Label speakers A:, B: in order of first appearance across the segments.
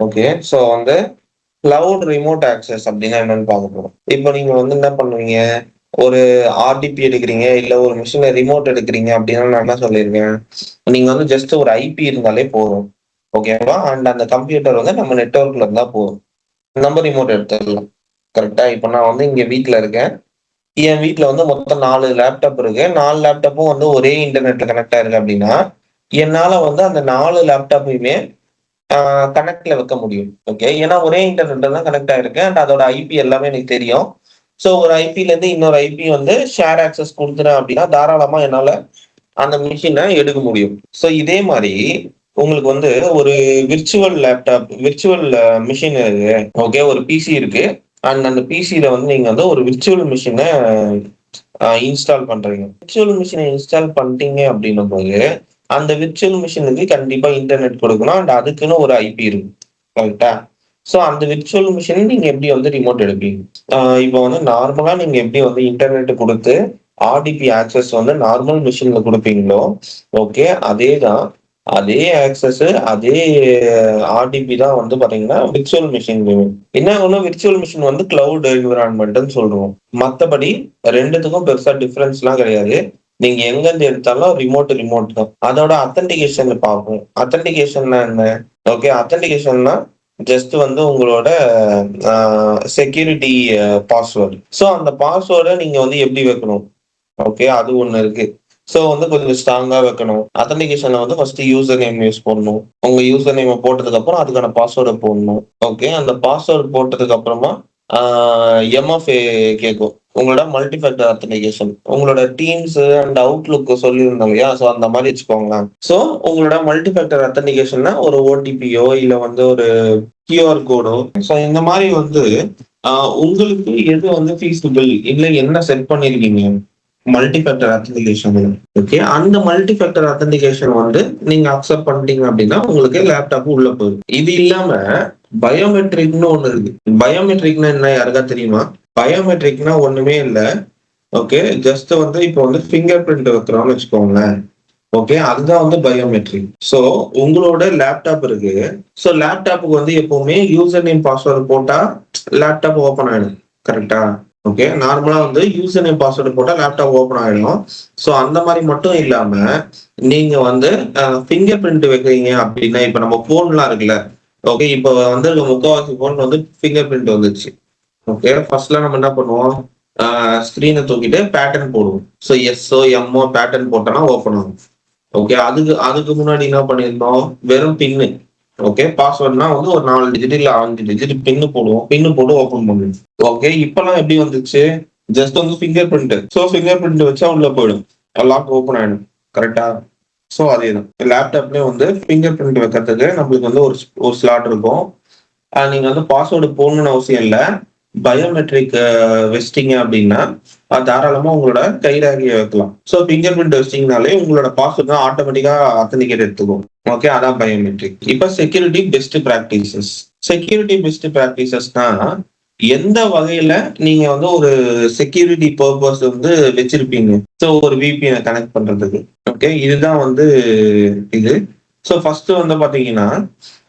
A: Okay. So வந்து cloud remote access அப்படின்னா என்னன்னு பார்க்க போறோம். இப்போ நீங்க வந்து என்ன பண்ணுவீங்க, ஒரு ஆர்டிபி எடுக்கிறீங்க, இல்ல ஒரு மிஷின ரிமோட் எடுக்கிறீங்க அப்படின்னா நான் என்ன சொல்லியிருக்கேன், நீங்க வந்து ஜஸ்ட் ஒரு ஐபி இருந்தாலே போதும். ஓகேவா? அண்ட் அந்த கம்ப்யூட்டர் வந்து நம்ம நெட்வொர்க்ல இருந்தா போதும். நம்ம ரிமோட் எடுத்துடலாம். கரெக்ட்டா? இப்ப நான் வந்து இங்க வீட்ல இருக்கேன். என் வீட்ல வந்து மொத்தம் 4 லேப்டாப் இருக்கு. 4 லேப்டாப்பும் வந்து ஒரே இன்டர்நெட்ல கனெக்ட் ஆயிருக்கு அப்படின்னா, என்னால வந்து அந்த 4 லேப்டாப்பையுமே ஆ கனெக்ட்ல வைக்க முடியும். ஓகே. ஏன்னா ஒரே இன்டர்நெட்ல தான் கனெக்ட் ஆயிருக்கு. அண்ட் அதோட ஐபி எல்லாமே எனக்கு தெரியும். ஸோ ஒரு ஐபிலேருந்து இன்னொரு ஐபி வந்து ஷேர் ஆக்சஸ் குடுக்குறேன் அப்படின்னா, தாராளமா என்னால அந்த மெஷின எடுக்க முடியும். ஸோ இதே மாரி உங்களுக்கு வந்து ஒரு விர்ச்சுவல் லேப்டாப், விர்ச்சுவல் மெஷின் இருக்கு. ஓகே. ஒரு பிசி இருக்கு. அண்ட் அந்த பிசில வந்து நீங்க வந்து ஒரு விர்ச்சுவல் மெஷின இன்ஸ்டால் பண்றீங்க. விர்ச்சுவல் மெஷின இன்ஸ்டால் பண்ணிட்டீங்க அப்படின்னும்போது, அந்த விர்ச்சுவல் மெஷினுக்கு கண்டிப்பா இன்டர்நெட் கொடுக்கணும். அண்ட் அதுக்குன்னு ஒரு ஐபி இருக்கு. கரெக்ட்டா? ஸோ அந்த விர்ச்சுவல் மெஷின் நீங்க எப்படி வந்து ரிமோட் எடுப்பீங்க? இப்போ வந்து நார்மலா நீங்க எப்படி வந்து இன்டர்நெட் குடுத்து, ஆர்டிபி ஆக்சஸ் வந்து நார்மல் மெஷின்ல குடுப்பீங்களோ, ஓகே. அதேதான். அதே ஆக்சஸ், அதே ஆர்டிபி தான் வந்து பாத்தீங்கன்னா, விர்ச்சுவல் மெஷின்லயும். என்ன ஒண்ணு விர்ச்சுவல் மெஷின் வந்து கிளவுட் என்விரான்மென்ட்ன்னு சொல்றோம். மத்தபடி 2த்துக்கும் பெருசா டிஃபரன்ஸ்லாம் கிடையாது. நீங்க எங்கருந்து எடுத்தாலும் ரிமோட் தான். அதோட ஆத்தென்டிகேஷன் பார்ப்போம். ஆத்தென்டிகேஷன்னா என்ன? ஓகே. ஆத்தென்டிகேஷன்னா ஜஸ்ட் வந்து உங்களோட அ செக்யூரிட்டி பாஸ்வேர்ட். ஸோ அந்த பாஸ்வேர்ட நீங்க வந்து எப்படி வைக்கணும்? ஓகே. அது ஒண்ணு இருக்கு. ஸோ வந்து கொஞ்சம் ஸ்ட்ராங்கா வைக்கணும். ஆத்தென்டிகேஷன்ல வந்து ஃபர்ஸ்ட் யூசர் நேம் யூஸ் பண்ணணும். உங்க யூசர் நேம போட்டதுக்கு அப்புறம் அதுக்கான பாஸ்வேர்ட போடணும். ஓகே. அந்த பாஸ்வேர்ட் போட்டதுக்கு அப்புறமா ஆ எம்எஃப்ஏ கேட்கும். உங்களோட மல்டி ஃபேக்டர் ஆத்தென்டிகேஷன். உங்களோட டீம்ஸ் அண்ட் அவுட்லுக் சொல்லியிருந்தோம் இல்லையா? ஸோ அந்த மாரி வச்சுக்கோங்களேன். ஸோ உங்களோட மல்டி ஃபேக்டர் ஆத்தென்டிகேஷன்னா ஒரு ஓடிபியோ இல்ல வந்து ஒரு கியூஆர் கோடோ ஸோ இந்த மாரி வந்து அ உங்களுக்கு எது வந்து ஃபீஸிபிள் இல்ல என்ன செட் பண்ணியிருக்கீங்க? Multi factor authentication. ஓகே. அந்த மல்டி ஃபேக்டர் ஆத்தென்டிகேஷன் வந்து நீங்க அக்செப்ட் பண்ணிட்டீங்க அப்படின்னா, உங்களுக்கு லேப்டாப் உள்ள போயிரும். இது இல்லாம பயோமெட்ரிக்ன்னு ஒண்ணு இருக்கு. பயோமெட்ரிக்னா என்ன யாருக்கா தெரியுமா? பயோமெட்ரிக்னா ஒண்ணுமே இல்ல. ஓகே. ஜஸ்ட் வந்து இப்போ வந்து ஃபிங்கர் பிரிண்ட் வைக்கிறோம்னு வச்சுக்கோங்களேன். ஓகே. அதுதான் வந்து பயோமெட்ரிக். ஸோ உங்களோட லேப்டாப் இருக்கு. ஸோ லேப்டாப்புக்கு வந்து எப்பவுமே யூசர் நேம், பாஸ்வேர்ட் போட்டா லேப்டாப் ஓப்பன் ஆயிடும். கரெக்ட்டா? ஓகே. நார்மலா வந்து யூசர் நேம், பாஸ்வேர்ட் போட்டா லேப்டாப் ஓப்பன் ஆயிடும். ஸோ அந்த மாரி மட்டும் இல்லாம, நீங்க வந்து ஃபிங்கர் பிரிண்ட் வைக்கிறீங்க அப்டின்னா, இப்ப நம்ம ஃபோன்லாம் இருக்குல்ல. ஓகே. இப்ப வந்து முக்காவாசி ஃபோன் வந்து ஃபிங்கர் பிரிண்ட் வந்துருச்சு. ஓகே. ஃபர்ஸ்ட்லாம் நம்ம என்ன பண்ணுவோம்? ஆ ஸ்க்ரீன தூக்கிட்டு பேட்டர்ன் போடுவோம். ஸோ எஸ்ஸோ, எம்மோ பேட்டர்ன் போட்டோம்னா ஓப்பன் ஆகும். ஓகே. அதுக்கு அதுக்கு முன்னாடி என்ன பண்ணியிருந்தோம்? வெறும் பின்னு. ஓகே. பாஸ்வேர்ட்னா வந்து ஒரு 4 டிஜிட் இல்ல 5 டிஜிட் பின்னு போடுவோம். பின்னு போட்டு ஓப்பன் பண்ணுவோம். ஓகே. இப்பலாம் எப்படி வந்துச்சு? ஜஸ்ட் வந்து finger print. So finger print வச்சா உள்ள போயிடும். லாக் ஓப்பன் ஆயிடும். கரெக்ட்டா? ஸோ அதேதான். லேப்டாப்லயும் வந்து ஃபிங்கர் பிரிண்ட் வைக்கிறதுக்கு நம்மளுக்கு வந்து ஒரு ஸ்லாட் இருக்கும். நீங்க வந்து பாஸ்வேர்ட் போடணும்னு அவசியம் இல்ல. பயோமெட்ரிக் வச்சுட்டீங்க அப்படின்னா, தாராளமா உங்களோட கை ரேகைய வைக்கலாம். ஸோ ஃபிங்கர் பிரிண்ட் வச்சிட்டீங்கனாலே உங்களோட பாஸ்வேர்ட் தான் ஆட்டோமேட்டிக்கா ஆத்தென்டிகேட் எடுத்துக்கும். ஓகே. அதான் பயோமெட்ரிக். இப்ப security best practices. Security best பிராக்டிசஸ்னா, எந்த வகையில நீங்க வந்து ஒரு செக்யூரிட்டி பர்ப்பஸ் வந்து வச்சிருப்பீங்க. ஸோ ஒரு விபிஎன கனெக்ட் பண்றதுக்கு. ஓகே. இதுதான் வந்து இது. ஸோ ஃபர்ஸ்ட் வந்து பாத்தீங்கன்னா,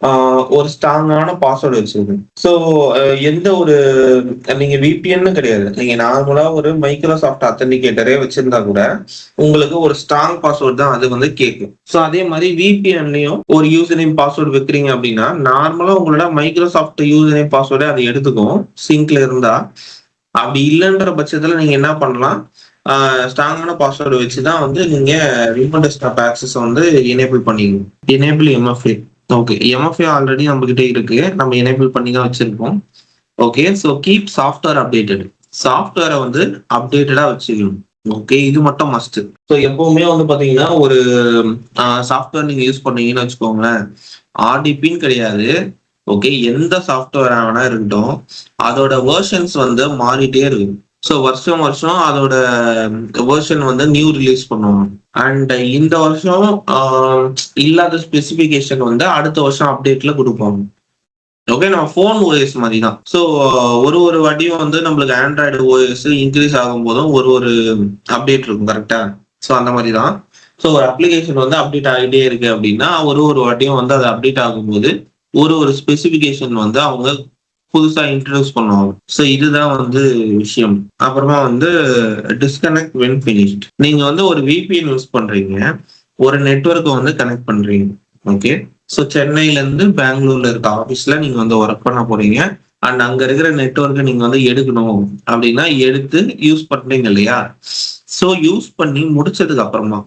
A: ஆ ஒரு ஸ்ட்ராங்கான பாஸ்வேர்ட் வச்சிருக்கணும். ஸோ எந்த ஒரு நீங்க விபிஎன்னு கிடையாது. நீங்க நார்மலா ஒரு மைக்ரோசாஃப்ட் ஆத்தென்டிகேட்டரே வச்சிருந்தா கூட, உங்களுக்கு ஒரு ஸ்ட்ராங் பாஸ்வேர்ட் தான் அது வந்து கேட்கும். ஸோ அதே மாரி விபிஎன்லயும் ஒரு யூசர் நேம் பாஸ்வேர்ட் வைக்கிறீங்க அப்படின்னா, நார்மலா உங்களோட மைக்ரோசாஃப்ட் யூசர் நேம் பாஸ்வேர்டே அது எடுத்துக்கும். சிங்க்ல இருந்தா. அப்படி இல்லன்ற பட்சத்துல நீங்க என்ன பண்ணலாம்? ஆ ஸ்ட்ராங்கான பாஸ்வேர்ட் வச்சு தான் வந்து நீங்க ரிமோட் டெஸ்க்டாப் ஆக்சஸ வந்து எனேபிள் பண்ணிக்கணும். Enable MFA. Okay. MFA already நம்மகிட்ட இருக்கு. நம்ம எனேபிள் பண்ணி தான் வச்சிருக்கோம். Okay. So keep software updated. சாஃப்ட்வேர வந்து அப்டேட்டடா வச்சுக்கணும். ஓகே. இது மட்டும் மஸ்ட். ஸோ எப்பவுமே வந்து பாத்தீங்கன்னா, ஒரு சாஃப்ட்வேர் நீங்க யூஸ் பண்ணீங்கன்னு வச்சுக்கோங்களேன், ஆர்டிபின்னு கிடையாது. ஓகே. எந்த சாஃப்ட்வேர் வேணா இருக்கட்டும், அதோட வெர்ஷன்ஸ் வந்து மாறிட்டே இருக்கும். ஸோ வருஷம் வருஷம் அதோட வெர்ஷன் வந்து நியூ ரிலீஸ் பண்ணுவாங்க. அண்ட் இந்த வருஷம் இல்லாத ஸ்பெசிஃபிகேஷன் வந்து அடுத்த வருஷம் அப்டேட்ல குடுப்பாங்க. ஓகே. நம்ம ஃபோன் ஓஎஸ் மாரி தான். ஸோ ஒரு வாட்டியும் வந்து நம்மளுக்கு ஆண்ட்ராய்டு ஓஎஸ் இன்கிரீஸ் ஆகும்போதும் ஒரு அப்டேட் இருக்கும். கரெக்ட்டா? ஸோ அந்த மாரி தான். ஸோ ஒரு அப்ளிகேஷன் வந்து அப்டேட் ஆகிட்டே இருக்கு அப்படின்னா, ஒரு வாட்டியும் வந்து அது அப்டேட் ஆகும்போது ஒரு ஸ்பெசிபிகேஷன் வந்து அவங்க புதுசா இன்ட்ரடியூஸ் பண்ணுவாங்க. ஸோ இதுதான் வந்து விஷயம். அப்புறமா வந்து டிஸ்கனெக்ட் வென் ஃபினிஷ்ட். நீங்க வந்து ஒரு விபிஎன் யூஸ் பண்றீங்க, ஒரு நெட்வொர்க்கை வந்து கனெக்ட் பண்றீங்க. ஓகே, ஸோ சென்னையில இருந்து பெங்களூர்ல இருக்க ஆஃபீஸ்ல நீங்க வந்து ஒர்க் பண்ண போறீங்க. அண்ட் அங்க இருக்கிற நெட்வொர்க்கை நீங்க வந்து எடுக்கணும் அப்படின்னா எடுத்து யூஸ் பண்றீங்க இல்லையா? ஸோ யூஸ் பண்ணி முடிச்சதுக்கு அப்புறமா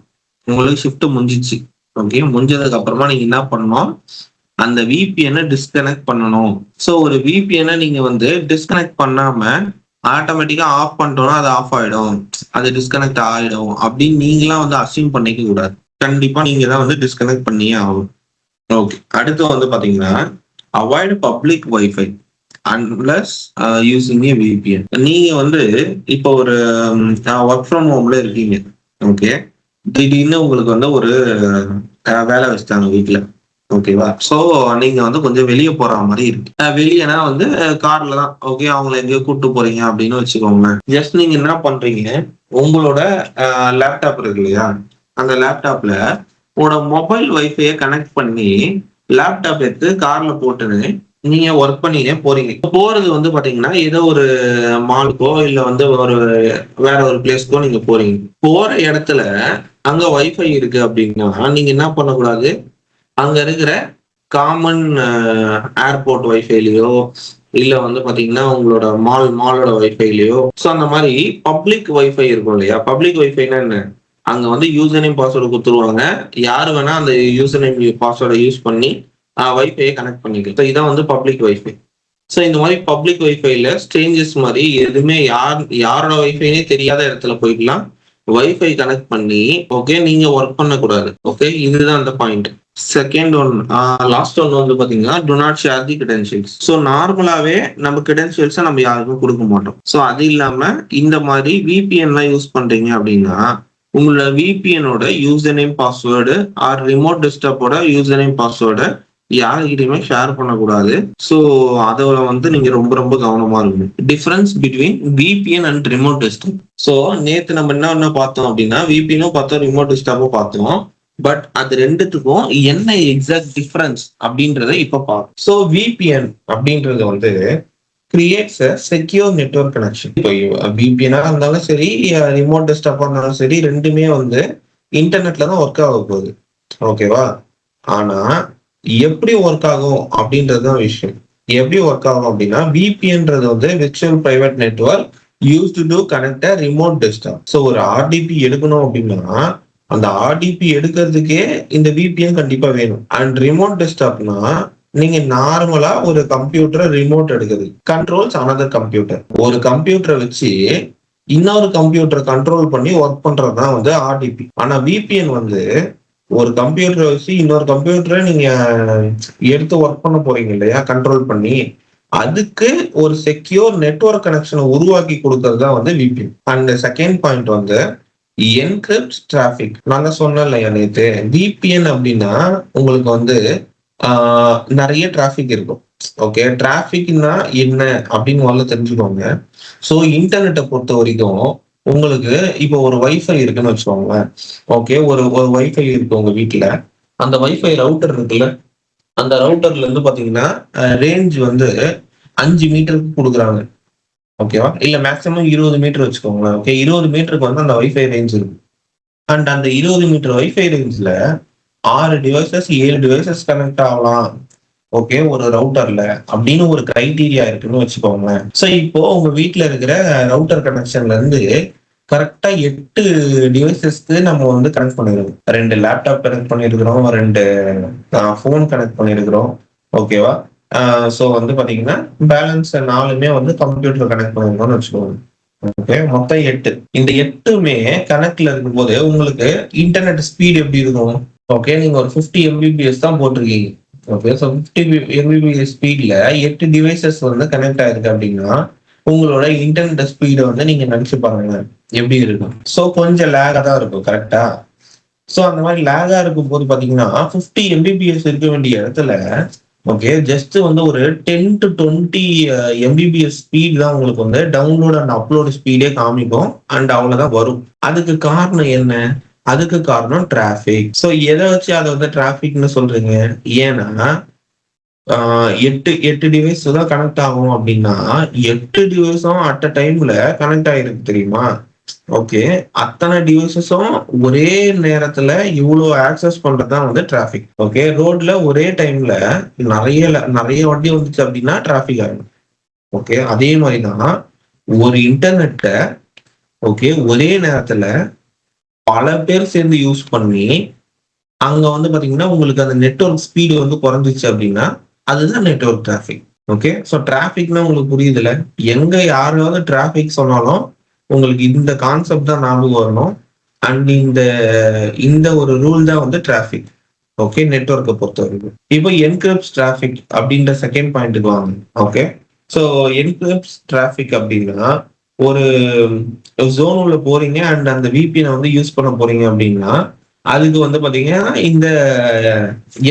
A: உங்களுக்கு ஷிஃப்ட் முடிஞ்சிச்சு. ஓகே, முடிஞ்சதுக்கு அப்புறமா நீங்க என்ன பண்ணணும், அந்த விபிஎன் டிஸ்கனெக்ட் பண்ணணும். ஸோ ஒரு விபிஎன் நீங்க வந்து டிஸ்கனெக்ட் பண்ணாம ஆட்டோமேட்டிக்கா ஆஃப் பண்ணிட்டோம்னா அது ஆஃப் ஆயிடும், அது டிஸ்கனெக்ட் ஆயிடும் அப்படின்னு நீங்களாம் வந்து அசியூம் பண்ணிக்க கூடாது. கண்டிப்பா நீங்க தான் வந்து டிஸ்கனெக்ட் பண்ணியே ஆகும். ஓகே, அடுத்து வந்து பாத்தீங்கன்னா avoid public wifi unless using ஏ விபிஎன். நீங்க வந்து இப்போ ஒரு ஒர்க் ஃப்ரம் ஹோம்ல இருக்கீங்க. ஓகே, திடீர்னு உங்களுக்கு வந்து ஒரு வேலை வச்சுட்டாங்க வீட்டுல. ஓகேவா? சோ நீங்க வந்து கொஞ்சம் வெளியே போற மாதிரி இருக்கு. வெளியனா வந்து கார்ல தான். ஓகே, அவங்கள எங்கேயோ கூட்டு போறீங்க அப்படின்னு வச்சுக்கோங்க. ஜஸ்ட் நீங்க என்ன பண்றீங்க, உங்களோட லேப்டாப் இருக்கு இல்லையா, அந்த லேப்டாப்ல உங்களோட மொபைல் வைஃபையை கனெக்ட் பண்ணி லேப்டாப் எடுத்து கார்ல போட்டுன்னு நீங்க ஒர்க் பண்ணினே போறீங்க. போறது வந்து பாத்தீங்கன்னா ஏதோ ஒரு மாலுக்கோ இல்ல வந்து ஒரு வேற ஒரு பிளேஸ்க்கோ நீங்க போறீங்க. போற இடத்துல அங்க வைஃபை இருக்கு அப்படின்னா நீங்க என்ன பண்ணக்கூடாது, அங்க இருக்கிற காமன் ஏர்போர்ட் வைஃபைலயோ இல்ல வந்து பாத்தீங்கன்னா உங்களோட மாலோட வைஃபைலயோ, ஸோ அந்த மாதிரி பப்ளிக் வைஃபை இருக்கும் இல்லையா? பப்ளிக் வைஃபைனா என்ன, அங்க வந்து யூசர் நேம் பாஸ்வேர்டு கொடுத்துருவாங்க. யாரு வேணா அந்த யூசர் நேம் பாஸ்வேர்டை யூஸ் பண்ணி வைஃபையை கனெக்ட் பண்ணிக்கலாம். ஸோ இதான் வந்து பப்ளிக் வைஃபை. ஸோ இந்த மாதிரி பப்ளிக் வைஃபைல ஸ்ட்ரேஞ்சர்ஸ் மாதிரி எதுவுமே யாரோட வைஃபைனே தெரியாத இடத்துல போய்க்கலாம் வைஃபை கனெக்ட் பண்ணி. ஓகே, நீங்க ஒர்க் பண்ணக்கூடாது. ஓகே, இதுதான் அந்த point. Second one, last one வந்து பாத்தீங்கன்னா to not share the credentials. So நார்மலாவே நம்ம கிரெடென்ஷியல்ஸை நம்ம யாருக்கும் கொடுக்க மாட்டோம். ஸோ அது இல்லாம இந்த மாதிரி விபிஎன்லாம் யூஸ் பண்றீங்க அப்படின்னா உங்களோட விபிஎனோட username password or remote டெஸ்க்டாப்போட யூசர் நேம் பாஸ்வேர்டு யாருக்கிட்டையுமே ஷேர் பண்ணக்கூடாது. ஸோ அதை வந்து நீங்க ரொம்ப ரொம்ப கவனமா இருக்கணும். Difference between VPN and remote desktop. So நேத்து நம்ம என்ன பார்த்தோம் அப்படின்னா விபிஎனும் பார்த்தோம், ரிமோட் டெஸ்க்டாப்பும் பார்த்தோம். பட் அது ரெண்டுத்துக்கும் என்ன எக்ஸாக்ட் டிஃபரன்ஸ் அப்படின்றத இப்ப பார்ப்போம். ஸோ விபிஎன் அப்படின்றது வந்து கிரியேட்ஸ் அ செக்யூர் நெட்வொர்க் கனெக்ஷன். இப்போ விபிஎனா இருந்தாலும் சரி, ரிமோட் டெஸ்க்டாப்பா இருந்தாலும் சரி, ரெண்டுமே வந்து இன்டர்நெட்ல தான் ஒர்க் ஆக போகுது. ஓகேவா? ஆனா எப்படி ஒர்க் ஆகும் அப்படின்றதுதான் விஷயம். எப்படி ஒர்க் ஆகும் அப்படின்னா விபிஎன்றது வந்து virtual private network used to connect a remote desktop. So ஒரு ஆர்டிபி எடுக்கணும் அப்படின்னா அந்த ஆர்டிபி எடுக்கிறதுக்கே இந்த விபிஎன் கண்டிப்பா வேணும். அண்ட் ரிமோட் டெஸ்க்டாப்னா நீங்க நார்மலா ஒரு கம்ப்யூட்டரை ரிமோட் எடுக்குது, கண்ட்ரோல்ஸ் அனதர் கம்ப்யூட்டர். ஒரு கம்ப்யூட்டரை வச்சு இன்னொரு கம்ப்யூட்டரை கண்ட்ரோல் பண்ணி ஒர்க் பண்றதுதான் வந்து ஆர்டிபி. ஆனா விபிஎன் வந்து ஒரு கம்ப்யூட்டரை வச்சு இன்னொரு கம்ப்யூட்டரை நீங்க எடுத்து ஒர்க் பண்ண போறீங்க இல்லையா, கண்ட்ரோல் பண்ணி, அதுக்கு ஒரு செக்யூர் நெட்வொர்க் கனெக்ஷனை உருவாக்கி கொடுக்கறது தான் வந்து விபிஎன். அண்ட் செகண்ட் பாயிண்ட் வந்து என்கிரிப்ட் டிராபிக். நான் தான் சொன்னேன் இல்லையா நேத்து, விபிஎன் அப்படின்னா உங்களுக்கு வந்து நிறைய டிராபிக் இருக்கும். ஓகே, டிராபிக்னா என்ன அப்படின்னு முதல்ல தெரிஞ்சுக்கோங்க. ஸோ இன்டர்நெட்டை பொறுத்த வரைக்கும் உங்களுக்கு இப்போ ஒரு வைஃபை இருக்குன்னு வச்சுக்கோங்களேன். ஓகே, ஒரு வைஃபை இருக்கு உங்க வீட்டுல. அந்த வைஃபை ரவுட்டர் இருக்குல்ல, அந்த ரவுட்டர்ல இருந்து பாத்தீங்கன்னா ரேஞ்ச் வந்து 5 மீட்டருக்கு கொடுக்குறாங்க. ஓகேவா? இல்ல மேக்ஸிமம் 20 மீட்டர் வச்சுக்கோங்களேன். ஓகே, 20 மீட்டருக்கு வந்து அந்த வைஃபை ரேஞ்ச் இருக்கு. அண்ட் அந்த 20 மீட்டர் வைஃபை ரேஞ்ச்ல 6 டிவைசஸ் 7 டிவைசஸ் கனெக்ட் ஆகலாம். ஓகே, ஒரு ரவுட்டர்ல அப்படின்னு ஒரு கிரைட்டீரியா இருக்குன்னு வச்சுக்கோங்களேன். ஸோ இப்போ உங்க வீட்டுல இருக்கிற ரவுட்டர் கனெக்ஷன்ல இருந்து கரெக்டா 8 டிவைசஸ்க்கு நம்ம வந்து கனெக்ட் பண்ணிருக்கோம். 2 லேப்டாப் கனெக்ட் பண்ணிருக்கிறோம், 2 ஃபோன் கனெக்ட் பண்ணிருக்கிறோம். ஓகேவா? ஸோ வந்து பாத்தீங்கன்னா பேலன்ஸ் 4மே வந்து கம்ப்யூட்டர் கனெக்ட் பண்ணிருக்கோம்னு வச்சுக்கோங்க. ஓகே, மொத்தம் 8. இந்த 8மே கனெக்ட்ல இருக்கும் போது உங்களுக்கு இன்டர்நெட் ஸ்பீட் எப்படி இருக்கும்? ஓகே, நீங்க ஒரு 50 mbps தான் போட்டிருக்கீங்க. ஓகே, ஸோ 50 mbps ஸ்பீட்ல 8 டிவைசஸ் வந்து கனெக்ட் ஆயிருக்கு அப்படின்னா உங்களோட இன்டர்நெட் ஸ்பீடை வந்து நீங்க நினைச்சு பாருங்க எப்படி இருக்கும். ஸோ கொஞ்சம் லேகா தான் இருக்கும். கரெக்டா? ஸோ அந்த மாதிரி லேகா இருக்கும் போது பாத்தீங்கன்னா 50 mbps இருக்க வேண்டிய இடத்துல ஓகே ஜஸ்ட் வந்து ஒரு 10 to 20 mbps ஸ்பீட் தான் உங்களுக்கு வந்து டவுன்லோட் அண்ட் அப்லோட் ஸ்பீடே காமிக்கும். அண்ட் அவ்வளவுதான் வரும். அதுக்கு காரணம் என்ன? அதுக்கு காரணம் டிராபிக். ஸோ எதை வச்சு அதை வந்து டிராபிக்னு சொல்றீங்க? ஏன்னா எட்டு டிவைஸ் தான் கனெக்ட் ஆகும் அப்படின்னா 8 டிவைஸும் அட் அ டைம்ல கனெக்ட் ஆகிருக்கு தெரியுமா? ஓகே. அத்தனை டிவைசஸும் ஒரே நேரத்துல இவ்வளோ ஆக்சஸ் பண்றதுதான் வந்து டிராஃபிக். ஓகே. ரோட்ல ஒரே டைம்ல நிறைய வண்டி வந்துச்சு அப்படின்னா டிராஃபிக் ஆகும். ஓகே. அதே மாதிரி தான் ஒரு இன்டர்நெட்டை ஓகே ஒரே நேரத்துல பல பேர் சேர்ந்து யூஸ் பண்ணி அங்க வந்து பாத்தீங்கன்னா உங்களுக்கு அந்த நெட்வொர்க் ஸ்பீடு வந்து குறைஞ்சிச்சு அப்படின்னா அதுதான் நெட்வொர்க் டிராஃபிக். ஓகே. ஸோ டிராஃபிக்னா உங்களுக்கு புரியுதுல, எங்க யாராவது டிராஃபிக் சொன்னாலும் உங்களுக்கு இந்த கான்செப்ட் தான் ஞாபகம் வரணும். அண்ட் இந்த ஒரு ரூல் தான் வந்து டிராஃபிக். ஓகே. நெட்வொர்க்கை பொறுத்த வரைக்கும். இப்போ என்கிரிப்ட்ஸ் டிராஃபிக் அப்படின்ற செகண்ட் பாயிண்ட்டுக்கு வாங்க. ஓகே. ஸோ என்கிரிப்ட்ஸ் டிராஃபிக் அப்படின்னா ஒரு ஜோன் உள்ள போறீங்க அண்ட் அந்த விபிஎனை வந்து யூஸ் பண்ண போறீங்க அப்படின்னா அதுக்கு வந்து பாத்தீங்கன்னா இந்த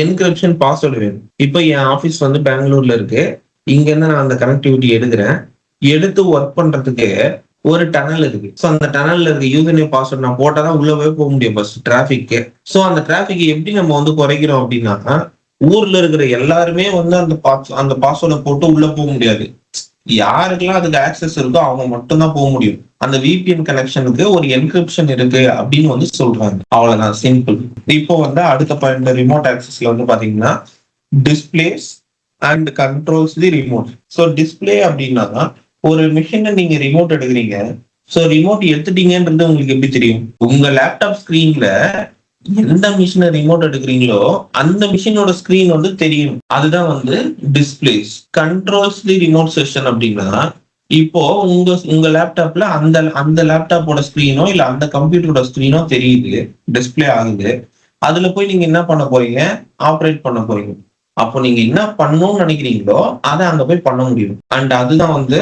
A: என்கிரிப்ஷன் பாஸ்வேர்டு வேணும். இப்போ என் ஆஃபீஸ் வந்து பெங்களூர்ல இருக்கு. இங்க இருந்து நான் அந்த கனெக்டிவிட்டி எடுத்து ஒர்க் பண்றதுக்கு ஒரு டனல் இருக்கு. ஸோ அந்த டனல்ல இருக்க யூசர் நேம் பாஸ்வேர்ட் நான் போட்டாதான் உள்ளவே போக முடியும் ஃபர்ஸ்ட் டிராஃபிக்கு. ஸோ அந்த டிராஃபிக் எப்படி நம்ம வந்து குறைக்கிறோம் அப்படின்னா ஊர்ல இருக்கிற எல்லாருமே வந்து அந்த பாஸ்வேர்டை போட்டு உள்ள போக முடியாது. யாருக்கெல்லாம் அதுக்கு ஆக்சஸ் இருக்கோ அவங்க மட்டும்தான் போக முடியும். அந்த விபிஎன் கனெக்ஷனுக்கு ஒரு என்கிரிப்ஷன் இருக்கு அப்படின்னு வந்து சொல்றாங்க. அவ்வளவுதான், சிம்பிள். இப்போ வந்து அடுத்த பாயிண்ட் ரிமோட் ஆக்சஸ்ல வந்து பாத்தீங்கன்னா displays and controls the remote. So display அப்படின்னா ஒரு மிஷினை நீங்க ரிமோட் எடுக்கிறீங்க. ஸோ ரிமோட் எடுத்துட்டீங்கன்றது உங்களுக்கு எப்படி தெரியும்? உங்க லேப்டாப் ஸ்கிரீன்ல எந்த மிஷினை ரிமோட் எடுக்கிறீங்களோ அந்த மிஷினோட ஸ்கிரீன் வந்து தெரியும். அதுதான் வந்து டிஸ்பிளேஸ். கண்ட்ரோல்ஸ் தி ரிமோட் செஷன் அப்படின்னா இப்போ உங்க லேப்டாப்ல அந்த லேப்டாப்போட ஸ்கிரீனோ இல்ல அந்த கம்ப்யூட்டரோட ஸ்கிரீனோ தெரியுது, டிஸ்பிளே ஆகுது. அதுல போய் நீங்க என்ன பண்ண போறீங்க? ஆப்ரேட் பண்ண போறீங்க. அப்போ நீங்க என்ன பண்ணணும்னு நினைக்கிறீங்களோ அதை அங்க போய் பண்ண முடியும். அண்ட் அதுதான் வந்து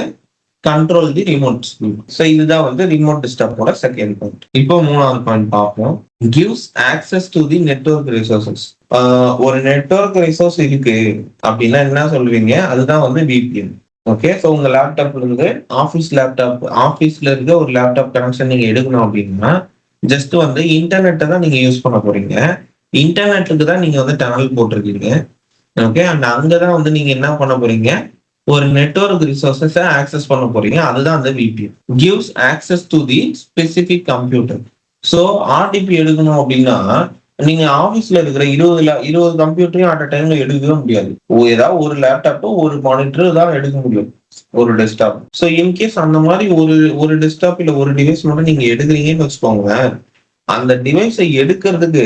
A: control the remote screen. So இதுதான் வந்து ரிமோட் டெஸ்க்டாப்போட செகண்ட் பாயிண்ட். இப்போ மூணாவது பாயிண்ட் பார்ப்போம். Gives access to the network resources. ஒரு நெட்வொர்க் ரிசோர்ஸ் இருக்கு அப்படின்னா என்ன சொல்லுவீங்க? அதுதான் வந்து விபிஎன். ஓகே. ஸோ உங்க லேப்டாப்ல இருந்து ஆஃபீஸ்ல இருக்க ஒரு லேப்டாப் கனெக்ஷன் நீங்க எடுக்கணும் அப்படின்னா ஜஸ்ட் வந்து இன்டர்நெட்டை தான் நீங்க யூஸ் பண்ண போறீங்க. இன்டர்நெட்டுக்கு தான் நீங்க வந்து டனல் போட்டிருக்கீங்க. ஓகே. அண்ட் அங்கதான் வந்து நீங்க என்ன பண்ண போறீங்க? ஒரு நெட்வொர்க் ரிசோர்சஸை ஆக்சஸ் பண்ண போறீங்க. அதுதான் அந்த VPN. Gives access to the specific computer. So RTB எடுக்கணும் அப்படின்னா நீங்க ஆபீஸ்ல இருக்கிற 20 கம்ப்யூட்டரையும் அட் அ டைம்ல எடுக்கவே முடியாது. ஏதாவது ஒரு லேப்டாப் ஒரு மானிட்டர் தான் எடுக்க முடியும், ஒரு டெஸ்க்டாப். ஸோ இன்கேஸ் அந்த மாதிரி ஒரு டெஸ்க்டாப் இல்ல ஒரு டிவைஸ் மட்டும் நீங்க எடுக்கிறீங்கன்னு வச்சுக்கோங்க, அந்த டிவைஸை எடுக்கிறதுக்கு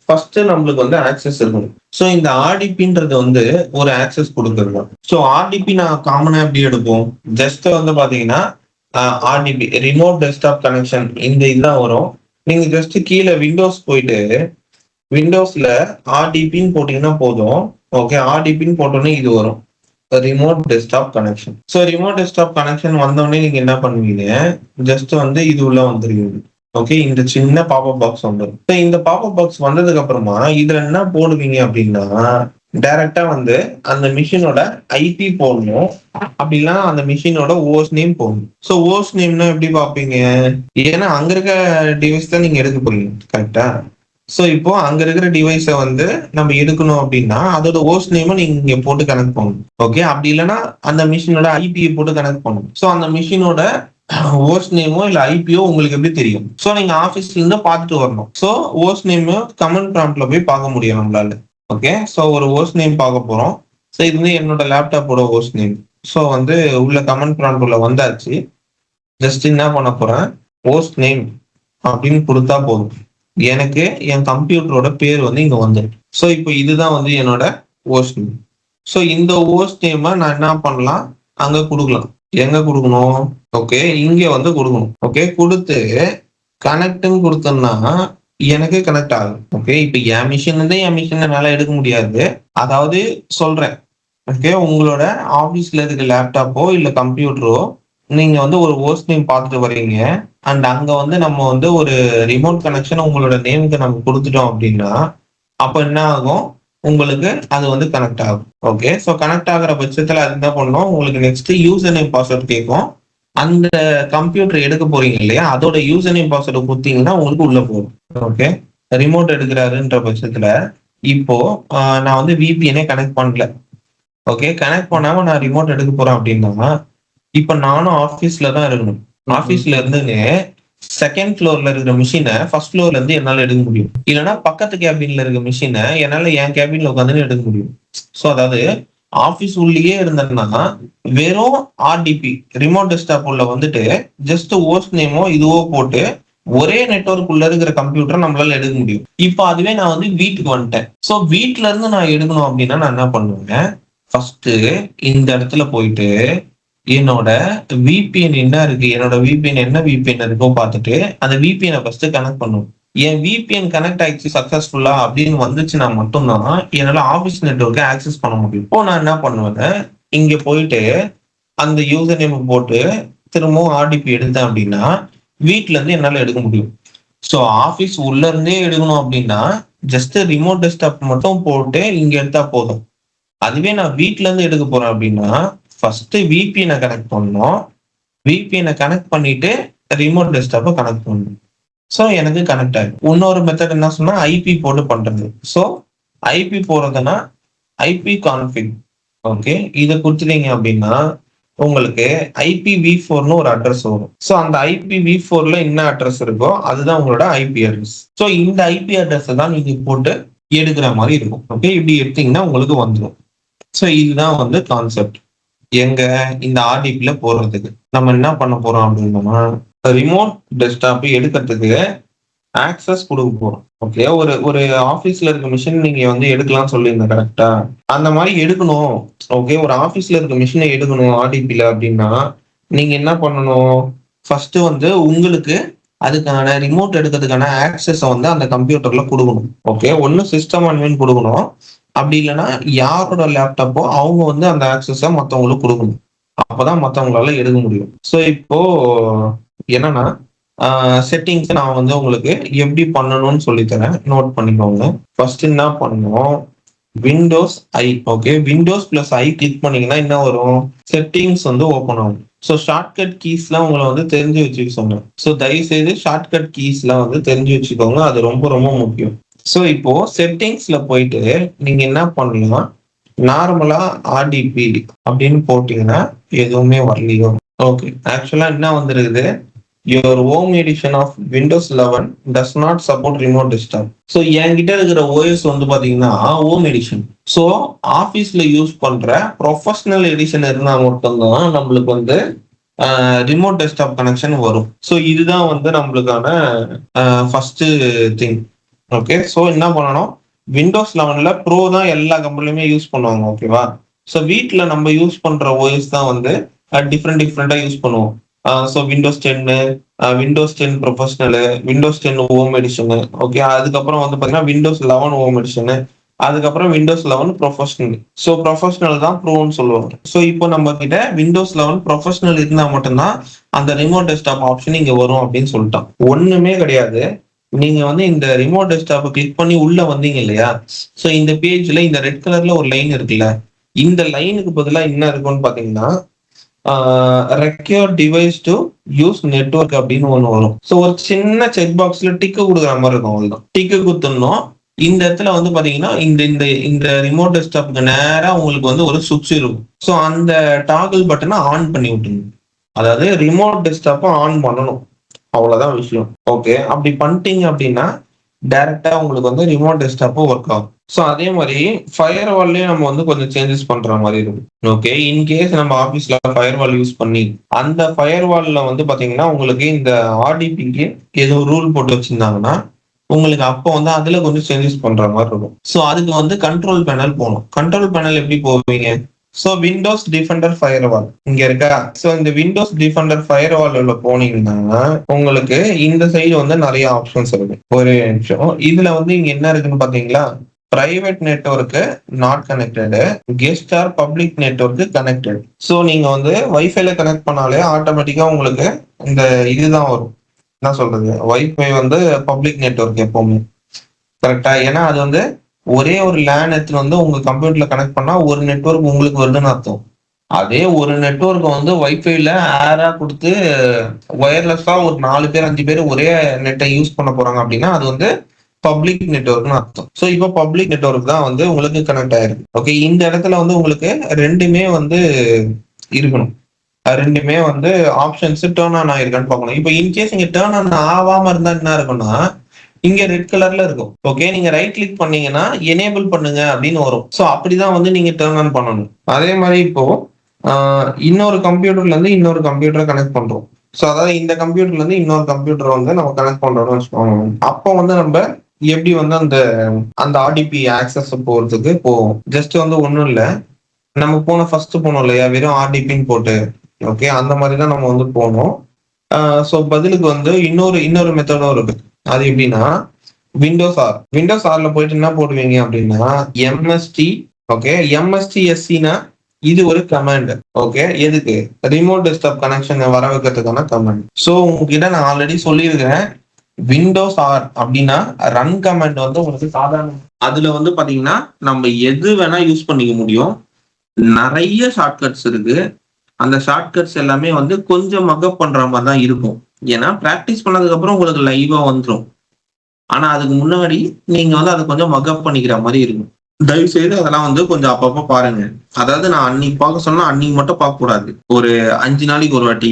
A: ஃபர்ஸ்ட் நம்மளுக்கு வந்து ஆக்சஸ் இருக்கணும். ஸோ இந்த ஆர்டிபின்றது வந்து ஒரு ஆக்சஸ் கொடுக்குறது. ஸோ ஆர்டிபி நான் காமனா எப்படி எடுப்போம்? ஜஸ்ட் வந்து பாத்தீங்கன்னா ஆர்டிபி ரிமோட் டெஸ்க்டாப் கனெக்ஷன் இந்த இதுதான் வரும். நீங்க ஜஸ்ட் கீழே விண்டோஸ் போயிட்டு விண்டோஸ்ல ஆர்டிபின்னு போட்டீங்கன்னா போதும். ஓகே. ஆர்டிபின்னு போட்டோன்னே இது வரும், remote desktop connection. So remote desktop connection வந்தோடனே நீங்க என்ன பண்ணுவீங்க? ஜஸ்ட் வந்து இது உள்ள வந்துருவீங்க. ஓகே. இந்த சின்ன பாப்அப் பாக்ஸ் வந்துடும். இந்த பாப்அப் பாக்ஸ் வந்ததுக்கு அப்புறமா இதுல என்ன போடுவீங்க அப்படின்னா டைரக்டா வந்து அந்த மிஷினோட ஐபி போடணும். அப்படின்னா அந்த மிஷினோட ஓஎஸ் நேம் போடணும். ஸோ ஓஎஸ் நேம்னா எப்படி பார்ப்பீங்க? ஏன்னா அங்க இருக்க டிவைஸ் தான் நீங்க எடுக்க போறீங்க, கரெக்டா? ஸோ இப்போ அங்க இருக்கிற டிவைஸை வந்து நம்ம எடுக்கணும் அப்படின்னா அதோட ஓஎஸ் நேமை நீங்க இங்க போட்டு கனெக்ட் பண்ணணும். ஓகே. அப்படி இல்லைன்னா அந்த மிஷினோட ஐபியை போட்டு கனெக்ட் பண்ணணும். ஸோ அந்த மிஷினோட ஓஎஸ் நேமோ இல்ல ஐபியோ உங்களுக்கு எப்படி தெரியும்? ஸோ நீங்க ஆஃபீஸ்ல இருந்து பார்த்துட்டு வரணும். ஸோ ஓஎஸ் நேமோ கமெண்ட் ப்ராம்ப்ட்ல போய் பார்க்க முடியும் நம்மளால. ஓகே. ஸோ ஒரு ஓஎஸ் நேம் பார்க்க போறோம். ஸோ இது வந்து என்னோட லேப்டாப்போட ஓஎஸ் நேம். ஸோ வந்து உள்ள கமெண்ட் ப்ராம்ப்ட் உள்ள வந்தாச்சு. ஜஸ்ட் என்ன பண்ண போறேன்? ஓஎஸ் நேம் அப்படின்னு கொடுத்தா போதும், எனக்கு என் கம்ப்யூட்டரோட பேர் வந்து இங்க வந்துடும். ஸோ இப்போ இதுதான் வந்து என்னோட ஓஎஸ் நேம். ஸோ இந்த ஓஎஸ் நேமை நான் என்ன பண்ணலாம்? அங்க கொடுக்கலாம். எங்க கொடுக்கணும்? ஓகே. இங்க வந்து கொடுக்கணும். ஓகே. கொடுத்து கனெக்ட்னு கொடுத்தோம்னா எனக்கு கனெக்ட் ஆகும். ஓகே. இப்ப என் மிஷின் வந்து என் மிஷின் என்னால எடுக்க முடியாது. அதாவது சொல்றேன், ஓகே, உங்களோட ஆபீஸ்ல இருக்க லேப்டாப்போ இல்ல கம்ப்யூட்டரோ நீங்க வந்து ஒரு ஓஎஸ் நேம் பார்த்துட்டு வர்றீங்க. அண்ட் அங்க வந்து நம்ம வந்து ஒரு ரிமோட் கனெக்ஷன் உங்களோட நேமுக்கு நம்ம கொடுத்துட்டோம் அப்படின்னா அப்ப என்ன ஆகும்? உங்களுக்கு அது வந்து கனெக்ட் ஆகும். ஓகே. ஸோ கனெக்ட் ஆகிற பட்சத்துல அது என்ன பண்ணும்? உங்களுக்கு நெக்ஸ்ட் யூசர் நேம் பாஸ்வேர்ட் கேட்கும். அந்த கம்ப்யூட்டர் எடுக்க போறீங்க இல்லையா, அதோட யூசர் நேம் பாஸ்வேர்டு கொடுத்தீங்கன்னா உங்களுக்கு உள்ள போகும். ஓகே. ரிமோட் எடுக்கிறாருன்ற பட்சத்துல இப்போ நான் வந்து விபிஎனே கனெக்ட் பண்ணல. ஓகே. கனெக்ட் பண்ணாம நான் ரிமோட் எடுக்க போறேன் அப்படின்னா, இப்ப நானும் ஆபீஸ்ல தான் இருக்கணும். ஆபீஸ்ல இருந்துன்னு செகண்ட் ஃப்ளோர்ல இருக்கிற மிஷின ஃபர்ஸ்ட் ஃப்ளோர்ல இருந்து என்னால எடுக்க முடியும். இல்லன்னா பக்கத்து கேபின்ல இருக்க மிஷின என்னால என் கேபின்ல உட்காந்துன்னு எடுக்க முடியும். சோ அதாவது ஆபீஸ் உள்ளேயே இருந்தேன்னா வெறும் ஆர்டிபி ரிமோட் டெஸ்க்டாப் உள்ள வந்துட்டு ஜஸ்ட் ஹோஸ்ட் நேமோ இதுவோ போட்டு ஒரே நெட்வொர்க் உள்ள இருக்கிற கம்ப்யூட்டர் நம்மளால எடுக்க முடியும். இப்போ அதுவே நான் வந்து வீட்டுக்கு வந்துட்டேன். சோ வீட்ல இருந்து நான் எடுக்கணும் அப்படின்னா நான் என்ன பண்ணுவேன்? ஃபர்ஸ்ட் இந்த இடத்துல போயிட்டு என்னோட விபிஎன் என்ன இருக்கு, என்னோட விபிஎன் என்ன விபிஎன் இருக்கோ பார்த்துட்டு அந்த விபிஎன் ஃபர்ஸ்ட் கனெக்ட் பண்ணும். என் விபிஎன் கனெக்ட் ஆயிடுச்சு சக்சஸ்ஃபுல்லா அப்படின்னு வந்துச்சுன்னா மட்டும்தான் என்னால ஆபீஸ் நெட்வொர்க்கை ஆக்சஸ் பண்ண முடியும். இப்போ நான் என்ன பண்ணுவேன், இங்க போயிட்டு அந்த யூசர் நேம் போட்டு திரும்பவும் ஆர்டிபி எடுத்தேன் அப்படின்னா வீட்ல இருந்து என்னால எடுக்க முடியும். ஸோ ஆபீஸ் உள்ள இருந்தே எடுக்கணும் அப்படின்னா ஜஸ்ட் ரிமோட் டெஸ்க்டாப் மட்டும் போட்டு இங்க எடுத்தா போதும். அதுவே நான் வீட்ல இருந்து எடுக்க போறேன் அப்படின்னா ஃபர்ஸ்ட் விபிஎனை கனெக்ட் பண்ணணும். விபிஎனை கனெக்ட் பண்ணிட்டு ரிமோட் டெஸ்க்டாப்பை கனெக்ட் பண்ணணும். ஸோ எனக்கு கனெக்ட் ஆகும். இன்னொரு மெத்தட் என்ன சொன்னா ஐபி போட்டு பண்றது. ஸோ ஐபி போறதுன்னா ஐபி கான்ஃபிக். ஓகே, இதை கொடுத்துட்டீங்க அப்படின்னா உங்களுக்கு IPv4ன்னு ஒரு அட்ரஸ் வரும். ஸோ அந்த IPv4ல என்ன அட்ரஸ் இருக்கோ அதுதான் உங்களோட ஐபி அட்ரஸ். ஸோ இந்த ஐபி அட்ரஸ் தான் நீங்க போட்டு எடுக்கிற மாதிரி இருக்கும். ஓகே, இப்படி எடுத்தீங்கன்னா உங்களுக்கு வந்துடும். ஸோ இதுதான் வந்து கான்செப்ட். எங்க இந்த ஆர்டிபில போடுறதுக்கு நம்ம என்ன பண்ண போறோம் அப்படின்னா ரிமோட் டெஸ்க்டாப் எடுக்கிறதுக்கு ஆக்சஸ் கொடுக்க போறோம். ஓகே, ஒரு ஒரு ஆபீஸ்ல இருக்க மிஷின் நீங்க வந்து எடுக்கலாம் சொல்லியிருந்தேன் கரெக்டா? அந்த மாதிரி எடுக்கணும். ஓகே, ஒரு ஆபீஸ்ல இருக்க மிஷினை எடுக்கணும் ஆர்டிபில அப்படின்னா நீங்க என்ன பண்ணணும்? ஃபர்ஸ்ட் வந்து உங்களுக்கு அதுக்கான ரிமோட் எடுக்கிறதுக்கான ஆக்சஸ் வந்து அந்த கம்ப்யூட்டர்ல கொடுக்கணும். ஓகே, ஒன்னு சிஸ்டம் அட்மின் கொடுக்கணும், அப்படி இல்லைன்னா யாரோட லேப்டாப்போ அவங்க வந்து அந்த ஆக்சஸ மற்றவங்களுக்கு கொடுக்கணும். அப்பதான் மற்றவங்களால எடுக்க முடியும். ஸோ இப்போ என்னன்னா செட்டிங்ஸ் நான் வந்து உங்களுக்கு எப்படி பண்ணணும்னு சொல்லித்தரேன், நோட் பண்ணிக்கோங்க. ஃபர்ஸ்ட் என்ன பண்ணணும், விண்டோஸ் ஐ. ஓகே, விண்டோஸ் பிளஸ் ஐ கிளிக் பண்ணீங்கன்னா என்ன வரும்? செட்டிங்ஸ் வந்து ஓப்பன் ஆகும். ஸோ ஷார்ட்கட் கீஸ்லாம் உங்களை வந்து தெரிஞ்சு வச்சுக்க சொன்னேன். ஸோ தயவு செய்து ஷார்ட்கட் கீஸ்லாம் வந்து தெரிஞ்சு வச்சுக்கோங்க, அது ரொம்ப ரொம்ப முக்கியம். ஸோ இப்போ செட்டிங்ஸ்ல போயிட்டு நீங்க என்ன பண்ணலாம், நார்மலா ஆர்டிபி அப்படின்னு போட்டீங்கன்னா எதுவுமே வரலையோ. ஓகே, ஆக்சுவலா என்ன வந்திருக்குது, your home edition of Windows 11 does not support remote desktop. So என்கிட்ட இருக்கிற ஓஎஸ் வந்து பாத்தீங்கன்னா ஹோம் எடிஷன். ஸோ ஆஃபீஸ்ல யூஸ் பண்ற ப்ரொஃபஷனல் எடிஷன் இருந்தா மட்டும்தான் நம்மளுக்கு வந்து ரிமோட் டெஸ்க்டாப் கனெக்ஷன் வரும். ஸோ இதுதான் வந்து நம்மளுக்கான ஃபர்ஸ்ட் திங். ஓகே, ஸோ என்ன பண்ணணும், விண்டோஸ் 11ல ப்ரோ தான் எல்லா கம்பெனிலுமே யூஸ் பண்ணுவாங்க. ஓகேவா? ஸோ வீட்டில் நம்ம யூஸ் பண்ற ஓஎஸ் தான் வந்து டிஃப்ரெண்டா யூஸ் பண்ணுவோம். So Windows 10, Windows 10 professional, Windows 10 home edition. Okay, அதுக்கப்புறம் வந்து பார்த்தீங்கன்னா விண்டோஸ் 11 ஹோம் எடிஷனு, அதுக்கப்புறம் விண்டோஸ் 11 ப்ரொஃபஷனல். ஸோ ப்ரொஃபஷனல் தான் ப்ரோன்னு சொல்லுவாங்க. ஸோ இப்போ நம்ம கிட்ட விண்டோஸ் 11 ப்ரொஃபஷனல் இருந்தால் மட்டும்தான் அந்த ரிமோட் டெஸ்க்டாப் ஆப்ஷன் இங்கே வரும் அப்படின்னு சொல்லிட்டான். ஒண்ணுமே கிடையாது. நீங்க வந்து இந்த ரிமோட் டெஸ்க்டாப்பை கிளிக் பண்ணி உள்ள வந்தீங்க இல்லையா? ஸோ இந்த பேஜ்ல இந்த ரெட் கலர்ல ஒரு லைன் இருக்குல்ல, இந்த லைனுக்கு பதிலாக என்ன இருக்கும்னு பாத்தீங்கன்னா require device to use network அப்படின்னு ஒண்ணு வரும். ஸோ ஒரு சின்ன செக் பாக்ஸ்ல டிக்கு கொடுக்குற மாதிரி இருக்கும். அவ்வளவுதான், டிக்கு குத்துணும். இந்த இடத்துல வந்து பாத்தீங்கன்னா இந்த இந்த இந்த ரிமோட் டெஸ்க்டாப்புக்கு நேரா உங்களுக்கு வந்து ஒரு சுவிட்ச் இருக்கும். ஸோ அந்த டாகிள் பட்டனை ஆன் பண்ணி விட்டுருங்க. அதாவது ரிமோட் டெஸ்க்டாப்பை ஆன் பண்ணணும், அவ்வளவுதான் விஷயம். ஓகே, அப்படி பண்ணிட்டீங்க அப்படின்னா டைரக்டா உங்களுக்கு வந்து ரிமோட் டெஸ்க்டாப்பும் ஒர்க் ஆகும். ஸோ அதே மாதிரி ஃபயர் வால்லையும் நம்ம வந்து கொஞ்சம் சேஞ்சஸ் பண்ற மாதிரி இருக்கும். ஓகே, இன்கேஸ் நம்ம ஆஃபீஸ்ல ஃபயர் வால் யூஸ் பண்ணி அந்த ஃபயர் வால்ல வந்து பாத்தீங்கன்னா உங்களுக்கு இந்த ஆர்டிபிக்கு ஏதோ ரூல் போட்டு வச்சிருந்தாங்கன்னா உங்களுக்கு அப்போ வந்து அதுல கொஞ்சம் சேஞ்சஸ் பண்ற மாதிரி இருக்கும். ஸோ அதுக்கு வந்து கண்ட்ரோல் பேனல் போகணும். கண்ட்ரோல் பேனல் எப்படி போவீங்க? ஸோ விண்டோஸ் டிஃபெண்டர் ஃபயர்வால் இங்க இருக்கா? ஸோ இந்த விண்டோஸ் டிஃபெண்டர் ஃபயர்வால் உள்ள போனீங்கன்னா உங்களுக்கு இந்த சைடு வந்து நிறைய ஆப்ஷன்ஸ் இருக்கு. ஒரு நிமிஷம், இதுல வந்து இங்க என்ன இருக்குன்னு பாத்தீங்களா? Private network not connected, guest or public network connected. So நீங்க வந்து வைஃபைல கனெக்ட் பண்ணாலே ஆட்டோமேட்டிக்கா உங்களுக்கு இந்த இதுதான் வரும். என்ன சொல்றது, வைஃபை வந்து பப்ளிக் நெட்வொர்க் எப்பவுமே கரெக்டா? ஏன்னா அது வந்து ஒரே ஒரு லேன் எடுத்து வந்து உங்க கம்ப்யூட்டர்ல கனெக்ட் பண்ணா ஒரு நெட்வொர்க் உங்களுக்கு வருதுன்னு அர்த்தம். அதே ஒரு நெட்வொர்க் வந்து வைஃபைல ஏரா கொடுத்து ஒயர்லெஸ்ஸா ஒரு 4 பேர் 5 பேர் ஒரே நெட்டை யூஸ் பண்ண போறாங்க அப்படின்னா அது வந்து பப்ளிக் நெட்வொர்க்னு அர்த்தம். ஸோ இப்போ பப்ளிக் நெட்வொர்க் தான் வந்து உங்களுக்கு கனெக்ட் ஆயிருக்கு. ஓகே, இந்த இடத்துல வந்து உங்களுக்கு ரெண்டுமே வந்து இருக்கணும். ரெண்டுமே வந்து ஆப்ஷன்ஸ் டேர்ன் ஆன் ஆயிருக்கான்னு பார்க்கணும். இப்போ இன்கேஸ் இங்க டேர்ன் ஆன் ஆகாம இருந்தா என்ன இருக்கும்னா, இங்க ரெட் கலர்ல இருக்கும். ஓகே, நீங்க ரைட் கிளிக் பண்ணீங்கன்னா எனேபிள் பண்ணுங்க அப்படின்னு வரும். ஸோ அப்படிதான் வந்து நீங்க டேர்ன் ஆன் பண்ணணும். அதே மாதிரி இப்போ இன்னொரு கம்ப்யூட்டர்ல இருந்து இன்னொரு கம்ப்யூட்டரை கனெக்ட் பண்றோம். ஸோ அதாவது இந்த கம்ப்யூட்டர்ல இருந்து இன்னொரு கம்ப்யூட்டர் வந்து நம்ம கனெக்ட் பண்றோம்னு வச்சுக்கோங்க. அப்போ வந்து நம்ம எப்படி வந்து அந்த அந்த ஆர்டிபி ஆக்சஸ் போறதுக்கு போவோம். ஜஸ்ட் வந்து ஒன்றும் இல்லை, நம்ம ஃபர்ஸ்ட் போனோம் இல்லையா, வெறும் ஆர்டிபின்னு போட்டு. ஓகே, அந்த மாதிரி தான் நம்ம வந்து போனோம். ஸோ பதிலுக்கு வந்து இன்னொரு மெத்தடும் இருக்கு. அது எப்படின்னா, விண்டோஸ் ஆர்ல போயிட்டு என்ன போடுவீங்க அப்படின்னா எம்எஸ்டி. ஓகே, எம்எஸ்டிஎஸ்சினா இது ஒரு கமாண்ட். ஓகே, எதுக்கு? ரிமோட் டெஸ்க்டாப் கனெக்ஷன் வர வைக்கிறதுக்கான கமாண்ட். ஸோ உங்ககிட்ட நான் ஆல்ரெடி சொல்லியிருக்கிறேன், விண்டோஸ் ஆர் அப்படின்னா ரன் கமாண்ட் வந்து உங்களுக்கு சாதாரண. அதுல வந்து பாத்தீங்கன்னா நம்ம எது வேணா யூஸ் பண்ணிக்க முடியும். நிறைய ஷார்ட்கட்ஸ் இருக்கு. அந்த ஷார்ட்கட்ஸ் எல்லாமே வந்து கொஞ்சம் மக்கப் பண்ற மாதிரி தான் இருக்கும். ஏன்னா பிராக்டிஸ் பண்ணதுக்கு அப்புறம் உங்களுக்கு லைவா வந்துடும். ஆனா அதுக்கு முன்னாடி நீங்க வந்து அதை கொஞ்சம் மக்கப் பண்ணிக்கிற மாதிரி இருக்கும். தயவு செய்து அதெல்லாம் வந்து கொஞ்சம் அப்பப்ப பாருங்க. அதாவது நான் அன்னைக்கு பார்க்க சொன்னா அன்னைக்கு மட்டும் பார்க்க கூடாது. ஒரு 5 நாளைக்கு ஒரு வாட்டி,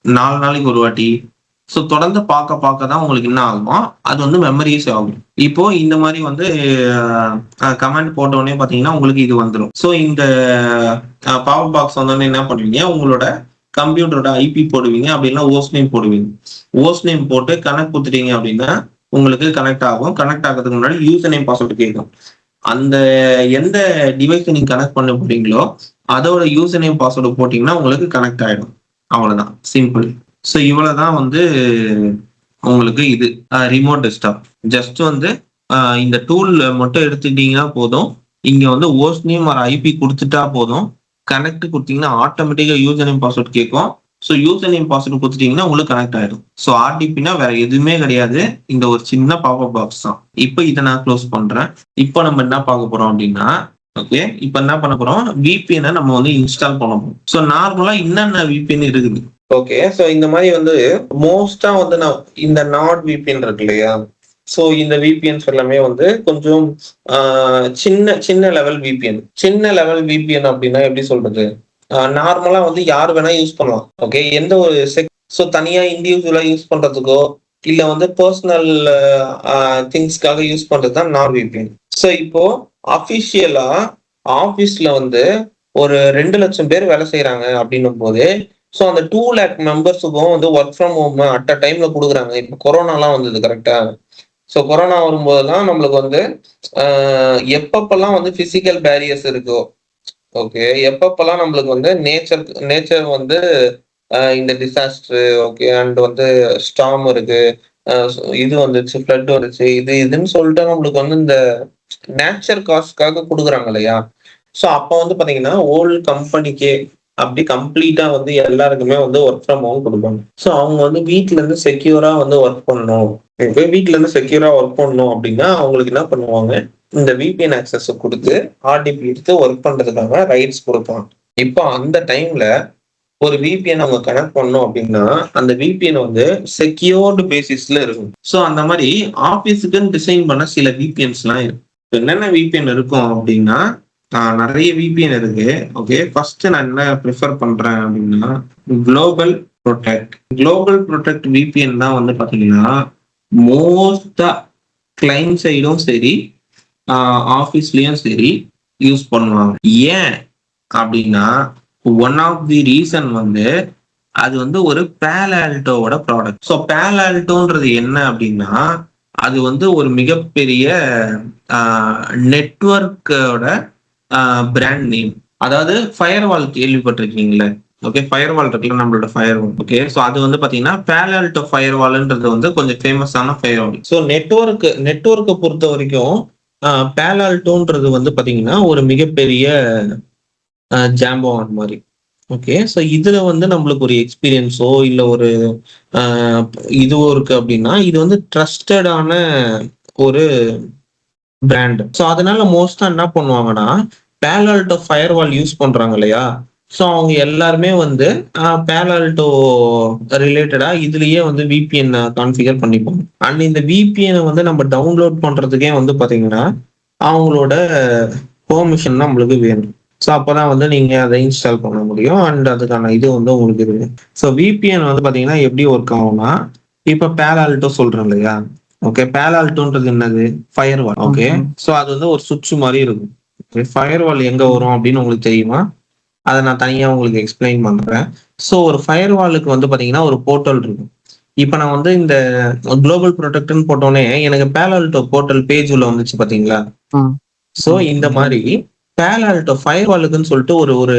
A: 4 நாளைக்கு ஒரு வாட்டி. ஸோ தொடர்ந்து பார்க்க தான் உங்களுக்கு என்ன ஆகுமோ அது வந்து மெமரிஸ் ஆகும். இப்போ இந்த மாதிரி வந்து கமெண்ட் போட்ட உடனே பார்த்தீங்கன்னா உங்களுக்கு இது வந்துடும். ஸோ இந்த பவர் பாக்ஸ் வந்தோடனே என்ன பண்ணுவீங்க, உங்களோட கம்ப்யூட்டரோட ஐபி போடுவீங்க, அப்படின்னா ஓஸ் நேம் போடுவீங்க. ஓஸ் நேம் போட்டு கனெக்ட் கொடுத்துட்டீங்க அப்படின்னா உங்களுக்கு கனெக்ட் ஆகும். கனெக்ட் ஆகிறதுக்கு முன்னாடி யூசர் நேம் பாஸ்வேர்டு கேட்கும். அந்த எந்த டிவைஸ் நீங்க கனெக்ட் பண்ண போறீங்களோ அதோட யூசர் நேம் பாஸ்வேர்டு போட்டீங்கன்னா உங்களுக்கு கனெக்ட் ஆயிடும். அவ்வளவுதான், சிம்பிள். ஸோ இவ்வளவுதான் வந்து உங்களுக்கு இது ரிமோட் டெஸ்க்டாப். ஜஸ்ட் வந்து இந்த டூல் மட்டும் எடுத்துட்டீங்கன்னா போதும். இங்க வந்து ஓஸ்ட் நேம் ஒரு ஐபி கொடுத்துட்டா போதும். கனெக்ட் கொடுத்தீங்கன்னா ஆட்டோமேட்டிக்கா யூசர் நேம் பாஸ்வேர்ட் கேட்கும். ஸோ யூசர் நேம் பாஸ்வேர்டு கொடுத்துட்டீங்கன்னா உங்களுக்கு கனெக்ட் ஆயிடும். ஸோ ஆர்டிபினா வேற எதுவுமே கிடையாது, இந்த ஒரு சின்ன பாப்பப் பாக்ஸ் தான். இப்போ இதை நான் க்ளோஸ் பண்றேன். இப்போ நம்ம என்ன பார்க்க போறோம் அப்படின்னா, ஓகே, இப்போ என்ன பண்ண போறோம், விபிஎன் நம்ம வந்து இன்ஸ்டால் பண்ண போறோம். ஸோ நார்மலா என்னென்ன விபிஎன் இருக்குது. ஓகே, ஸோ இந்த மாதிரி வந்து மோஸ்டா வந்து நான் இந்த நாட் விபிஎன் இருக்கு இல்லையா, ஸோ இந்த விபிஎன்ஸ் எல்லாமே வந்து கொஞ்சம் சின்ன லெவல் விபிஎன். சின்ன லெவல் விபிஎன் அப்படின்னா எப்படி சொல்றது, நார்மலா வந்து யார் வேணா யூஸ் பண்ணலாம். ஓகே, எந்த ஒரு ஸோ தனியா இண்டிவிஜுவலா யூஸ் பண்றதுக்கோ இல்ல வந்து பர்சனல் திங்ஸ்க்காக யூஸ் பண்றது தான் நாட் விபிஎன். ஸோ இப்போ அபிஷியலா ஆபீஸ்ல வந்து ஒரு 2 லட்சம் பேர் வேலை செய்யறாங்க அப்படின்னும் போது, ஸோ அந்த 2 lakh மெம்பர்ஸுக்கும் வந்து work from home at a டைம்ல கொடுக்குறாங்க. இப்போ கொரோனாலாம் வந்தது கரெக்டா. ஸோ கொரோனா வரும்போதெல்லாம் நம்மளுக்கு வந்து எப்பப்பெல்லாம் வந்து பிசிக்கல் பேரியர்ஸ் இருக்கோ, ஓகே, எப்பப்பெல்லாம் நம்மளுக்கு வந்து நேச்சர் வந்து இந்த டிசாஸ்டர், ஓகே, அண்ட் வந்து ஸ்டார்ம் இருக்கு, இது வந்துச்சு, ஃப்ளட் வந்துச்சு, இதுன்னு சொல்லிட்டு நம்மளுக்கு வந்து இந்த நேச்சர் காஸ்ட்காக கொடுக்குறாங்க இல்லையா. ஸோ அப்போ வந்து பாத்தீங்கன்னா ஓல்டு கம்பெனிக்கே அப்படி கம்ப்ளீட்டா வந்து எல்லாருக்குமே வந்து ஒர்க் ஃப்ரம் ஹோம் கொடுப்பாங்க. ஸோ அவங்க வந்து வீட்ல இருந்து செக்யூரா வந்து ஒர்க் பண்ணணும். வீட்ல இருந்து செக்யூரா ஒர்க் பண்ணணும் அப்படின்னா அவங்களுக்கு என்ன பண்ணுவாங்க, இந்த விபிஎன் ஆக்சஸ் கொடுத்து ஆர்டிபி எடுத்து ஒர்க் பண்றதுக்காக ரைட்ஸ் கொடுப்பாங்க. இப்போ அந்த டைம்ல ஒரு விபிஎன் அவங்க கனெக்ட் பண்ணோம் அப்படின்னா அந்த விபிஎன் வந்து செக்யூர்டு பேசிஸ்ல இருக்கும். ஸோ அந்த மாதிரி ஆபீஸுக்குன்னு டிசைன் பண்ண சில விபிஎன்ஸ் எல்லாம் இருக்கு. என்னென்ன விபிஎன் இருக்கும் அப்படின்னா நிறைய விபிஎன் இருக்கு. ஓகே, ஃபர்ஸ்ட் நான் என்ன ப்ரிஃபர் பண்றேன் அப்படின்னா குளோபல் ப்ரொடெக்ட் விபிஎன் தான் வந்து பாத்தீங்கன்னா மோஸ்டா கிளைண்ட் சைடும் சரி ஆஃபீஸ்லயும் சரி யூஸ் பண்ணுவாங்க. ஏன் அப்படின்னா ஒன் ஆஃப் தி ரீசன் வந்து அது வந்து ஒரு பேல் ஆல்டோவோட ப்ராடக்ட். ஸோ பேல் ஆல்டோன்றது என்ன அப்படின்னா அது வந்து ஒரு மிகப்பெரிய நெட்வொர்க்கோட பிராண்ட் நேம். அதாவது ஃபயர்வால் கேள்விப்பட்டிருக்கீங்களே, ஓகே, ஃபயர்வால் இருக்குல்ல நம்மளோட ஃபயர்வால். ஓகே, ஸோ அது வந்து பாத்தீங்கன்னா பேல் ஆல்டோ ஃபயர்வால்ன்றது வந்து கொஞ்சம் ஃபேமஸான ஃபயர்வால். ஸோ நெட்வொர்க்கை பொறுத்த வரைக்கும் பேல் ஆல்டோன்றது வந்து பாத்தீங்கன்னா ஒரு மிகப்பெரிய ஜாம்போவான் மாதிரி. ஓகே, ஸோ இதுல வந்து நம்மளுக்கு ஒரு எக்ஸ்பீரியன்ஸோ இல்லை ஒரு இதுவோ இருக்கு அப்படின்னா இது வந்து ட்ரஸ்டடான ஒரு பிராண்ட். ஸோ அதனால மோஸ்டா என்ன பண்ணுவாங்கன்னா பேல் ஆல்டோ ஃபயர்வால் யூஸ் பண்றாங்க இல்லையா, ஸோ அவங்க எல்லாருமே வந்து பேலால்டோ ரிலேட்டடா இதுலயே வந்து விபிஎன் கான்ஃபிகர் பண்ணிப்போம். அண்ட் இந்த விபிஎன் வந்து நம்ம டவுன்லோட் பண்றதுக்கே வந்து பாத்தீங்கன்னா அவங்களோட பெர்மிஷன் நம்மளுக்கு வேணும். ஸோ அப்பதான் வந்து நீங்க அதை இன்ஸ்டால் பண்ண முடியும். அண்ட் அதுக்கான இது வந்து உங்களுக்கு இருக்கு. ஸோ விபிஎன் வந்து பாத்தீங்கன்னா எப்படி ஒர்க் ஆகும்னா, இப்ப பேலால்டோ சொல்றேன் இல்லையா? ஓகே, பேலால்டோன்றது என்னது? ஃபயர்வால். ஓகே, ஸோ அது வந்து ஒரு சுவிட்ச் மாதிரி இருக்கும். ஃபயர்வால் எங்க வரும் அப்படின்னு உங்களுக்கு தெரியுமா? அதை நான் தனியா உங்களுக்கு எக்ஸ்பிளைன் பண்றேன். ஸோ ஒரு ஃபயர்வாலுக்கு வந்து பாத்தீங்கன்னா ஒரு போர்ட்டல் இருக்கும். இப்ப நான் வந்து இந்த குளோபல் ப்ரொடெக்ட்னு போட்டோன்னே எனக்கு பேலால்டோ போர்ட்டல் பேஜ் உள்ள வந்துச்சு பாத்தீங்களா? சோ இந்த மாதிரி பேலால்டோ ஃபயர்வாலுக்குன்னு சொல்லிட்டு ஒரு ஒரு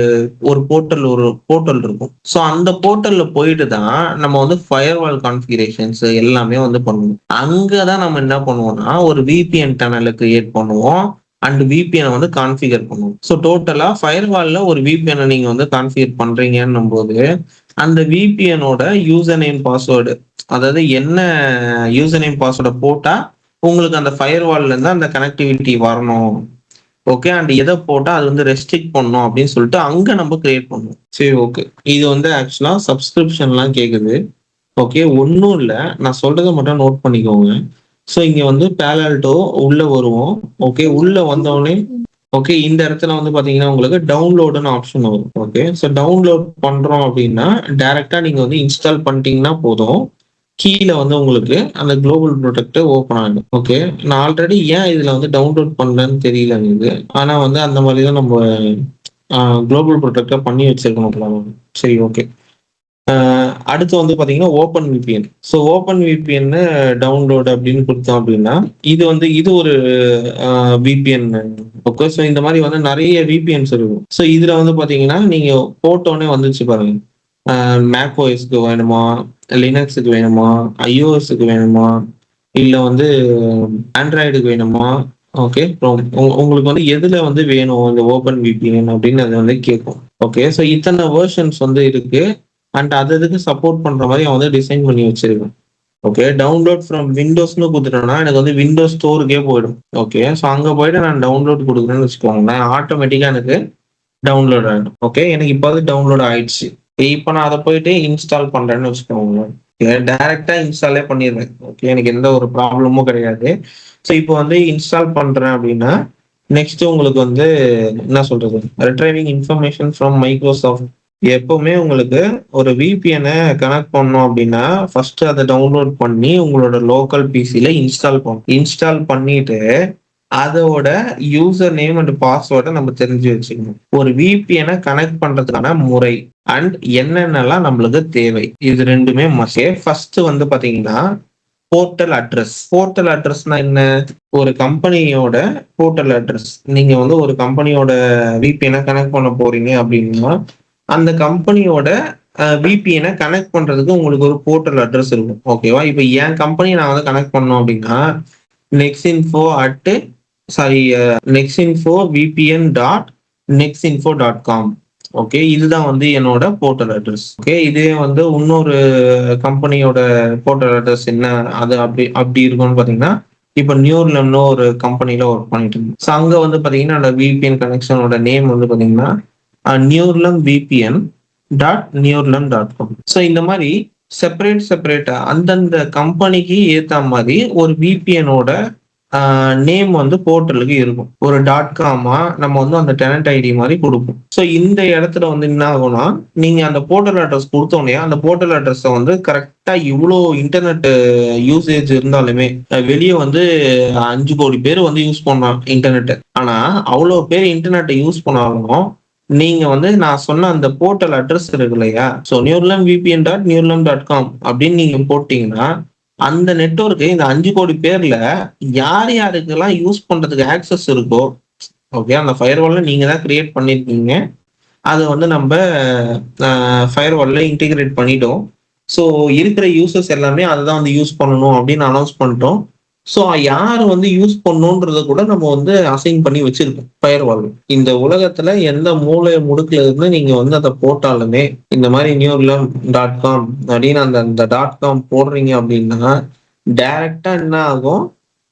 A: ஒரு போர்ட்டல் இருக்கும். ஸோ அந்த போர்ட்டல்ல போயிட்டு தான் நம்ம வந்து ஃபயர்வால் கான்ஃபிகரேஷன்ஸ் எல்லாமே வந்து பண்ணுவோம். அங்கதான் நம்ம என்ன பண்ணுவோம்னா ஒரு விபிஎன் டனலை கிரியேட் பண்ணுவோம். அண்ட் விபிஎன் வந்து கான்ஃபிகர் பண்ணுவோம். ஸோ டோட்டலா ஃபயர்வால்ல ஒரு விபிஎன் நீங்க வந்து கான்ஃபிகர் பண்றீங்கன்னும் போது அந்த விபிஎனோட யூசர் நேம் பாஸ்வேர்டு, அதாவது என்ன யூசர் நேம் பாஸ்வேர்டை போட்டா உங்களுக்கு அந்த ஃபயர்வால்ல இருந்து அந்த கனெக்டிவிட்டி வரணும். ஓகே, அண்ட் எதை போட்டா அது வந்து ரெஸ்ட்ரிக்ட் பண்ணும் அப்படின்னு சொல்லிட்டு அங்க நம்ம கிரியேட் பண்ணுவோம். சரி, ஓகே. இது வந்து ஆக்சுவலா சப்ஸ்கிரிப்ஷன்லாம் கேக்குது. ஓகே, ஒன்றும் இல்லை, நான் சொல்றதை மட்டும் நோட் பண்ணிக்கோங்க. ஸோ இங்க வந்து பேலால்டோ உள்ள வருவோம். ஓகே, உள்ள வந்தோடனே ஓகே இந்த இடத்துல வந்து பாத்தீங்கன்னா உங்களுக்கு டவுன்லோடுன்னு ஆப்ஷன் வரும். ஓகே, ஸோ டவுன்லோட் பண்றோம் அப்படின்னா டைரக்டா நீங்க வந்து இன்ஸ்டால் பண்ணிட்டீங்கன்னா போதும். கீழே வந்து உங்களுக்கு அந்த குளோபல் ப்ரொடெக்ட் ஓப்பன் ஆகும். ஓகே, நான் ஆல்ரெடி ஏன் இதுல வந்து டவுன்லோட் பண்ணலன்னு தெரியல எனக்கு. ஆனா வந்து அந்த மாதிரி தான் நம்ம குளோபல் ப்ரொடெக்ட பண்ணி வச்சிருக்கணும். சரி, ஓகே. அடுத்து வந்து பாத்தீங்கன்னா open VPN. So open VPN download அப்படின்னு கொடுத்தோம் அப்படின்னா இது ஒரு விபிஎன். ஓகே, ஸோ இந்த மாதிரி வந்து நிறைய விபிஎன்ஸ் இருக்கும். ஸோ இதுல வந்து பாத்தீங்கன்னா நீங்க போட்டோன்னே வந்துச்சு பாருங்க, மேக் ஓஎஸ்க்கு வேணுமா, லினக்ஸுக்கு வேணுமா, ஐஓஎஸ்க்கு வேணுமா, இல்ல வந்து ஆண்ட்ராய்டுக்கு வேணுமா? ஓகே, உங்களுக்கு வந்து எதுல வந்து வேணும் இந்த ஓப்பன் விபிஎன் அப்படின்னு அது வந்து கேட்கும். ஓகே, ஸோ இத்தனை வேர்ஷன்ஸ் வந்து இருக்கு. அண்ட் அதுக்கு சப்போர்ட் பண்ற மாதிரி அவன் வந்து டிசைன் பண்ணி வச்சிருக்கான். ஓகே, டவுன்லோட் ஃப்ரம் விண்டோஸ்னு கொடுத்துட்டோம்னா எனக்கு வந்து விண்டோஸ் ஸ்டோருக்கே போயிடும். ஓகே, ஸோ அங்க போயிட்டு நான் டவுன்லோட் கொடுக்குறேன்னு வச்சுக்கோங்களேன், ஆட்டோமேட்டிக்கா எனக்கு டவுன்லோட் ஆகிடும். ஓகே, எனக்கு இப்போ வந்து டவுன்லோட் ஆயிடுச்சு. இப்போ நான் அதை போயிட்டு இன்ஸ்டால் பண்றேன்னு வச்சுக்கோங்களேன், டைரக்டா இன்ஸ்டாலே பண்ணிடுவேன். ஓகே, எனக்கு எந்த ஒரு ப்ராப்ளமும் கிடையாது. ஸோ இப்போ வந்து இன்ஸ்டால் பண்றேன் அப்படின்னா நெக்ஸ்ட் உங்களுக்கு வந்து என்ன சொல்றது, ரிட்ரைவிங் இன்ஃபர்மேஷன் ஃப்ரம் மைக்ரோசாஃப்ட். எப்பவுமே உங்களுக்கு ஒரு விபிஎனை கனெக்ட் பண்ணோம் அப்படின்னா ஃபர்ஸ்ட் அதை டவுன்லோட் பண்ணி உங்களோட லோக்கல் பிசில இன்ஸ்டால் பண்ணும். இன்ஸ்டால் பண்ணிட்டு அதோட யூசர் நேம் அண்ட் பாஸ்வேர்டை நம்ம தெரிஞ்சு வச்சுக்கணும். ஒரு விபிஎனை கனெக்ட் பண்றதுக்கான முறை அண்ட் என்னென்னலாம் நம்மளுக்கு தேவை, இது ரெண்டுமே மஸ்ட். ஃபர்ஸ்ட் வந்து பாத்தீங்கன்னா போர்ட்டல் அட்ரஸ். போர்ட்டல் அட்ரஸ்னா என்ன? ஒரு கம்பெனியோட போர்ட்டல் அட்ரஸ். நீங்க வந்து ஒரு கம்பெனியோட விபிஎனை கனெக்ட் பண்ண போறீங்க அப்படின்னா அந்த கம்பெனியோட விபிஎனை கனெக்ட் பண்றதுக்கு உங்களுக்கு ஒரு போர்ட்டல் அட்ரஸ் இருக்கும். ஓகேவா? இப்போ என் கம்பெனி நான் வந்து கனெக்ட் பண்ணோம் அப்படின்னா nexinfo@vpn.nexinfo.com. ஓகே, இதுதான் வந்து என்னோட போர்ட்டல் அட்ரஸ். ஓகே, இதே வந்து இன்னொரு கம்பெனியோட போர்ட்டல் அட்ரஸ் என்ன அது அப்படி இருக்கும்னு பாத்தீங்கன்னா, இப்போ நியூர்லம்னு ஒரு கம்பெனில ஒர்க் பண்ணிட்டு இருந்தேன். ஸோ அங்க வந்து பாத்தீங்கன்னா அந்த விபிஎன் கனெக்ஷனோட நேம் வந்து பாத்தீங்கன்னா neurlemvpn.neurlem.com. ஸோ இந்த மாதிரி செப்பரேட்டா அந்தந்த கம்பெனிக்கு ஏத்த மாதிரி ஒரு விபிஎனோட நேம் வந்து போர்ட்டலுக்கு இருக்கும். ஒரு .com நம்ம வந்து அந்த டெனன்ட் ஐடி மாதிரி கொடுப்போம். ஸோ இந்த இடத்துல வந்து என்ன ஆகும்னா, நீங்க அந்த போர்ட்டல் அட்ரஸ் கொடுத்தோன்னே அந்த போர்ட்டல் அட்ரஸை வந்து கரெக்டா இவ்வளோ இன்டர்நெட் யூசேஜ் இருந்தாலுமே வெளியே வந்து 5 கோடி பேர் வந்து யூஸ் பண்றான் இன்டர்நெட். ஆனா அவ்வளோ பேர் இன்டர்நெட்டை யூஸ் பண்ணாலும் நீங்க வந்து நான் சொன்ன அந்த போர்ட்டல் அட்ரஸ் இருக்கு இல்லையா, ஸோ neurlemvpn.neurlem.com அப்படின்னு நீங்க போட்டீங்கன்னா அந்த நெட்வொர்க்கு இந்த 5 கோடி பேர்ல யார் யாருக்கெல்லாம் யூஸ் பண்றதுக்கு ஆக்சஸ் இருக்கோ, ஓகே, அந்த ஃபயர்வால்ல நீங்க தான் கிரியேட் பண்ணிருக்கீங்க. அதை வந்து நம்ம ஃபயர்வால்ல இன்டிகிரேட் பண்ணிட்டோம். ஸோ இருக்கிற யூசர்ஸ் எல்லாமே அதை தான் வந்து யூஸ் பண்ணணும் அப்படின்னு அனௌன்ஸ் பண்ணிட்டோம். ஸோ யார் வந்து யூஸ் பண்ணணுன்றத கூட நம்ம வந்து அசைன் பண்ணி வச்சிருக்கோம் ஃபயர்வால். இந்த உலகத்துல எந்த மூலை முடுக்குல இருந்து நீங்க வந்து அதை போட்டாலுமே இந்த மாதிரி neurlem.com அப்படின்னு அந்த .com போடுறீங்க அப்படின்னா டைரக்டா என்ன ஆகும்,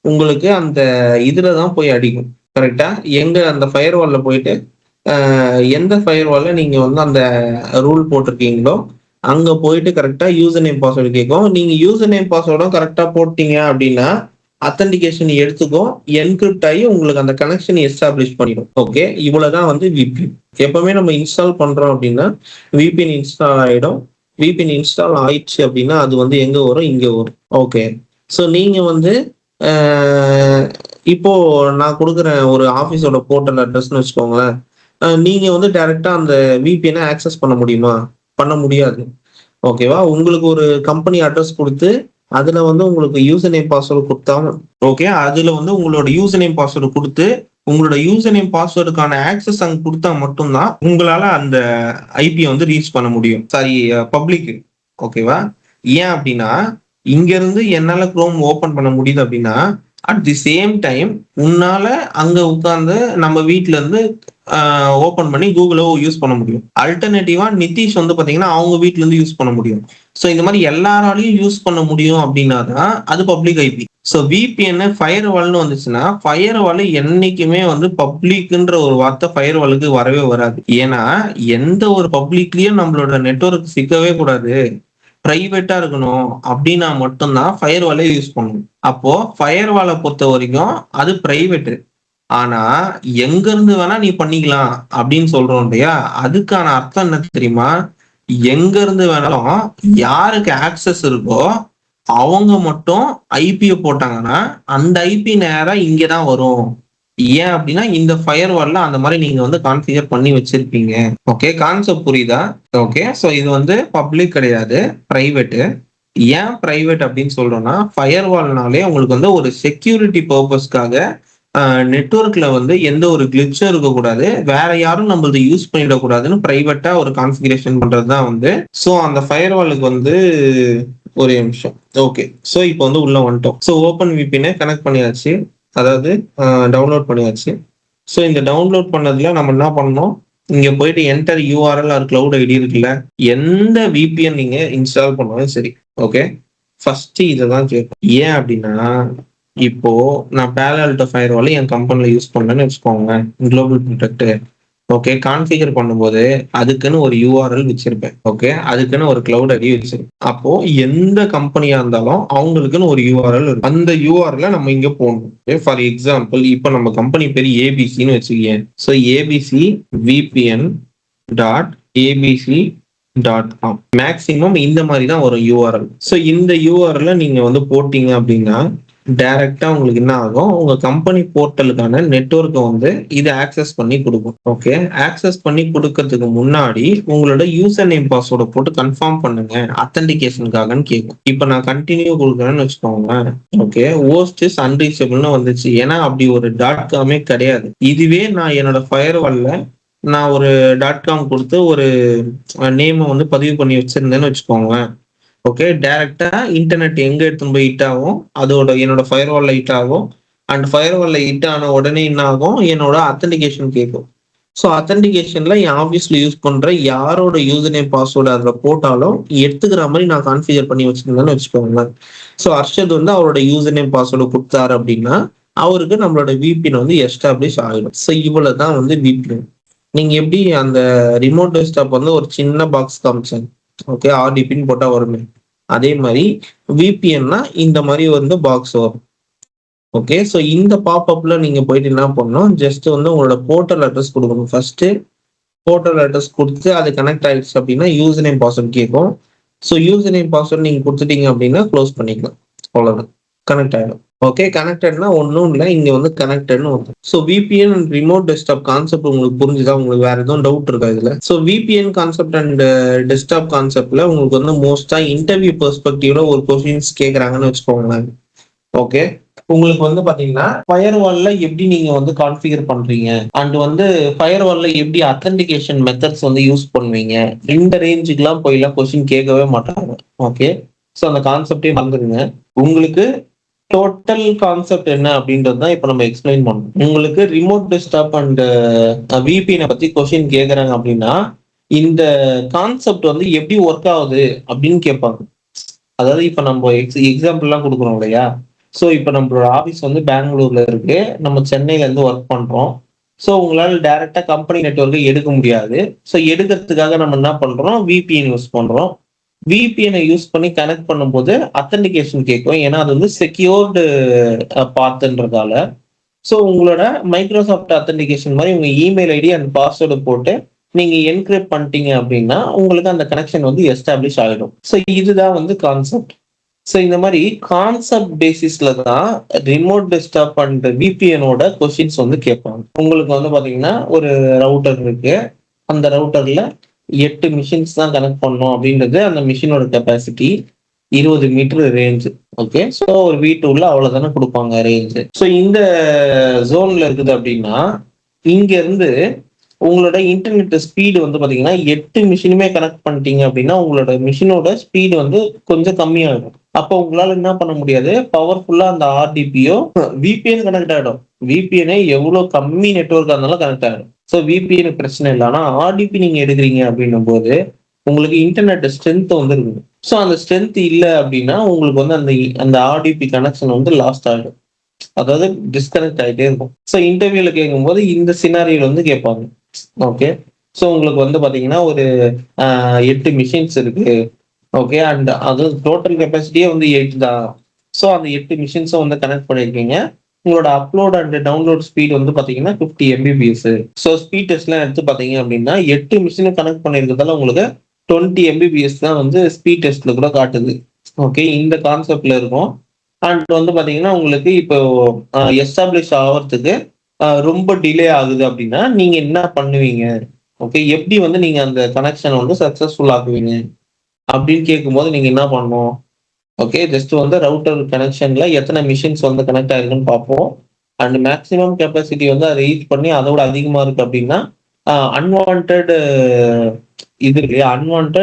A: உங்களுக்கு அந்த இதுலதான் போய் அடிக்கும். கரெக்டா எங்க அந்த ஃபயர்வால்ல போயிட்டு எந்த ஃபயர்வால்ல நீங்க வந்து அந்த ரூல் போட்டிருக்கீங்களோ அங்க போயிட்டு கரெக்டா யூசர் நேம் பாஸ்வேர்டு கேட்கும். நீங்க யூசர் நேம் பாஸ்வேர்டும் கரெக்டா போட்டீங்க அப்படின்னா அத்தன்டிகேஷன் எடுத்துக்கும், என்கிரிப்ட் ஆகி உங்களுக்கு அந்த கனெக்ஷன் எஸ்டாப்ளிஷ் பண்ணிடும். ஓகே, இவ்வளவுதான் வந்து விபிஎன். எப்பவுமே நம்ம இன்ஸ்டால் பண்றோம் அப்படின்னா விபிஎன் இன்ஸ்டால் ஆயிடும். விபிஎன் இன்ஸ்டால் ஆயிடுச்சு அப்படின்னா அது வந்து எங்க வரும், இங்க வரும். ஓகே, ஸோ நீங்க வந்து இப்போ நான் கொடுக்குற ஒரு ஆஃபீஸோட போர்ட்டல் அட்ரஸ்ன்னு வச்சுக்கோங்களேன். நீங்க வந்து டைரக்டா அந்த விபிஎன் ஆக்சஸ் பண்ண முடியுமா? பண்ண முடியாது. ஓகேவா? உங்களுக்கு ஒரு கம்பெனி அட்ரஸ் கொடுத்து அதுல வந்து உங்களுக்கு யூசர் நேம் பாஸ்வேர்டு கொடுத்தாங்க. ஓகே, அதுல வந்து உங்களோட யூசர் நேம் பாஸ்வேர்டு கொடுத்து உங்களோட யூசர் நேம் பாஸ்வேர்டுக்கான ஆக்சஸ் அங்க கொடுத்தா மட்டும்தான் உங்களால அந்த ஐபி வந்து ரீச் பண்ண முடியும். Sorry, public. ஓகேவா? ஏன் அப்படின்னா இங்க இருந்து என்னால குரோம் ஓபன் பண்ண முடியுது அப்படின்னா அட் தி சேம் டைம் உன்னால அங்க உட்கார்ந்து நம்ம வீட்ல இருந்து ஓபன் பண்ணி கூகுளோ யூஸ் பண்ண முடியும். அல்டர்னேட்டிவா நிதிஷ் வந்து பாத்தீங்கன்னா அவங்க வீட்ல இருந்து யூஸ் பண்ண முடியும். ஸோ இந்த மாதிரி எல்லாராலையும் யூஸ் பண்ண முடியும் அப்படின்னா தான் அது பப்ளிக் ஐபி. ஸோ விபிஎன் ஃபயர் வால்னு வந்துச்சுன்னா ஃபயர் வால் என்னைக்குமே வந்து பப்ளிக்ன்ற ஒரு வார்த்தை ஃபயர் வாலுக்கு வரவே வராது. ஏன்னா எந்த ஒரு பப்ளிக்லயும் நம்மளோட நெட்வொர்க் சிக்கவே கூடாது, பிரைவேட்டா இருக்கணும் அப்படின்னா மட்டும்தான் ஃபயர் வாலே யூஸ் பண்ணணும். அப்போ ஃபயர் வாலை பொறுத்த வரைக்கும் அது பிரைவேட்டு. ஆனா எங்க இருந்து வேணா நீ பண்ணிக்கலாம் அப்படின்னு சொல்றோம் இல்லையா, அதுக்கான அர்த்தம் என்ன தெரியுமா? எங்க இருந்து வேணாலும் யாருக்கு ஆக்சஸ் இருக்கோ அவங்க மட்டும் ஐபியை போட்டாங்கன்னா அந்த ஐபி நேரா இங்கதான் வரும். ஏன் அப்படின்னா இந்த ஃபயர் வால்ல அந்த மாதிரி நீங்க வந்து கான்ஃபிகர் பண்ணி வச்சிருப்பீங்க. ஓகே, கான்செப்ட் புரியுதா? ஓகே, ஸோ இது வந்து பப்ளிக் கிடையாது, பிரைவேட்டு. ஏன் பிரைவேட் அப்படின்னு சொல்றோம்னா ஃபயர் வால்னாலே உங்களுக்கு வந்து ஒரு செக்யூரிட்டி பர்பஸ்க்காக நெட்வொர்க்ல வந்து எந்த ஒரு கிளிச்சும் இருக்கக்கூடாது, வேற யாரும் நம்மளது யூஸ் பண்ணிடக்கூடாதுன்னு பிரைவேட்டா ஒரு கான்ஃபிகரேஷன் பண்றதுதான் வந்து. ஸோ அந்த ஃபயர் வாலுக்கு வந்து ஒரே நிமிஷம். ஓகே, ஸோ இப்போ வந்து உள்ள வந்துட்டோம். ஸோ ஓப்பன் விபிஎன் கனெக்ட் பண்ணியாச்சு, அதாவது டவுன்லோட் பண்ணியாச்சு. ஸோ இந்த டவுன்லோட் பண்ணதுல நம்ம என்ன பண்ணணும், இங்க போயிட்டு enter URL or cloud ID இருக்குல்ல, எந்த விபிஎன் நீங்க இன்ஸ்டால் பண்ணாலும் சரி. ஓகே, ஃபர்ஸ்ட் இதை தான் கேட்கும். ஏன் அப்படின்னா இப்போ நான் பேலோ ஆல்டோ ஃபயர்வால் என் கம்பெனில யூஸ் பண்ணேன்னு வச்சுக்கோங்க, குளோபல் ப்ரொடெக்ட். ஓகே, கான்ஃபிகர் பண்ணும்போது அதுக்குன்னு ஒரு யூஆர்எல் வச்சிருப்பேன். ஓகே, அதுக்குன்னு ஒரு கிளவுட் ஐடி வச்சிருப்பேன். அப்போ எந்த கம்பெனியா இருந்தாலும் அவங்களுக்குன்னு ஒரு யூஆர்எல் இருக்கும். அந்த யூஆர்எல் நம்ம இங்க போடணும். ஃபார் எக்ஸாம்பிள் இப்போ நம்ம கம்பெனி பேர் ஏபிசின்னு வச்சுக்கேன். So ABC VPN dot ABC dot com maximum இந்த மாதிரி தான் வரும் யூஆர்எல். ஸோ இந்த யூஆர்எல் நீங்க வந்து போட்டீங்க அப்படின்னா டைரக்டா உங்களுக்கு என்ன ஆகும், உங்க கம்பெனி போர்ட்டலுக்கான நெட்வொர்க்கை வந்து இது ஆக்சஸ் பண்ணி கொடுக்கும். ஓகே, ஆக்சஸ் பண்ணி கொடுக்கறதுக்கு முன்னாடி உங்களோட யூசர் நேம் பாஸ்வேர்டை போட்டு கன்ஃபார்ம் பண்ணுங்க அத்தன்டிகேஷனுக்காகன்னு கேட்கும். இப்போ நான் கண்டினியூ கொடுக்குறேன்னு வச்சுக்கோங்க. ஓகே, ஹோஸ்ட் இஸ் அன்ரீச்சபிள்னு வந்துச்சு. ஏன்னா அப்படி ஒரு டாட் காமே கிடையாது. இதுவே நான் என்னோட ஃபயர்வால்ல நான் ஒரு டாட் காம் கொடுத்து ஒரு நேமை வந்து பதிவு பண்ணி வச்சிருந்தேன்னு வச்சுக்கோங்க. ஓகே, டைரக்டா இன்டர்நெட் எங்க எடுத்துன்னு போய் ஹிட் ஆகும், அதோட என்னோட ஃபயர்வால்ல ஹிட் ஆகும். அண்ட் ஃபயர்வால்ல ஹிட் ஆன உடனே என்ன ஆகும், என்னோட அத்தன்டிகேஷன் கேட்கும். ஸோ அத்தன்டிகேஷன்ல என் ஆஃபீஸ்ல யூஸ் பண்ற யாரோட யூசர் நேம் பாஸ்வேர்டு அதுல போட்டாலும் எடுத்துக்கிற மாதிரி நான் கான்ஃபிகர் பண்ணி வச்சிருந்தேன்னு வச்சுக்கோங்க. ஸோ அர்ஷத் வந்து அவரோட யூசர் நேம் பாஸ்வேர்டு கொடுத்தாரு அப்படின்னா அவருக்கு நம்மளோட விபிஎன் வந்து எஸ்டாப்ளிஷ் ஆகிடும். ஸோ இவ்வளவுதான் வந்து விபிஎன். நீங்க எப்படி அந்த ரிமோட் டெஸ்க்டாப் வந்து ஒரு சின்ன பாக்ஸ் காமிச்சேன், ஓகே, ஆர்டிபின்னு போட்டா வருமே, அதே மாதிரி விபிஎன்னா இந்த மாதிரி வந்து பாக்ஸ் வரும். ஓகே, ஸோ இந்த பாப்அப்ல நீங்க போயிட்டு என்ன பண்ணணும், ஜஸ்ட் வந்து உங்களோட போர்ட்டல் அட்ரஸ் கொடுக்கணும். ஃபர்ஸ்ட் போர்ட்டல் அட்ரஸ் கொடுத்து அது கனெக்ட் ஆயிடுச்சு அப்படின்னா யூசர் நேம் பாஸ்வேர்ட் கேட்கும். ஸோ யூசர் நேம் பாஸ்வேர்ட் நீங்க கொடுத்துட்டீங்க அப்படின்னா க்ளோஸ் பண்ணிக்கலாம், அவ்வளவுதான், கனெக்ட் ஆயிடும். ஓகே, கனெக்டட்னா ஒன்றும் இல்லை, இங்க வந்து கனெக்டட்னு வந்து. So VPN and remote desktop concept உங்களுக்கு புரிஞ்சுதா? உங்களுக்கு வேற எதுவும் டவுட் இருக்கா இதுல? So VPN concept and desktop கான்செப்ட்ல உங்களுக்கு வந்து மோஸ்டா இன்டர்வியூ பெர்ஸ்பெக்டிவ்ல ஒரு கொஸ்டின்ஸ் கேட்கறாங்கன்னு வச்சுக்கோங்களேன். ஓகே, உங்களுக்கு வந்து பாத்தீங்கன்னா ஃபயர்வால்ல எப்படி நீங்க வந்து கான்ஃபிகர் பண்றீங்க அண்ட் வந்து ஃபயர்வால்ல எப்படி அத்தன்டிகேஷன் மெத்தட்ஸ் வந்து யூஸ் பண்ணுவீங்க, இந்த ரேஞ்சுக்குலாம் போயெல்லாம் கொஸ்டின் கேட்கவே மாட்டாங்க. ஓகே, ஸோ அந்த கான்செப்டே மறந்துடுங்க. உங்களுக்கு டோட்டல் கான்செப்ட் என்ன அப்படின்றது தான் இப்போ நம்ம எக்ஸ்பிளைன் பண்ணோம். உங்களுக்கு ரிமோட் டெஸ்க்டாப் அண்ட் விபிஎனை பத்தி கொஸ்டின் கேட்கறாங்க அப்படின்னா இந்த கான்செப்ட் வந்து எப்படி ஒர்க் ஆகுது அப்படின்னு கேட்பாங்க. அதாவது இப்போ நம்ம எக்ஸாம்பிள்லாம் கொடுக்குறோம் இல்லையா. ஸோ இப்போ நம்மளோட ஆஃபீஸ் வந்து பெங்களூர்ல இருக்கு, நம்ம சென்னையில இருந்து ஒர்க் பண்றோம். ஸோ உங்களால டைரக்டா கம்பெனி நெட்வொர்க்கை எடுக்க முடியாது. ஸோ எடுக்கிறதுக்காக நம்ம என்ன பண்றோம்? VPN யூஸ் பண்றோம். VPN யூஸ் பண்ணி கனெக்ட் பண்ணும்போது அத்தன்டிகேஷன் கேட்கும். ஏன்னா அது வந்து செக்யூர்டு பாத்துன்றதால. ஸோ உங்களோட மைக்ரோசாஃப்ட் அத்தன்டிகேஷன் மாதிரி உங்க இமெயில் ஐடி அண்ட் பாஸ்வேர்டு போட்டு நீங்க என்கிரிப்ட் பண்ணிட்டீங்க அப்படின்னா உங்களுக்கு அந்த கனெக்ஷன் வந்து எஸ்டாப்ளிஷ் ஆகிடும். ஸோ இதுதான் வந்து கான்செப்ட். ஸோ இந்த மாதிரி கான்செப்ட் பேசிஸ்ல தான் ரிமோட் டெஸ்க்டாப் அண்ட் VPNோட கொஸ்டின்ஸ் வந்து கேட்பாங்க. உங்களுக்கு வந்து பாத்தீங்கன்னா ஒரு ரவுட்டர் இருக்கு. அந்த ரவுட்டர்ல 8 மிஷின்ஸ் தான் கனெக்ட் பண்ணணும் அப்படின்றது அந்த மிஷினோட capacity. 20 metre range. Okay. So ஒரு வீட்டு உள்ள அவ்வளவுதானே கொடுப்பாங்க ரேஞ்ச். ஸோ இந்த ஜோன்ல இருக்குது அப்படின்னா இங்க இருந்து உங்களோட இன்டர்நெட் ஸ்பீடு வந்து பாத்தீங்கன்னா 8 மிஷினுமே கனெக்ட் பண்ணிட்டீங்க அப்படின்னா உங்களோட மிஷினோட ஸ்பீடு வந்து கொஞ்சம் கம்மியாகும். அப்போ உங்களால என்ன பண்ண முடியாது? பவர்ஃபுல்லா அந்த RDPயோ VPN கனெக்ட் ஆகிடும். VPN எவ்வளவு கம்மி நெட்வொர்க்கா இருந்தாலும் கனெக்ட் ஆகிடும். ஸோ VPN பிரச்சனை இல்லை. ஆனா RDP நீங்க எடுக்கிறீங்க அப்படின்னும் போது உங்களுக்கு இன்டர்நெட் ஸ்ட்ரென்த் வந்து இருக்கும். ஸோ அந்த ஸ்ட்ரென்த் இல்லை அப்படின்னா உங்களுக்கு வந்து அந்த அந்த RDP கனெக்ஷன் வந்து லாஸ்ட் ஆகிடும். அதாவது டிஸ்கனெக்ட் ஆகிட்டே இருக்கும். ஸோ இன்டர்வியூல கேட்கும்போது இந்த சினாரியில வந்து கேட்பாங்க. ஓகே. ஸோ உங்களுக்கு வந்து பாத்தீங்கன்னா ஒரு 8 மிஷின்ஸ் இருக்கு. ஓகே. அண்ட் அது டோட்டல் கெப்பாசிட்டியே வந்து 8 தான். ஸோ அந்த 8 மிஷின்ஸும் வந்து கனெக்ட் பண்ணிருக்கீங்க. உங்களோட அப்லோட் அண்ட் டவுன்லோட் ஸ்பீட் வந்து பாத்தீங்கன்னா 50 Mbps. ஸோ ஸ்பீட் டெஸ்ட்லாம் எடுத்து பாத்தீங்க அப்படின்னா 8 மிஷினை கனெக்ட் பண்ணிருக்கிறதால உங்களுக்கு 20 Mbps தான் வந்து ஸ்பீட் டெஸ்ட்ல கூட காட்டுது. ஓகே. இந்த கான்செப்ட்ல இருக்கும். அண்ட் வந்து பாத்தீங்கன்னா உங்களுக்கு இப்போ எஸ்டாப்ளிஷ் ஆகிறதுக்கு ரொம்ப டிலே ஆகுது அப்படின்னா நீங்க என்ன பண்ணுவீங்க? ஓகே. எப்படி வந்து நீங்க அந்த கனெக்ஷன் வந்து சக்சஸ்ஃபுல் ஆக்குவீங்க அப்படின்னு கேட்கும்போது நீங்க என்ன பண்ணணும்? ஓகே. ஜஸ்ட் வந்து ரவுட்டர் கனெக்ஷன்ல எத்தனை மிஷின்ஸ் வந்து கனெக்ட் ஆயிருக்குன்னு பார்ப்போம். அண்ட் மேக்ஸிமம் கெப்பாசிட்டி வந்து அதை ரீச் பண்ணி அதோட அதிகமா இருக்கு அப்படின்னா அன்வான்ட் இது இல்லையா, அன்வான்ட்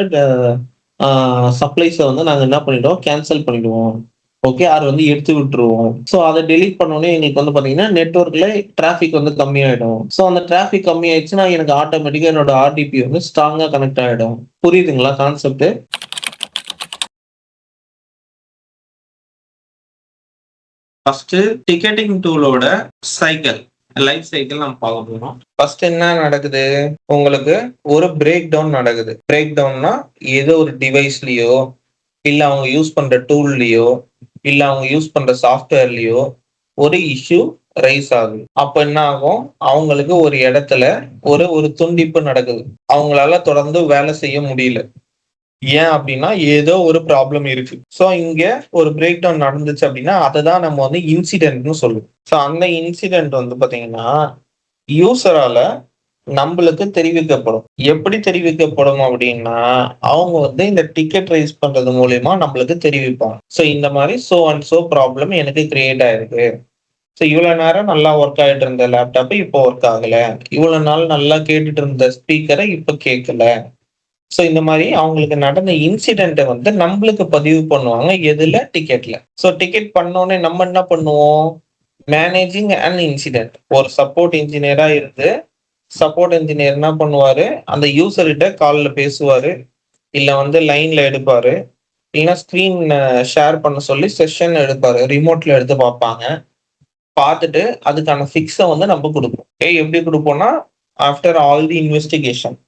A: சப்ளைஸை வந்து நாங்க என்ன பண்ணிடுவோம்? கேன்சல் பண்ணிடுவோம். ஓகே. அதை வந்து எடுத்து விட்டுருவோம். ஸோ அதை டெலீட் பண்ணோடனே எங்களுக்கு வந்து பாத்தீங்கன்னா நெட்வொர்க்ல டிராஃபிக் வந்து கம்மியாயிடும். ஸோ அந்த டிராஃபிக் கம்மி ஆயிடுச்சுன்னா எனக்கு ஆட்டோமேட்டிக்கா என்னோட RDP வந்து ஸ்ட்ராங்கா கனெக்ட் ஆயிடும். புரியுதுங்களா கான்செப்ட்? ஃபர்ஸ்ட் டிக்கெட்டிங் டூலோட சைக்கிள் லைஃப் சைக்கிள் நம்ம பார்க்க போறோம். ஃபர்ஸ்ட் என்ன நடக்குது? உங்களுக்கு ஒரு பிரேக் டவுன் நடக்குது. பிரேக் டவுன்னா ஏதோ ஒரு டிவைஸ்லயோ இல்ல அவங்க யூஸ் பண்ற டூல்லயோ இல்ல அவங்க யூஸ் பண்ற சாஃப்ட்வேர்லயோ ஒரு இஷ்யூ ரைஸ் ஆகுது. அப்ப என்ன ஆகும்? அவங்களுக்கு ஒரு இடத்துல ஒரு ஒரு துண்டிப்பு நடக்குது. அவங்களால தொடர்ந்து வேலை செய்ய முடியல. ஏன் அப்படின்னா ஏதோ ஒரு ப்ராப்ளம் இருக்கு. ஸோ இங்க ஒரு பிரேக் டவுன் நடந்துச்சு அப்படின்னா அதை தான் நம்ம வந்து இன்சிடென்ட்னு சொல்லுவோம். ஸோ அந்த இன்சிடென்ட் வந்து பாத்தீங்கன்னா யூசரால நம்மளுக்கு தெரிவிக்கப்படும். எப்படி தெரிவிக்கப்படும் அப்படின்னா அவங்க வந்து இந்த டிக்கெட் ரைஸ் பண்றது மூலியமா நம்மளுக்கு தெரிவிப்பாங்க. ஸோ இந்த மாதிரி சோ அண்ட் சோ ப்ராப்ளம் எனக்கு கிரியேட் ஆயிருக்கு. ஸோ இவ்வளவு நேரம் நல்லா ஒர்க் ஆகிட்டு இருந்த லேப்டாப் இப்போ ஒர்க் ஆகல. இவ்வளவு நாள் நல்லா கேட்டுட்டு இருந்த ஸ்பீக்கரை இப்ப கேட்கல. ஸோ இந்த மாதிரி அவங்களுக்கு நடந்த இன்சிடென்ட்டை வந்து நம்மளுக்கு பதிவு பண்ணுவாங்க. எதுல? டிக்கெட்ல. ஸோ டிக்கெட் பண்ணோடனே நம்ம என்ன பண்ணுவோம்? மேனேஜிங் அண்ட் இன்சிடென்ட் ஒரு சப்போர்ட் இன்ஜினியரா இருந்து சப்போர்ட் இன்ஜினியர் என்ன பண்ணுவாரு? அந்த யூசர்கிட்ட கால்ல பேசுவாரு. இல்ல வந்து லைன்ல எடுப்பாரு. இல்லைன்னா ஸ்கிரீன் ஷேர் பண்ண சொல்லி செஷன் எடுப்பாரு. ரிமோட்ல எடுத்து பார்ப்பாங்க. பார்த்துட்டு அதுக்கான ஃபிக்ஸை வந்து நம்ம கொடுப்போம். எப்படி கொடுப்போம்னா ஆஃப்டர் ஆல் தி இன்வெஸ்டிகேஷன்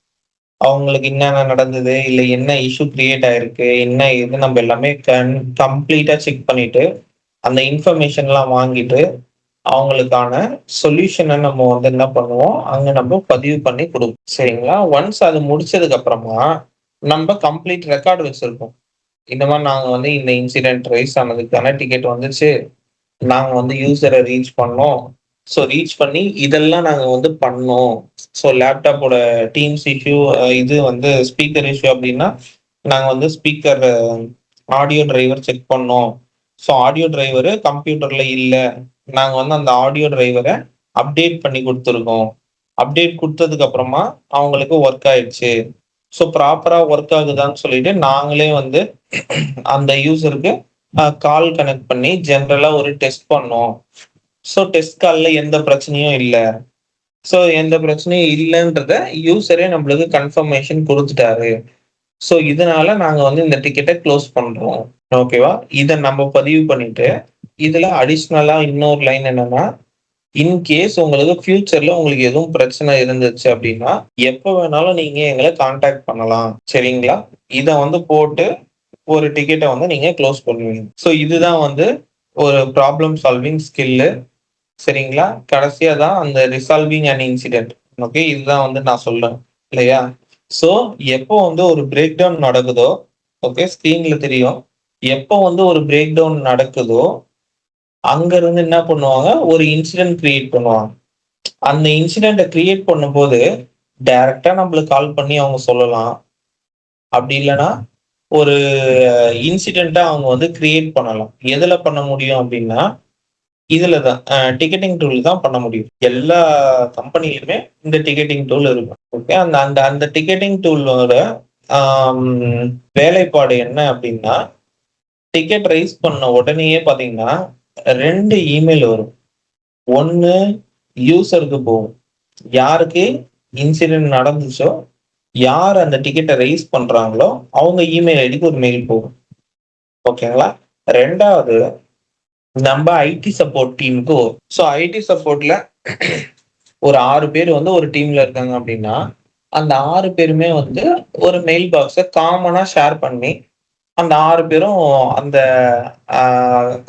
A: அவங்களுக்கு என்னென்ன நடந்தது, இல்ல என்ன இஷ்யூ கிரியேட் ஆயிருக்கு, என்ன இது நம்ம எல்லாமே கம்ப்ளீட்டா செக் பண்ணிட்டு அந்த இன்ஃபர்மேஷன்லாம் வாங்கிட்டு அவங்களுக்கான சொல்யூஷனை நம்ம வந்து என்ன பண்ணுவோம்? அங்க நம்ம பதிவு பண்ணி கொடுப்போம். சரிங்களா? ஒன்ஸ் அது முடிச்சதுக்கு அப்புறமா நம்ம கம்ப்ளீட் ரெக்கார்டு வச்சிருப்போம். இந்த மாதிரி நாங்க வந்து இந்த இன்சிடென்ட் ரைஸ் ஆனதுக்கான டிக்கெட் வந்துச்சு. நாங்க வந்து யூசரை ரீச் பண்ணோம். ஸோ ரீச் பண்ணி இதெல்லாம் நாங்க வந்து பண்ணோம். ஸோ லேப்டாப்போட டீம்ஸ் இஷ்யூ, இது வந்து ஸ்பீக்கர் இஷ்யூ அப்படின்னா நாங்க வந்து ஸ்பீக்கர் ஆடியோ டிரைவர் செக் பண்ணோம். ஸோ ஆடியோ டிரைவர் கம்ப்யூட்டர்ல இல்ல. நாங்க வந்து அந்த ஆடியோ டிரைவரை அப்டேட் பண்ணி கொடுத்துருக்கோம். அப்டேட் கொடுத்ததுக்கு அப்புறமா அவங்களுக்கு ஒர்க் ஆயிடுச்சு. ஸோ ப்ராப்பரா ஒர்க் ஆகுதான்னு சொல்லிட்டு நாங்களே வந்து அந்த யூசருக்கு கால் கனெக்ட் பண்ணி ஜென்ரலா ஒரு டெஸ்ட் பண்ணோம். ஸோ டெஸ்ட் கால்ல எந்த பிரச்சனையும் இல்லை. ஸோ எந்த பிரச்சனையும் இல்லைன்றத யூசரே நம்மளுக்கு கன்ஃபர்மேஷன் கொடுத்துட்டாரு. ஸோ இதனால நாங்க வந்து இந்த டிக்கெட்டை க்ளோஸ் பண்றோம். ஓகேவா? இதை நம்ம பதிவு பண்ணிட்டு இதுல அடிஷ்னலா இன்னொரு லைன் என்னன்னா இன்கேஸ் உங்களுக்கு ஃபியூச்சர்ல உங்களுக்கு எதுவும் பிரச்சனை இருந்துச்சு அப்படின்னா எப்ப வேணாலும் நீங்க எங்களை கான்டாக்ட் பண்ணலாம். சரிங்களா? இத வந்து போட்டு ஒரு டிக்கெட்ட வந்து நீங்க க்ளோஸ் பண்ணுவீங்க. ஸோ இதுதான் வந்து ஒரு ப்ராப்ளம் சால்விங் ஸ்கில்லு. சரிங்களா? கடைசியா தான் அந்த ரிசால்விங் அன் இன்சிடென்ட். ஓகே. இதுதான் வந்து நான் சொல்றேன். இல்லையா? ஸோ எப்போ வந்து ஒரு பிரேக் டவுன் நடக்குதோ, ஓகே ஸ்க்ரீன்ல தெரியும். எப்போ வந்து ஒரு பிரேக் டவுன் நடக்குதோ, அங்க இருந்து என்ன பண்ணுவாங்க, ஒரு இன்சிடென்ட் கிரியேட் பண்ணுவாங்க. அந்த இன்சிடென்ட்ட கிரியேட் பண்ணும்போது, டைரக்ட்டா நம்மளுக்கு கால் பண்ணி அவங்க சொல்லலாம். அப்படி இல்லன்னா, ஒரு இன்சிடென்ட்டா அவங்க வந்து கிரியேட் பண்ணலாம். எதுல பண்ண முடியும் அப்படின்னா, இதுல தான் டிக்கெட்டிங் டூல் தான் பண்ண முடியும். எல்லா கம்பெனிலயுமே இந்த டிக்கெட்டிங் டூல் இருக்கும். ஓகே. அந்த அந்த அந்த டிக்கெட்டிங் டூலோட ஆம் வேலைப்பாடு என்ன அப்படின்னா, டிக்கெட் ரைஸ் பண்ண உடனேயே பார்த்தீங்கன்னா, 2 இமெயில் வரும். 1 யூசருக்கு போகும். யாருக்கு இன்சிடென்ட் நடந்துச்சோ, யார் அந்த டிக்கெட்ட ரைஸ் பண்றாங்களோ, அவங்க இமெயில் ஐடிக்கு ஒரு மெயில் போகும். ஓகேங்களா? 2வது நம்ம ஐடி சப்போர்ட் டீமுக்கு வரும். ஸோ ஐடி சப்போர்ட்ல ஒரு 6 பேர் வந்து ஒரு டீம்ல இருக்காங்க அப்படின்னா, அந்த 6 பேருமே வந்து ஒரு மெயில் பாக்ஸ காமனா ஷேர் பண்ணி, அந்த 6 பேரும் அந்த அ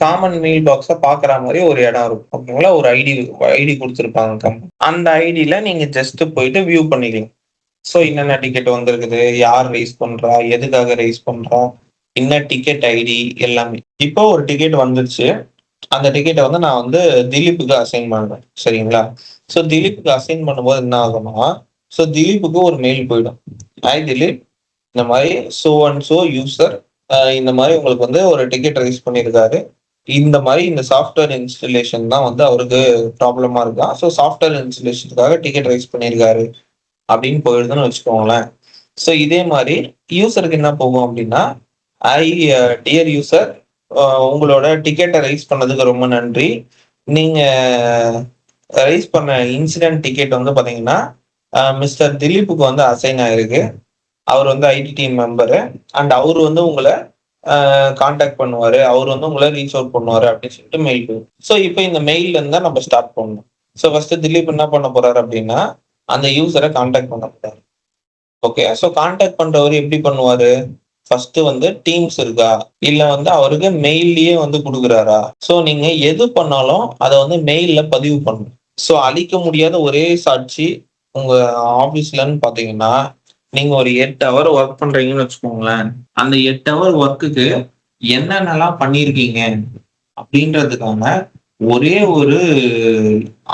A: காமன் மெயில் பாக்ஸ பார்க்குற மாரி ஒரு இடம் இருக்கும். ஓகேங்களா? ஒரு ஐடி குடுத்திருப்பாங்க அந்த ஐடில நீங்க ஜஸ்ட் போயிட்டு வியூ பண்ணிக்கலாம். ஸோ என்னென்ன டிக்கெட் வந்திருக்குது, யார் ரைஸ் பண்றா, எதுக்காக ரைஸ் பண்றா, என்ன டிக்கெட் ஐடி எல்லாமே. இப்போ ஒரு டிக்கெட் வந்துருச்சு. அந்த டிக்கெட்ட வந்து நான் வந்து திலீப்புக்கு அசைன் பண்றேன். சரிங்களா? ஸோ திலீப்புக்கு அசைன் பண்ணும்போது என்ன ஆகும்னா, ஸோ திலீப்புக்கு ஒரு மெயில் போயிடும். ஹாய் திலீப், இந்த மாரி சோ அண்ட் சோ யூசர் இந்த மாரி உங்களுக்கு வந்து ஒரு டிக்கெட் ரைஸ் பண்ணியிருக்காரு. இந்த மாரி இந்த சாஃப்ட்வேர் இன்ஸ்டாலேஷன் தான் வந்து அவருக்கு ப்ராப்ளமா இருக்காம். ஸோ சாஃப்ட்வேர் இன்ஸ்டாலேஷனுக்காக டிக்கெட் ரைஸ் பண்ணியிருக்காரு அப்படின்னு போயிடுதுன்னு வச்சுக்கோங்களேன். ஸோ இதே மாரி யூசருக்கு என்ன போகும் அப்படின்னா, ஐ டியர் யூசர் உங்களோட டிக்கெட்ட ரைஸ் பண்ணதுக்கு ரொம்ப நன்றி. நீங்க ரைஸ் பண்ண இன்சிடென்ட் டிக்கெட் வந்து பார்த்தீங்கன்னா, மிஸ்டர் திலீப்புக்கு வந்து அசைன் ஆயிருக்கு. அவர் வந்து ஐடி டீம் மெம்பரு. அண்ட் அவரு வந்து உங்கள கான்டாக்ட் பண்ணுவாரு. அவரு வந்து உங்கள ரீச் அவுட் பண்ணுவாரு அப்படின்னு சொல்லிட்டு மெயில் போகும். ஸோ இப்ப இந்த மெயில்ல இருந்து தான் நம்ம ஸ்டார்ட் பண்ணணும். ஸோ ஃபர்ஸ்ட் திலீப் என்ன பண்ண போறாரு அப்படின்னா, அந்த யூசர கான்டாக்ட் பண்ண போறாரு. ஓகே. ஸோ கான்டாக்ட் பண்றவரு எப்படி பண்ணுவாரு? ஃபர்ஸ்ட் வந்து டீம்ஸ் இருக்கா? இல்ல வந்து அவருக்கு மெயில்லயே வந்து குடுக்குறாரா? ஸோ நீங்க எது பண்ணாலும் அத வந்து மெயில்ல பதிவு பண்ணணும். ஸோ அழிக்க முடியாத ஒரே சாட்சி உங்க ஆபீஸ்லன்னு பார்த்தீங்கன்னா, நீங்க ஒரு 8 ஹவர் வொர்க் பண்றீங்கன்னு வச்சுக்கோங்களேன். அந்த 8 ஹவர் வொர்க்குக்கு என்னென்னலாம் பண்ணியிருக்கீங்க? அப்படின்றதுக்கான ஒரே ஒரு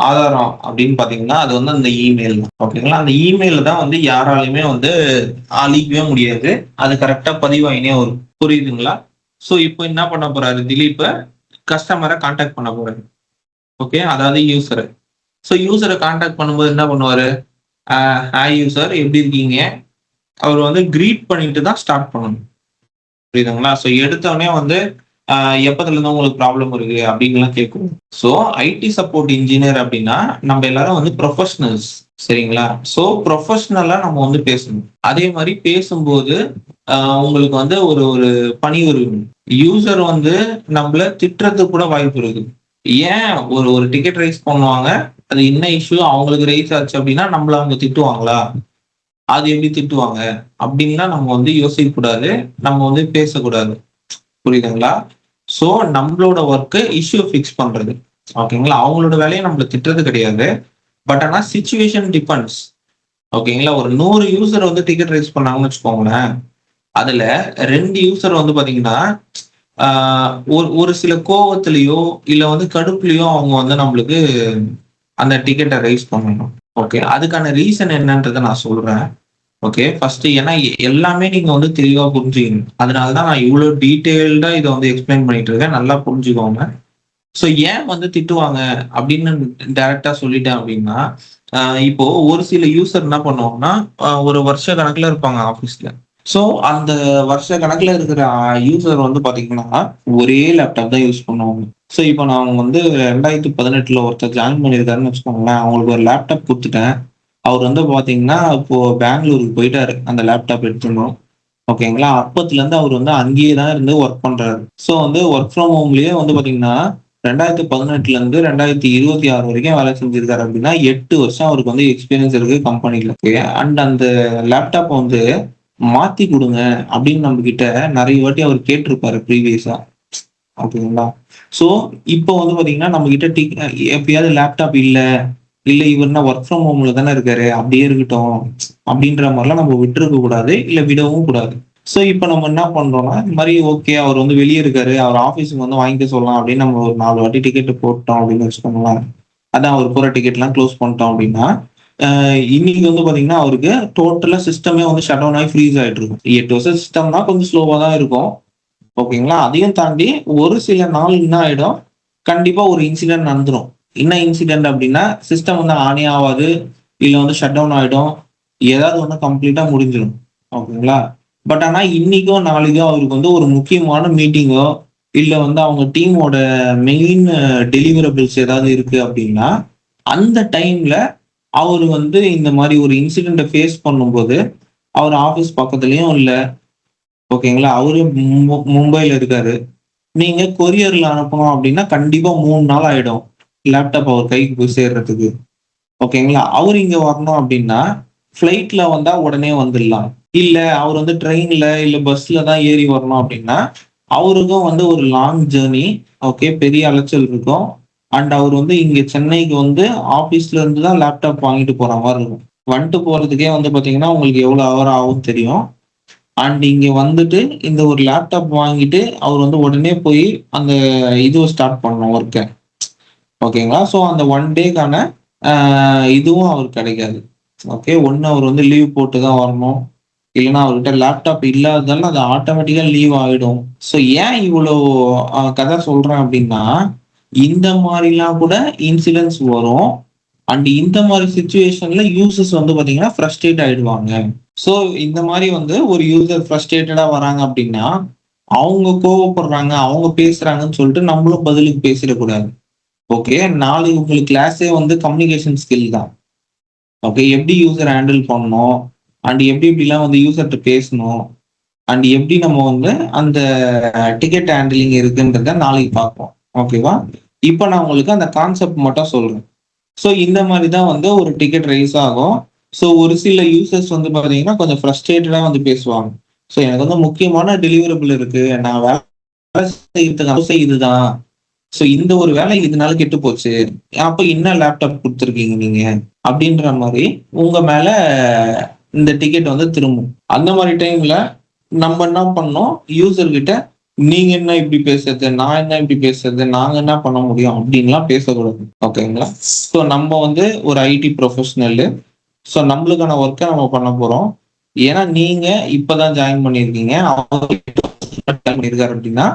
A: ஆதாரம் அப்படின்னு பார்த்தீங்கன்னா, அது வந்து அந்த இமெயில் தான். ஓகேங்களா? அந்த இமெயில தான் வந்து யாராலயுமே வந்து அழிக்கவே முடியாது. அது கரெக்ட்டா பதிவாயினே வரும். புரியுதுங்களா? ஸோ இப்போ என்ன பண்ண போறாரு திலீப்ப, கஸ்டமர கான்டாக்ட் பண்ண போறாரு. ஓகே. அதாவது யூசர. ஸோ யூசர கான்டாக்ட் பண்ணும்போது என்ன பண்ணுவாரு? அ ஹாய் யூசர் எப்படி இருக்கீங்க? அவரு வந்து கிரீட் பண்ணிட்டு தான் ஸ்டார்ட் பண்ணணும். புரியுதுங்களா? ஸோ எடுத்தோனே வந்து எப்பத்துலருந்து உங்களுக்கு ப்ராப்ளம் இருக்கு அப்படின்லாம் கேட்கும். ஸோ ஐடி சப்போர்ட் இன்ஜினியர் அப்படின்னா, நம்ம எல்லாரும் வந்து ப்ரொஃபஷனல்ஸ். சரிங்களா? ஸோ ப்ரொஃபஷனலா நம்ம வந்து பேசணும். அதே மாரி பேசும்போது அ உங்களுக்கு வந்து ஒரு ஒரு பணிவுரை வேணும். யூசர் வந்து நம்மள திட்டுறதுக்கு கூட வாய்ப்பு இருக்கு. ஏன் ஒரு ஒரு டிக்கெட் ரைஸ் பண்ணுவாங்க. அது என்ன இஷ்யூ அவங்களுக்கு ரைஸ் ஆச்சு அப்படின்னா, நம்மள அவங்க திட்டுவாங்களா? அது எப்படி திட்டுவாங்க? அப்படின்லாம் நம்ம வந்து யோசிக்கக்கூடாது. நம்ம வந்து பேசக்கூடாது. புரியுதுங்களா? ஸோ நம்மளோட ஒர்க் இஷ்யூ ஃபிக்ஸ் பண்றது. ஓகேங்களா? அவங்களோட வேலைய நம்மள திட்டுறது கிடையாது. பட் ஆனா சிச்சுவேஷன் டிபெண்ட்ஸ். ஓகேங்களா? ஒரு 100 யூசர் வந்து டிக்கெட் ரைஸ் பண்ணாங்கன்னு வச்சுக்கோங்களேன். அதுல 2 யூசர் வந்து பாத்தீங்கன்னா, ஆ ஒரு ஒரு சில கோவத்திலயோ, இல்ல வந்து கடுப்புலயோ அவங்க வந்து நம்மளுக்கு அந்த டிக்கெட்ட ரைஸ் பண்ணணும். ஓகே. அதுக்கான ரீசன் என்னன்றத நான் சொல்றேன். ஓகே. ஃபர்ஸ்ட் ஏன்னா எல்லாமே நீங்க வந்து தெளிவா புரிஞ்சுக்கணும். அதனால தான் நான் இவ்ளோ டீட்டெயில்டா இத வந்து எக்ஸ்பிளைன் பண்ணிட்டு இருக்கேன். நல்லா புரிஞ்சுக்கோங்க. ஸோ ஏன் வந்து திட்டுவாங்க அப்படின்னு டைரக்ட்டா சொல்லிட்டேன் அப்படின்னா, அ இப்போ ஒரு சில யூசர் என்ன பண்ணுவாங்கன்னா, ஒரு வருஷ கணக்குல இருப்பாங்க ஆஃபீஸ்ல. ஸோ அந்த வருஷ கணக்குல இருக்கிற யூசர் வந்து பாத்தீங்கன்னா, ஒரே லேப்டாப் தான் யூஸ் பண்ணுவாங்க. ஸோ இப்போ நான் வந்து 2018ல ஒருத்தர் ஜாயின் பண்ணியிருக்காருன்னு வச்சுக்கோங்களேன். அவங்களுக்கு ஒரு லேப்டாப் குடுத்துட்டேன். அவரு வந்து பாத்தீங்கன்னா, இப்போ பெங்களூருக்கு போயிட்டாரு. அந்த லேப்டாப் எடுத்துன்னு. ஓகேங்களா? அப்பத்துலருந்து அவரு வந்து அங்கேயே தான் இருந்து வொர்க் பண்றாரு. ஸோ வந்து வொர்க் ஃப்ரம் ஹோம்லயே வந்து பாத்தீங்கன்னா,
B: 2018ல இருந்து 2026 வரைக்கும் வேலை செஞ்சிருக்காரு அப்படின்னா 8 வருஷம் அவருக்கு வந்து எக்ஸ்பீரியன்ஸ் இருக்கு கம்பெனில. அண்ட் அந்த லேப்டாப் வந்து மாத்தி கொடுங்க அப்படின்னு நம்ம கிட்ட நிறைய வாட்டி அவர் கேட்டிருப்பாரு ப்ரீவியஸா. ஓகேங்களா? ஸோ இப்போ வந்து பாத்தீங்கன்னா நம்ம கிட்ட எப்பயாவது லேப்டாப் இல்ல இவர்னா ஒர்க் ஃப்ரம் ஹோம்ல தானே இருக்காரு, அப்படியே இருக்கட்டும் அப்படின்ற மாதிரிலாம் நம்ம விட்டுருக்க கூடாது, இல்ல விடவும் கூடாது. ஸோ இப்போ நம்ம என்ன பண்றோம்னா, இந்த மாதிரி ஓகே அவர் வந்து வெளியே இருக்காரு, அவர் ஆஃபீஸுக்கு வந்து வாங்கிக்க சொல்லலாம் அப்படின்னு நம்ம ஒரு 4 வாட்டி டிக்கெட் போட்டோம் அப்படின்னு வச்சுக்கோங்களேன். அதான் அவர் போற டிக்கெட்லாம் க்ளோஸ் பண்ணிட்டோம் அப்படின்னா, இன்னைக்கு வந்து பாத்தீங்கன்னா அவருக்கு டோட்டலா சிஸ்டமே வந்து ஷட் டவுன் ஆகி ஃப்ரீஸ் ஆயிட்டு இருக்கும். 8 வருஷம் சிஸ்டம்னா கொஞ்சம் ஸ்லோவா தான் இருக்கும். ஓகேங்களா? அதையும் தாண்டி ஒரு சில நாள் என்ன ஆயிடும், கண்டிப்பா ஒரு இன்சிடென்ட் நடந்துரும். என்ன இன்சிடென்ட் அப்படின்னா, சிஸ்டம் வந்து ஆனே ஆகாது, இல்ல வந்து ஷட் டவுன் ஆயிடும். ஏதாவது ஒண்ணு கம்ப்ளீட்டா முடிஞ்சிடும். ஓகேங்களா? பட் ஆனா இன்னைக்கோ நாளைக்கோ அவருக்கு வந்து ஒரு முக்கியமான மீட்டிங்கோ, இல்ல வந்து அவங்க டீமோட மெயின் டெலிவரபிள்ஸ் ஏதாவது இருக்கு அப்படின்னா, அந்த டைம்ல அவரு வந்து இந்த மாதிரி ஒரு இன்சிடென்ட்ட ஃபேஸ் பண்ணும்போது, அவர் ஆஃபீஸ் பக்கத்துலயும் இல்ல. ஓகேங்களா? அவரு மும்பைல இருக்காரு. நீங்க கொரியர்ல அனுப்பணும் அப்படின்னா கண்டிப்பா 3 நாள் ஆயிடும். லேப்டாப் அவர் கைக்கு போய் சேர்றதுக்கு. ஓகேங்களா? அவரு இங்க வரணும் அப்படின்னா, ஃப்ளைட்ல வந்தா உடனே வந்துடலாம். இல்ல அவர் வந்து ட்ரெயின்ல இல்ல பஸ்ல தான் ஏறி வரணும் அப்படின்னா, அவருக்கும் வந்து ஒரு லாங் ஜர்னி. ஓகே. பெரிய அலைச்சல் இருக்கும். அண்ட் அவர் வந்து இங்க சென்னைக்கு வந்து ஆபீஸ்ல இருந்து தான் லேப்டாப் வாங்கிட்டு போற மாரி இருக்கும். வந்துட்டு போறதுக்கே வந்து பாத்தீங்கன்னா, உங்களுக்கு எவ்வளவு ஹவர் ஆகும்னு தெரியும். அண்ட் இங்க வந்துட்டு இந்த ஒரு லேப்டாப் வாங்கிட்டு அவர் வந்து உடனே போய் அந்த இதுவ ஸ்டார்ட் பண்ணணும் ஒர்க்க. ஓகேங்களா? ஸோ அந்த 1 டேக்கான இதுவும் அவருக்கு கிடைக்காது. ஓகே. ஒண்ணு அவர் வந்து லீவ் போட்டு தான் வரணும். இல்லன்னா அவர்கிட்ட லேப்டாப் இல்லாததால அது ஆட்டோமேட்டிக்கா லீவ் ஆயிடும். ஸோ ஏன் இவ்வளோ கதை சொல்றேன் அப்படின்னா, இந்த மாரிலாம் கூட இன்சிடென்ட்ஸ் வரும். அண்ட் இந்த மாரி சிச்சுவேஷன்ல யூசர்ஸ் வந்து பாத்தீங்கன்னா ஃப்ரஸ்ட்ரேட் ஆயிடுவாங்க. ஸோ இந்த மாரி வந்து ஒரு யூசர் ஃப்ரஸ்ட்ரேட்டடா வராங்க அப்படின்னா, அவங்க கோவப்படுறாங்க, அவங்க பேசுறாங்கன்னு சொல்லிட்டு நம்மளும் பதிலுக்கு பேசிடக்கூடாது. ஓகே. நாளைக்கு உங்களுக்கு கிளாஸே வந்து கம்யூனிகேஷன் ஸ்கில் தான். ஓகே. எப்படி யூசர் ஹேண்டில் பண்ணணும், அண்ட் எப்படி எப்படிலாம் வந்து யூசர்ட்ட பேசணும், அண்ட் எப்படி நம்ம வந்து அந்த டிக்கெட் ஹேண்டிலிங் இருக்குன்றத நாளைக்கு பார்ப்போம். ஓகேவா? இப்போ நான் உங்களுக்கு அந்த கான்செப்ட் மட்டும் சொல்றேன். ஸோ இந்த மாரி தான் வந்து ஒரு டிக்கெட் ரைஸ் ஆகும். ஸோ ஒரு சில யூசர்ஸ் வந்து பார்த்தீங்கன்னா, கொஞ்சம் ஃப்ரஸ்ட்ரேட்டடா வந்து பேசுவாங்க. ஸோ எனக்கு வந்து முக்கியமான டெலிவரபிள் இருக்கு. நான் வேலை செய்யறதுக்கு அவசியம் இதுதான். ஸோ இந்த ஒரு வேலை இதனால கெட்டு போச்சு. அப்ப என்ன லேப்டாப் குடுத்துருக்கீங்க நீங்க? அப்படின்ற மாரி உங்க மேல இந்த டிக்கெட் வந்து திரும்பும். அந்த மாரி டைம்ல நம்ம என்ன பண்ணணும், யூசர் கிட்ட நீங்க என்ன இப்படி பேசுறது? நான் என்ன இப்படி பேசுறது? நாங்க என்ன பண்ண முடியும்? அப்படின்லாம் பேசக்கூடாது. ஓகேங்களா? ஸோ நம்ம வந்து ஒரு ஐடி ப்ரொஃபஷனலு. ஸோ நம்மளுக்கான ஒர்க்க நம்ம பண்ண போறோம். ஏன்னா நீங்க இப்பதான் ஜாயின் பண்ணியிருக்கீங்க. அவர் 8 வருஷம் ஜாயின் பண்ணியிருக்காரு அப்படின்னா,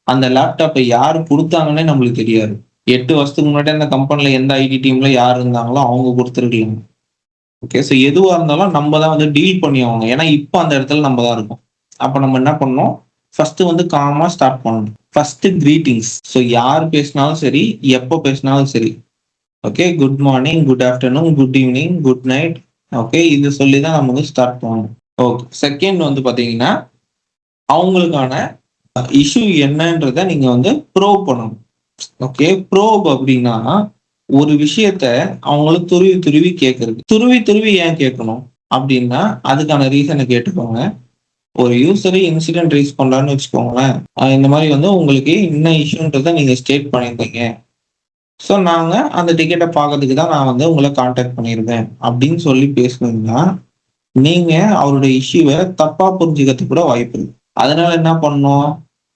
B: அந்த லேப்டாப்ப யாரு குடுத்தாங்கன்னே நம்மளுக்கு தெரியாது. 8 வருஷத்துக்கு முன்னாடி அந்த கம்பெனில எந்த ஐடி டீம்ல யார் இருந்தாங்களோ அவங்க குடுத்துருக்கலாம். ஓகே. ஸோ எதுவா இருந்தாலும் நம்ம தான் வந்து டீல் பண்ணி ஆகணும். ஏன்னா இப்ப அந்த இடத்துல நம்ம தான் இருக்கோம். அப்ப நம்ம என்ன பண்ணணும், ஃபர்ஸ்ட் வந்து காமா ஸ்டார்ட் பண்ணணும். First greetings. ஸோ யார் பேசினாலும் சரி, எப்ப பேசினாலும் சரி. Okay. Good morning, good afternoon, good evening, good night. Okay. இது சொல்லி தான் நம்ம வந்து ஸ்டார்ட் பண்ணணும். ஓகே. செகண்ட் வந்து பாத்தீங்கன்னா, அவங்களுக்கான இஷ்யூ என்னன்றத நீங்க வந்து ப்ரோப் பண்ணணும். ஓகே. ப்ரோப் அப்படின்னா ஒரு விஷயத்த அவங்களும் துருவி துருவி கேட்கறது. துருவி துருவி ஏன் கேட்கணும் அப்படின்னா, அதுக்கான ரீசனை கேட்டுக்கோங்க. ஒரு யூசர் இன்சிடென்ட் ரைஸ் பண்றான்னு வச்சுக்கோங்களேன். இந்த மாதிரி வந்து உங்களுக்கு என்ன இஷ்யூன்றத நீங்க ஸ்டேட் பண்ணியிருந்தீங்க. ஸோ நாங்க அந்த டிக்கெட்ட பார்க்கறதுக்கு தான் நான் வந்து உங்கள கான்டாக்ட் பண்ணியிருந்தேன் அப்படின்னு சொல்லி பேசுனீங்கன்னா, நீங்க அவருடைய இஷ்யூவ தப்பா புரிஞ்சுக்கிறதுக்கு கூட வாய்ப்பு இருக்கு. அதனால என்ன பண்ணணும்,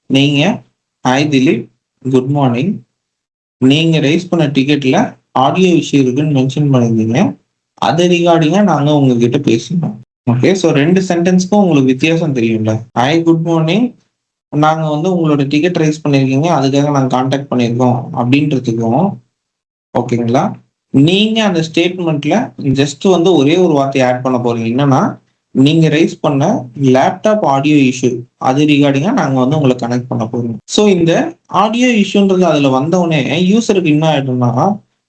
B: நீங்க ஹாய் திலீப், குட் மார்னிங். நீங்க ரைஸ் பண்ண டிக்கெட்ல ஆடியோ இஷ்யூ இருக்குன்னு மென்ஷன் பண்ணியிருந்தீங்க. அது ரிகார்டிங்கா நாங்க உங்ககிட்ட பேசினோம். ஓகே. ஸோ 2 சென்டென்ஸ்க்கும் உங்களுக்கு வித்தியாசம் தெரியும்ல. Hi good morning. நாங்க வந்து உங்களோட டிக்கெட் ரைஸ் பண்ணியிருக்கீங்க. அதுக்காக நாங்க கான்டாக்ட் பண்ணியிருக்கோம் அப்படின்றதுக்கும் ஓகேங்களா? நீங்க அந்த ஸ்டேட்மெண்ட்ல ஜஸ்ட் வந்து ஒரே ஒரு வார்த்தைய ஆட் பண்ண போறீங்க. என்னன்னா, நீங்க ரைஸ் பண்ண லேப்டாப் ஆடியோ இஷ்யூ அது ரிகார்டிங்கா நாங்க வந்து உங்கள கனெக்ட் பண்ண போறோம். ஸோ இந்த ஆடியோ இஷ்யூன்றது அதுல வந்தவுடனே யூசருக்கு என்ன ஆயிடும்னா,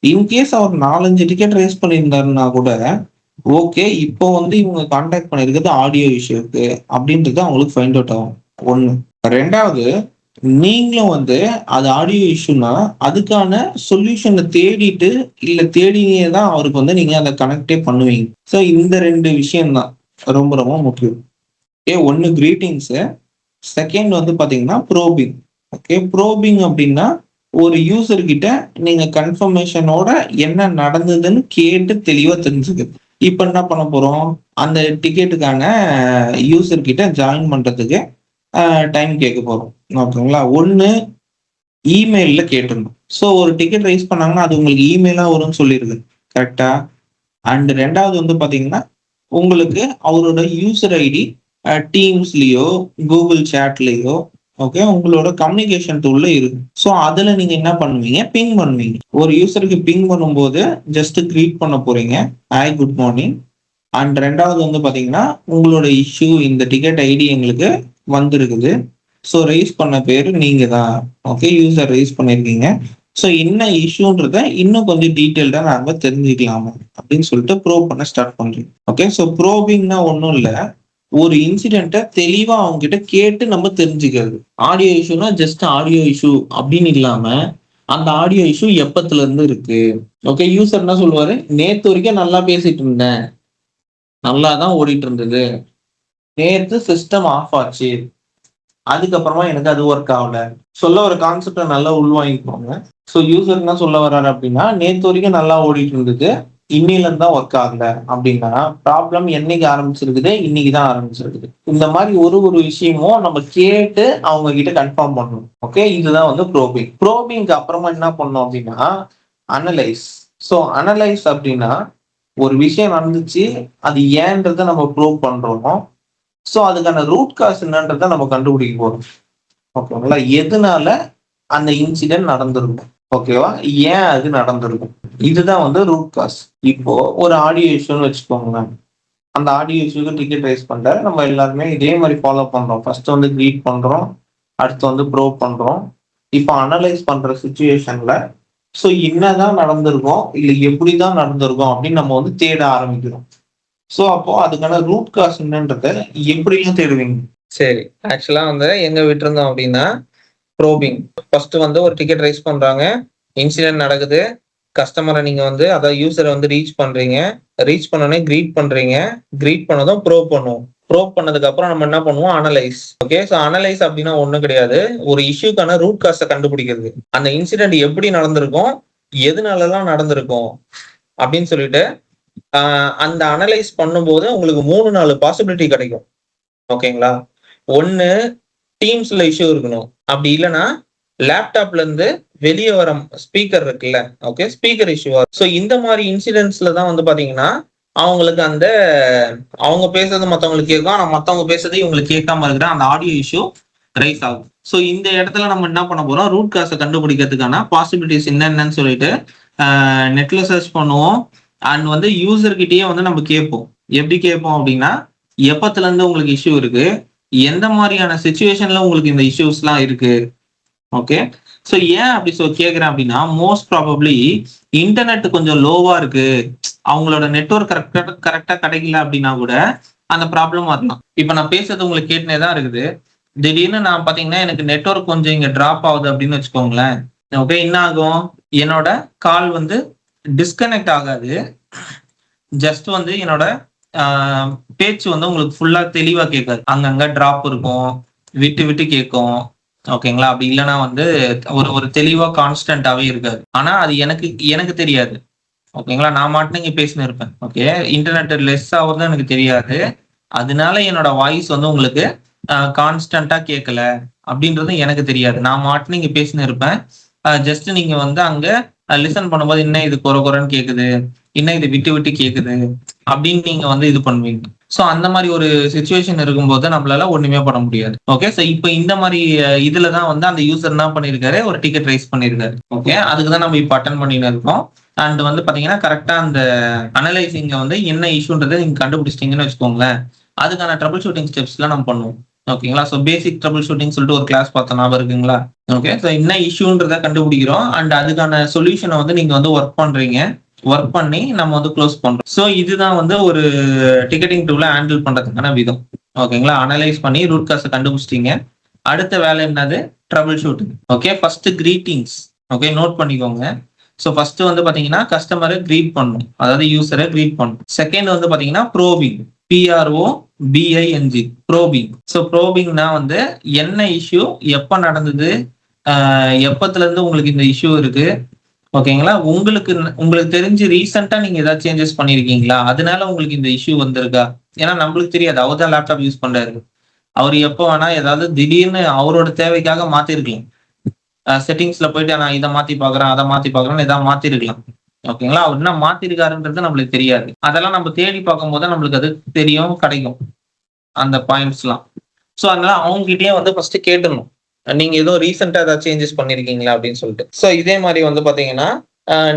B: இன்கேஸ் அவர் 4, 5 டிக்கெட் ரைஸ் பண்ணியிருந்தாருன்னா கூட, ஓகே இப்போ வந்து இவங்க கான்டாக்ட் பண்ணியிருக்கிறது ஆடியோ இஷ்யூக்கு அப்படின்றது அவங்களுக்கு ஃபைண்ட் அவுட் ஆகும். 1. 2வது நீங்களும் வந்து அது ஆடியோ இஷ்யூனா அதுக்கான சொல்யூஷனை தேடிட்டு இல்ல தேடினே தான் அவருக்கு வந்து நீங்க அந்த கனெக்டே பண்ணுவீங்க. ஸோ இந்த 2 விஷயம் தான் ரொம்ப ரொம்ப முக்கியம். ஒன்னு கிரீட்டிங்ஸ், செகண்ட் வந்து பாத்தீங்கன்னா ப்ரோபிங். ஓகே, ப்ரோபிங் அப்படின்னா ஒரு யூசர் கிட்ட நீங்க கன்ஃபர்மேஷனோட என்ன நடந்ததுன்னு கேட்டு தெளிவா தெரிஞ்சுக்குது. இப்ப என்ன பண்ண போறோம், அந்த டிக்கெட்டுக்கான யூசர் கிட்ட ஜாயின் பண்றதுக்கு டைம் கேட்க போறோம். ஓகேங்களா, ஒன்னு இமெயில்ல கேட்டுருந்தோம். ஸோ ஒரு டிக்கெட் ரைஸ் பண்ணாங்கன்னா அது உங்களுக்கு இமெயிலா வரும்னு சொல்லியிருக்கு, கரெக்டா? அண்ட் ரெண்டாவது வந்து பாத்தீங்கன்னா உங்களுக்கு அவரோட யூசர் ஐடி டீம்ஸ்லயோ கூகுள் சேட்லயோ ஓகே உங்களோட கம்யூனிகேஷன் டூல்ல இருக்கு. ஸோ அதுல நீங்க என்ன பண்ணுவீங்க, பிங் பண்ணுவீங்க. ஒரு யூசருக்கு பிங் பண்ணும்போது ஜஸ்ட் கிரீட் பண்ண போறீங்க, ஹாய் குட் மார்னிங். அண்ட் ரெண்டாவது வந்து பாத்தீங்கன்னா உங்களோட இஷ்யூ இந்த டிக்கெட் ஐடி எங்களுக்கு வந்திருக்குது, ஸோ ரைஸ் பண்ண பேரு நீங்க தான், ஓகே யூசர் ரைஸ் பண்ணிருக்கீங்க, ஸோ என்ன இஷ்யூன்றத இன்னும் கொஞ்சம் டீட்டெயில்டா நாங்க தெரிஞ்சுக்கலாமா அப்படின்னு சொல்லிட்டு ப்ரோப் பண்ண ஸ்டார்ட் பண்றீங்க. ஓகே, ஸோ ப்ரோபிங்னா ஒன்றும் இல்லை, ஒரு இன்சிடென்ட்டை தெளிவா அவங்க கிட்ட கேட்டு நம்ம தெரிஞ்சுக்கிறது. ஆடியோ இஷ்யூனா ஜஸ்ட் ஆடியோ இஷ்யூ அப்படின்னு இல்லாம அந்த ஆடியோ இஷ்யூ எப்பத்துல இருந்து இருக்கு. ஓகே, யூசர் என்ன சொல்லுவாரு, நேத்து வரைக்கும் நல்லா பேசிட்டு இருந்தேன், நல்லா தான் ஓடிட்டு இருந்தது, நேத்து சிஸ்டம் ஆஃப் ஆச்சு, அதுக்கப்புறமா எனக்கு அது ஒர்க் ஆகல. சொல்ல ஒரு கான்செப்டை நல்லா உள்வாங்கிக்கோங்க. ஸோ யூசர் என்ன சொல்ல வர்றாரு அப்படின்னா, நேத்து வரைக்கும் நல்லா ஓடிட்டு இருந்தது, இன்னில இருந்து தான் ஒர்க் ஆகல அப்படின்னா ப்ராப்ளம் என்னைக்கு ஆரம்பிச்சிருக்குது, இன்னைக்கு தான் ஆரம்பிச்சிருக்குது. இந்த மாதிரி ஒரு ஒரு விஷயமும் நம்ம கேட்டு அவங்க கிட்ட கன்ஃபார்ம் பண்ணணும். ஓகே, இதுதான் வந்து ப்ரோபிங். ப்ரோபிங்க்கு அப்புறமா என்ன பண்ணணும் அப்படின்னா அனலைஸ். ஸோ அனலைஸ் அப்படின்னா ஒரு விஷயம் நடந்துச்சு, அது ஏன்றதை நம்ம ப்ரோவ் பண்றோம். ஸோ அதுக்கான ரூட் காஸ் என்னன்றதை நம்ம கண்டுபிடிக்க போறோம். ஓகேங்களா, எதனால அந்த இன்சிடென்ட் நடந்திருக்கும், ஓகேவா, ஏன் அது நடந்திருக்கும், இதுதான் வந்து ரூட் காஸ். இப்போ ஒரு ஆடியோ இஷ்யூன்னு வச்சுக்கோங்களேன். அந்த ஆடியோ இஷ்யூக்கு டிக்கெட் ரைஸ் பண்ற நம்ம எல்லாருமே இதே மாதிரி ஃபாலோ பண்றோம். ஃபர்ஸ்ட் வந்து கிரீட் பண்றோம், அடுத்து வந்து ப்ரோவ் பண்றோம். இப்போ அனலைஸ் பண்ற சுச்சுவேஷன்ல ஸோ என்னதான் நடந்திருக்கும் இல்ல எப்படிதான் நடந்திருக்கும் அப்படின்னு நம்ம வந்து தேட ஆரம்பிக்கிறோம். ஸோ அப்போ அதுக்கான ரூட் காஸ் என்னன்றத எப்படியும் தேடுவீங்க. சரி, ஆக்சுவலா வந்து எங்க விட்டுருந்தோம் அப்படின்னா ப்ரோபிங். ஃபர்ஸ்ட் வந்து ஒரு டிக்கெட் ரைஸ் பண்றாங்க, இன்சிடென்ட் நடக்குது, கஸ்டமரை நீங்க வந்து அதாவது யூசரை வந்து ரீச் பண்றீங்க, ரீச் பண்ணோடனே கிரீட் பண்றீங்க, கிரீட் பண்ணதும் ப்ரோவ் பண்ணுவோம், ப்ரோவ் பண்ணதுக்கு அப்புறம் நம்ம என்ன பண்ணுவோம், அனலைஸ். ஓகே, ஸோ அனலைஸ் அப்படின்னா ஒண்ணும் கிடையாது, ஒரு இஷ்யூக்கான ரூட் காஸை கண்டுபிடிக்கிறது. அந்த இன்சிடென்ட் எப்படி நடந்திருக்கும், எதனாலலாம் நடந்திருக்கும் அப்படின்னு சொல்லிட்டு அந்த அனலைஸ் பண்ணும்போது உங்களுக்கு 3-4 பாசிபிலிட்டி கிடைக்கும். ஓகேங்களா, ஒன்னு டீம்ஸ்ல இஷ்யூ இருக்கணும், அப்படி இல்லைன்னா லேப்டாப்ல இருந்து வெளியே வர ஸ்பீக்கர் இருக்குல்ல, ஓகே, ஸ்பீக்கர் இஷ்யூவா. ஸோ இந்த மாதிரி இன்சிடென்ட்ஸ்ல தான் வந்து பாத்தீங்கன்னா அவங்களுக்கு அந்த அவங்க பேசுறது மற்றவங்களுக்கு கேட்கும், ஆனா மற்றவங்க பேசுறது இவங்களுக்கு கேட்காம இருக்கிற அந்த ஆடியோ இஷ்யூ ரைஸ் ஆகும். ஸோ இந்த இடத்துல நம்ம என்ன பண்ண போறோம், ரூட் காஸை கண்டுபிடிக்கிறதுக்கான பாசிபிலிட்டிஸ் என்னென்னு சொல்லிட்டு நெட்ல சர்ச் பண்ணுவோம். அண்ட் வந்து யூசர் கிட்டயே வந்து நம்ம கேட்போம். எப்படி கேட்போம் அப்படின்னா, எப்பத்துல இருந்து உங்களுக்கு இஷ்யூ இருக்கு, எந்த மாதிரியான சுச்சுவேஷன்ல உங்களுக்கு இந்த இஷ்யூஸ்லாம் இருக்கு. ஓகே, ஸோ ஏன் அப்படி கேட்குறேன் அப்படின்னா, மோஸ்ட் ப்ராபப்ளி இன்டர்நெட் கொஞ்சம் லோவா இருக்கு, அவங்களோட நெட்வொர்க் கரெக்டா கிடைக்கல அப்படின்னா கூட அந்த ப்ராப்ளம் வரலாம். இப்போ நான் பேசுறது உங்களுக்கு கேட்டுனே தான் இருக்குது, திடீர்னு நான் பாத்தீங்கன்னா எனக்கு நெட்வொர்க் கொஞ்சம் இங்க டிராப் ஆகுது அப்படின்னு வச்சுக்கோங்களேன். ஓகே, என்ன ஆகும், என்னோட கால் வந்து டிஸ்கனெக்ட் ஆகாது, ஜஸ்ட் வந்து என்னோட பேச்சு வந்து உங்களுக்கு ஃபுல்லா தெளிவா கேட்காது, அங்கங்க டிராப் இருக்கும், விட்டு விட்டு கேட்கும். ஓகேங்களா, அப்படி இல்லைன்னா வந்து ஒரு தெளிவா கான்ஸ்டன்டாவே இருக்காது. ஆனா அது எனக்கு தெரியாது. ஓகேங்களா, நான் மாட்டு இங்க பேசினு இருப்பேன். ஓகே, இன்டர்நெட் லெஸ் ஆகுறது எனக்கு தெரியாது, அதனால என்னோட வாய்ஸ் வந்து உங்களுக்கு கான்ஸ்டன்டா கேட்கல அப்படின்றது எனக்கு தெரியாது. நான் மாட்டு இங்க பேசினு இருப்பேன், ஜஸ்ட் நீங்க வந்து அங்க லிசன் பண்ணும்போது என்ன இது குறைன்னு கேக்குது, என்ன இது விட்டு விட்டு கேக்குது அப்படின்னு நீங்க வந்து இது பண்ணுவீங்க. ஸோ அந்த மாதிரி ஒரு சுச்சுவேஷன் இருக்கும்போது நம்மளால ஒண்ணுமே பண்ண முடியாது. ஓகே, ஸோ இப்போ இந்த மாதிரி இதுலதான் வந்து அந்த யூசர் என்ன பண்ணிருக்காரு, ஒரு டிக்கெட் ரைஸ் பண்ணிருக்காரு. ஓகே, அதுக்குதான் நம்ம இப்போ அட்டன் பண்ணிட்டு இருக்கோம். அண்ட் வந்து பாத்தீங்கன்னா கரெக்டா அந்த அனலைசிங்ல வந்து என்ன இஷ்யூன்றதை நீங்க கண்டுபிடிச்சிட்டீங்கன்னு வச்சுக்கோங்களேன், அதுக்கான ட்ரபிள் ஷூட்டிங் ஸ்டெப்ஸ் எல்லாம் நம்ம பண்ணுவோம். ஓகேங்களா, ஸோ பேசிக் ட்ரபிள் ஷூட்டிங் சொல்லிட்டு ஒரு கிளாஸ் பார்த்தோம், ஞாபகம் இருக்குங்களா? ஓகே, ஸோ என்ன இஷ்யூன்றதை கண்டுபிடிக்கிறோம், அண்ட் அதுக்கான சொல்யூஷனை வந்து நீங்க வந்து ஒர்க் பண்றீங்க, ஒர்க் பண்ணி நம்ம வந்து க்ளோஸ் பண்றோம். ஸோ இதுதான் வந்து ஒரு டிக்கெட்டிங் டூல ஹேண்டில் பண்றதுக்கான விதம். ஓகேங்களா, அனலைஸ் பண்ணி ரூட் காஸை கண்டுபிடிச்சிட்டீங்க, அடுத்த வேலை என்னது, troubleshooting. Okay, first greetings. Okay, note பண்ணிக்கோங்க. ஸோ ஃபர்ஸ்ட் வந்து பாத்தீங்கன்னா கஸ்டமரை கிரீட் பண்ணணும், அதாவது யூசரை கிரீட் பண்ணணும். செகண்ட் வந்து பாத்தீங்கன்னா ப்ரோபிங், PROBING, ப்ரோபிங். ஸோ ப்ரோபிங்னா வந்து என்ன இஷ்யூ, எப்ப நடந்தது, எப்பத்துல இருந்து உங்களுக்கு இந்த இஷ்யூ இருக்கு, ஓகேங்களா, உங்களுக்கு தெரிஞ்சு ரீசெண்டா நீங்க ஏதாவது சேஞ்சஸ் பண்ணிருக்கீங்களா, அதனால உங்களுக்கு இந்த இஷ்யூ வந்திருக்கா. ஏன்னா நம்மளுக்கு தெரியாது, அவர் தான் லேப்டாப் யூஸ் பண்றாரு, அவர் எப்போ வேணா ஏதாவது திடீர்னு அவரோட தேவைக்காக மாத்திருக்கலாம். செட்டிங்ஸ்ல போயிட்டு நான் இதை மாத்தி பாக்குறேன், அதை மாத்தி பாக்குறேன்னு ஏதாவது மாத்திருக்கலாம். ஓகேங்களா, அவர் என்ன மாத்திருக்காருன்றது நம்மளுக்கு தெரியாது. அதெல்லாம் நம்ம தேடி பார்க்கும் போது நம்மளுக்கு அது தெரியும், கிடைக்கும் அந்த பாயிண்ட்ஸ் எல்லாம். ஸோ அதனால அவங்க கிட்டயே வந்து ஃபர்ஸ்ட் கேட்டுடணும், நீங்க ஏதோ ரீசெண்டா ஏதாவது சேஞ்சஸ் பண்ணிருக்கீங்களா அப்படின்னு சொல்லிட்டு. ஸோ இதே மாதிரி வந்து பாத்தீங்கன்னா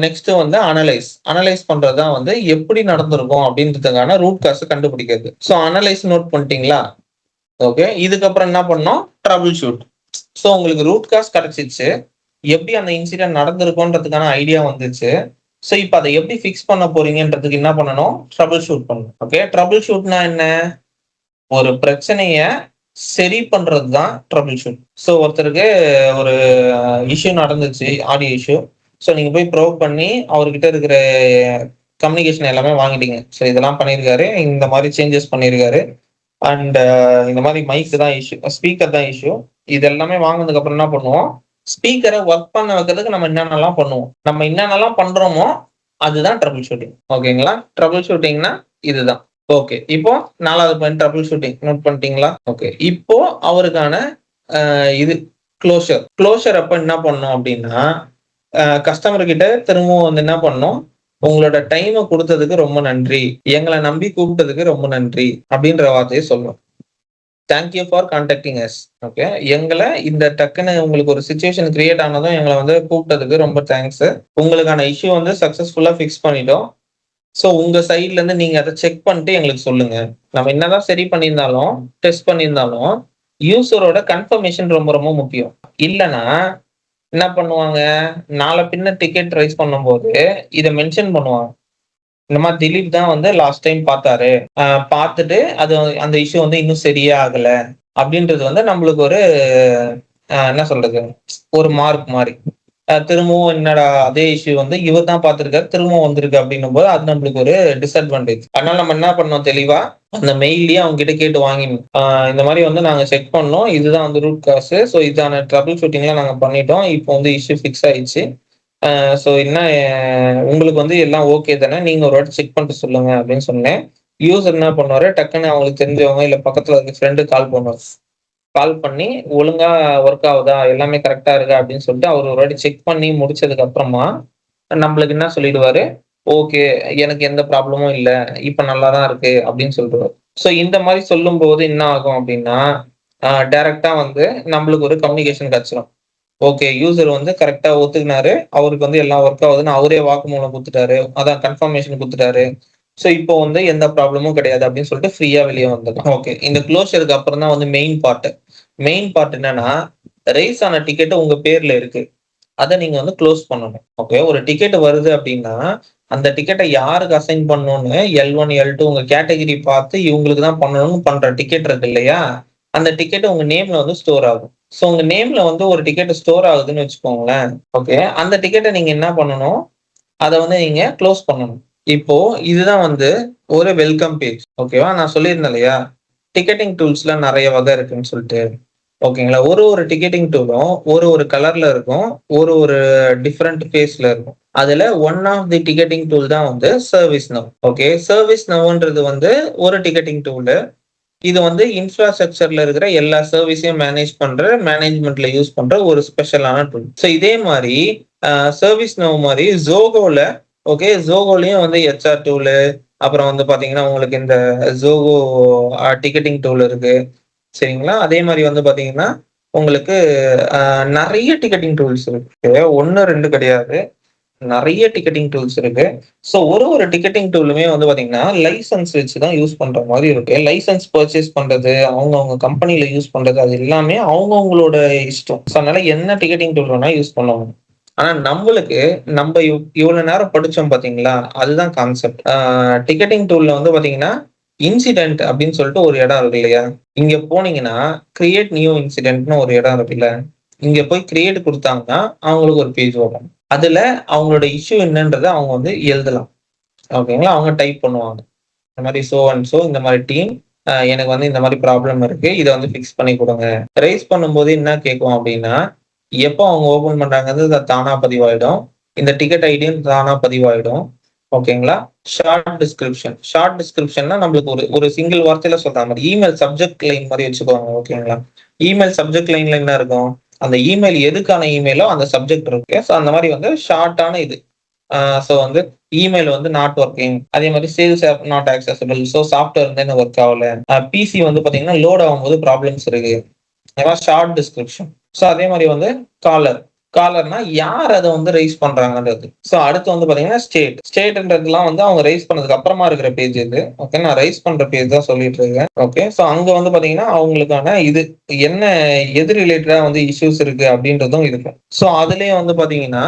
B: நெக்ஸ்ட் வந்து அனலைஸ் பண்றதுதான் வந்து எப்படி நடந்திருக்கும் அப்படின்றதுக்கான ரூட் காசை கண்டுபிடிக்கிறது. ஸோ அனலைஸ் நோட் பண்ணிட்டீங்களா. ஓகே, இதுக்கப்புறம் என்ன பண்ணோம், ட்ரபிள் ஷூட். ஸோ உங்களுக்கு ரூட் காஸ் கிடைச்சிச்சு, எப்படி அந்த இன்சிடென்ட் நடந்திருக்கும்ன்றதுக்கான ஐடியா வந்துச்சு. ஸோ இப்போ அதை எப்படி ஃபிக்ஸ் பண்ண போறீங்கன்றதுக்கு என்ன பண்ணணும், ட்ரபிள் ஷூட் பண்ணணும். ஓகே, ட்ரபிள் ஷூட்னா என்ன, ஒரு பிரச்சனைய சரி பண்றது தான் ட்ரபிள் ஷூட். ஸோ ஒருத்தருக்கு ஒரு இஷ்யூ நடந்துச்சு, ஆடியோ இஷ்யூ. ஸோ நீங்க போய் ப்ரோவ் பண்ணி அவர்கிட்ட இருக்கிற கம்யூனிகேஷன் எல்லாமே வாங்கிட்டீங்க. ஸோ இதெல்லாம் பண்ணியிருக்காரு, இந்த மாதிரி சேஞ்சஸ் பண்ணியிருக்காரு, அண்ட் இந்த மாதிரி மைக் தான் இஷ்யூ, ஸ்பீக்கர் தான் இஷ்யூ. இது எல்லாமே வாங்கினதுக்கு அப்புறம் என்ன பண்ணுவோம், ஸ்பீக்கரை ஒர்க் பண்ண வைக்கிறதுக்கு நம்ம என்னென்னலாம் பண்ணுவோம், நம்ம என்னென்னலாம் பண்றோமோ அதுதான் ட்ரபிள் ஷூட்டிங். ஓகேங்களா, ட்ரபிள் ஷூட்டிங்னா இதுதான். ஓகே, இப்போ 4வது பாயிண்ட் ட்ரபிள் ஷூட்டிங் நோட் பண்ணிட்டீங்களா. ஓகே, இப்போ அவருக்கான இது க்ளோஷர் அப்ப என்ன பண்ணோம் அப்படின்னா, கஸ்டமர் கிட்ட திரும்பவும் வந்து என்ன பண்ணோம், உங்களோட டைமை கொடுத்ததுக்கு ரொம்ப நன்றி, எங்களை நம்பி கூப்பிட்டதுக்கு ரொம்ப நன்றி அப்படின்ற வார்த்தையை சொல்லணும். Thank you for contacting us. Okay, எங்களை இந்த டக்குன்னு உங்களுக்கு ஒரு சுச்சுவேஷன் கிரியேட் ஆனதும் எங்களை வந்து கூப்பிட்டதுக்கு ரொம்ப தேங்க்ஸ். உங்களுக்கான இஷ்யூ வந்து சக்சஸ்ஃபுல்லா ஃபிக்ஸ் பண்ணிட்டோம். ஸோ உங்க சைட்ல இருந்து நீங்க அதை செக் பண்ணிட்டு எங்களுக்கு சொல்லுங்க. நம்ம என்னதான் சரி பண்ணியிருந்தாலும், டெஸ்ட் பண்ணியிருந்தாலும், யூசரோட கன்ஃபர்மேஷன் ரொம்ப ரொம்ப முக்கியம். இல்லைன்னா என்ன பண்ணுவாங்க, நாளை பின்ன டிக்கெட் ரைஸ் பண்ணும்போது இதை மென்ஷன் பண்ணுவாங்க, இந்த மாதிரி திலீப் தான் வந்து லாஸ்ட் டைம் பார்த்தாரு, பார்த்துட்டு அது அந்த இஷ்யூ வந்து இன்னும் சரியே ஆகல அப்படின்றது வந்து நம்மளுக்கு ஒரு என்ன சொல்றது, ஒரு மார்க் மாதிரி. திரும்பவும் என்னடா அதே இஷ்யூ வந்து இவர் தான் பார்த்திருக்காரு, திரும்பவும் வந்திருக்கு அப்படின்னும் போது அது நம்மளுக்கு ஒரு டிஸ்அட்வான்டேஜ். அதனால நம்ம என்ன பண்ணோம், தெளிவா அந்த மெயிலேயே அவங்க கிட்ட கேட்டு வாங்கினோம், இந்த மாதிரி வந்து நாங்க செக் பண்ணோம், இதுதான் வந்து ரூட் காசு. ஸோ இதான ட்ரபிள் ஷூட்டிங்லாம் நாங்க பண்ணிட்டோம், இப்போ வந்து இஷ்யூ ஃபிக்ஸ் ஆயிடுச்சு. ஸோ என்ன உங்களுக்கு வந்து எல்லாம் ஓகே தானே, நீங்க ஒரு வாட்டி செக் பண்ணிட்டு சொல்லுங்க அப்படின்னு சொன்னேன். யூசர் என்ன பண்ணுவாரு, டக்குன்னு அவங்களுக்கு தெரிஞ்சவங்க இல்ல பக்கத்துல இருக்க ஃப்ரெண்டு கால் பண்ணுவார். கால் பண்ணி ஒழுங்கா ஒர்க் ஆகுதா, எல்லாமே கரெக்டா இருக்கா அப்படின்னு சொல்லிட்டு அவர் ஒரு வாட்டி செக் பண்ணி முடிச்சதுக்கு அப்புறமா நம்மளுக்கு என்ன சொல்லிடுவாரு, ஓகே எனக்கு எந்த ப்ராப்ளமும் இல்லை, இப்ப நல்லா தான் இருக்கு அப்படின்னு சொல்லிடுவாரு. ஸோ இந்த மாதிரி சொல்லும் போது என்ன ஆகும் அப்படின்னா, டைரக்டா வந்து நம்மளுக்கு ஒரு கம்யூனிகேஷன் கிடைச்சிடும். ஓகே, யூசர் வந்து கரெக்டா ஒத்துக்கினாரு, அவருக்கு வந்து எல்லாம் ஒர்க் ஆகுதுன்னு அவரே வாக்குமூலம் கொடுத்துட்டாரு, அதான் கன்ஃபர்மேஷன் கொடுத்துட்டாரு. ஸோ இப்போ வந்து எந்த ப்ராப்ளமும் கிடையாது அப்படின்னு சொல்லிட்டு ஃப்ரீயா வெளியே வந்துடலாம். ஓகே, இந்த க்ளோஷருக்கு அப்புறம் தான் வந்து மெயின் பார்ட் என்னன்னா, ரைஸ் ஆன டிக்கெட் உங்க பேர்ல இருக்கு, அதை நீங்க வந்து க்ளோஸ் பண்ணணும். ஓகே, ஒரு டிக்கெட் வருது அப்படின்னா அந்த டிக்கெட்டை யாருக்கு அசைன் பண்ணணும்னு L1 L2 உங்க கேட்டகரி பார்த்து இவங்களுக்கு தான் பண்ணணும்னு பண்ற டிக்கெட் இருக்கு இல்லையா, அந்த டிக்கெட் உங்க நேம்ல வந்து ஸ்டோர் ஆகும். ஸோ உங்க நேம்ல வந்து ஒரு டிக்கெட் ஸ்டோர் ஆகுதுன்னு வச்சுக்கோங்களேன். ஓகே, அந்த டிக்கெட்டை நீங்க என்ன பண்ணணும், அதை வந்து நீங்க க்ளோஸ் பண்ணணும். இப்போ இதுதான் வந்து ஒரு வெல்கம் பேஜ். ஓகேவா, நான் சொல்லியிருந்தேன் இல்லையா, டிக்கெட்டிங் டூல்ஸ்ல நிறைய வகை இருக்குன்னு சொல்லிட்டு. ஓகேங்களா, ஒரு டிக்கெட்டிங் டூலும் ஒரு கலர்ல இருக்கும், ஒரு டிஃப்ரெண்ட் ஃபேஸ்ல இருக்கும். அதுல one of the ticketing tool தான் வந்து சர்வீஸ் நவ். ஓகே, சர்வீஸ் நவ்ன்றது வந்து ஒரு டிக்கெட்டிங் டூலு. இது வந்து இன்ஃப்ராஸ்ட்ரக்சர்ல இருக்கிற எல்லா சர்வீஸையும் மேனேஜ் பண்ற, மேனேஜ்மெண்ட்ல யூஸ் பண்ற ஒரு ஸ்பெஷலான டூல். ஸோ இதே மாதிரி சர்வீஸ் நவ் மாதிரி ஜோகோல, ஓகே, ஜோகோலயும் வந்து HR டூலு, அப்புறம் வந்து பாத்தீங்கன்னா உங்களுக்கு இந்த ஜோகோ டிக்கெட்டிங் டூல் இருக்கு. சரிங்களா, அதே மாதிரி வந்து பாத்தீங்கன்னா உங்களுக்கு நிறைய டிக்கெட்டிங் டூல்ஸ் இருக்கு, 1 2 கிடையாது, நிறைய டிக்கெட்டிங் டூல்ஸ் இருக்கு. ஸோ ஒரு டிக்கெட்டிங் டூலுமே வந்து பாத்தீங்கன்னா லைசன்ஸ் வச்சு தான் யூஸ் பண்ற மாதிரி இருக்கு. லைசன்ஸ் பர்ச்சேஸ் பண்றது, அவங்க கம்பெனில யூஸ் பண்றது, அது எல்லாமே அவங்களோட இஷ்டம். ஸோ அதனால என்ன டிக்கெட்டிங் டூல் வேணா யூஸ் பண்ணுவாங்க. ஆனா நம்மளுக்கு நம்ம இவ்வளவு நேரம் படிச்சோம் பாத்தீங்களா, அதுதான் கான்செப்ட். டிக்கெட்டிங் டூல்ல வந்து பாத்தீங்கன்னா இன்சிடென்ட் அப்படின்னு சொல்லிட்டு ஒரு இடம் இருக்கு இல்லையா, இங்க போனீங்கன்னா கிரியேட் நியூ இன்சிடென்ட்னு ஒரு இடம் இருக்குல்ல,
A: இங்க போய் கிரியேட் கொடுத்தாங்கன்னா அவங்களுக்கு ஒரு பேஜ் வரும். அதுல அவங்களோட இஷ்யூ என்னன்றதை அவங்க வந்து எழுதலாம். ஓகேங்களா, அவங்க டைப் பண்ணுவாங்க. இந்த மாதிரி சோ அண்ட் சோ இந்த மாதிரி டீம் எனக்கு வந்து இந்த மாதிரி ப்ராப்ளம் இருக்கு, இதை வந்து ஃபிக்ஸ் பண்ணி கொடுங்க. ரைஸ் பண்ணும்போது என்ன கேட்கும் அப்படின்னா, எப்போ அவங்க ஓபன் பண்றாங்கிறது தானா பதிவாயிடும். இந்த டிக்கெட் ஐடியும் தானா பதிவாயிடும். ஓகேங்களா. ஷார்ட் டிஸ்கிரிப்ஷன்னா நம்மளுக்கு ஒரு ஒரு சிங்கிள் வார்த்தையில சொல்ற மாதிரி இமெயில் சப்ஜெக்ட் லைன் மாதிரி வச்சுக்கோங்க. ஓகேங்களா. இமெயில் சப்ஜெக்ட் லைன்ல என்ன இருக்கும், அந்த இமெயில் எதுக்கான இமெயிலோ அந்த சப்ஜெக்ட் இருக்கு. ஸோ அந்த மாதிரி வந்து ஷார்ட்டான இது. ஸோ வந்து இமெயில் வந்து நாட் ஒர்க்கிங், அதே மாதிரி sales app not accessible, so software வந்து என்ன ஒர்க் ஆகல, பிசி வந்து பாத்தீங்கன்னா லோட் ஆகும்போது ப்ராப்ளம்ஸ் இருக்கு. Short description. ஸோ அதே மாதிரி வந்து காலர்னா யார் அதை வந்து ரைஸ் பண்றாங்கன்றது. ஸோ அடுத்து வந்து பாத்தீங்கன்னா ஸ்டேட்ன்றதுலாம் வந்து அவங்க ரைஸ் பண்ணதுக்கு அப்புறமா இருக்கிற பேஜ் இது. ஓகே, நான் ரைஸ் பண்ற பேஜ் தான் சொல்லிட்டு இருக்கேன். ஓகே, ஸோ அங்க வந்து பாத்தீங்கன்னா அவங்களுக்கான இது என்ன எது ரிலேட்டடா வந்து இஷ்யூஸ் இருக்கு அப்படின்றதும் இருக்கும். ஸோ அதுலயே வந்து பாத்தீங்கன்னா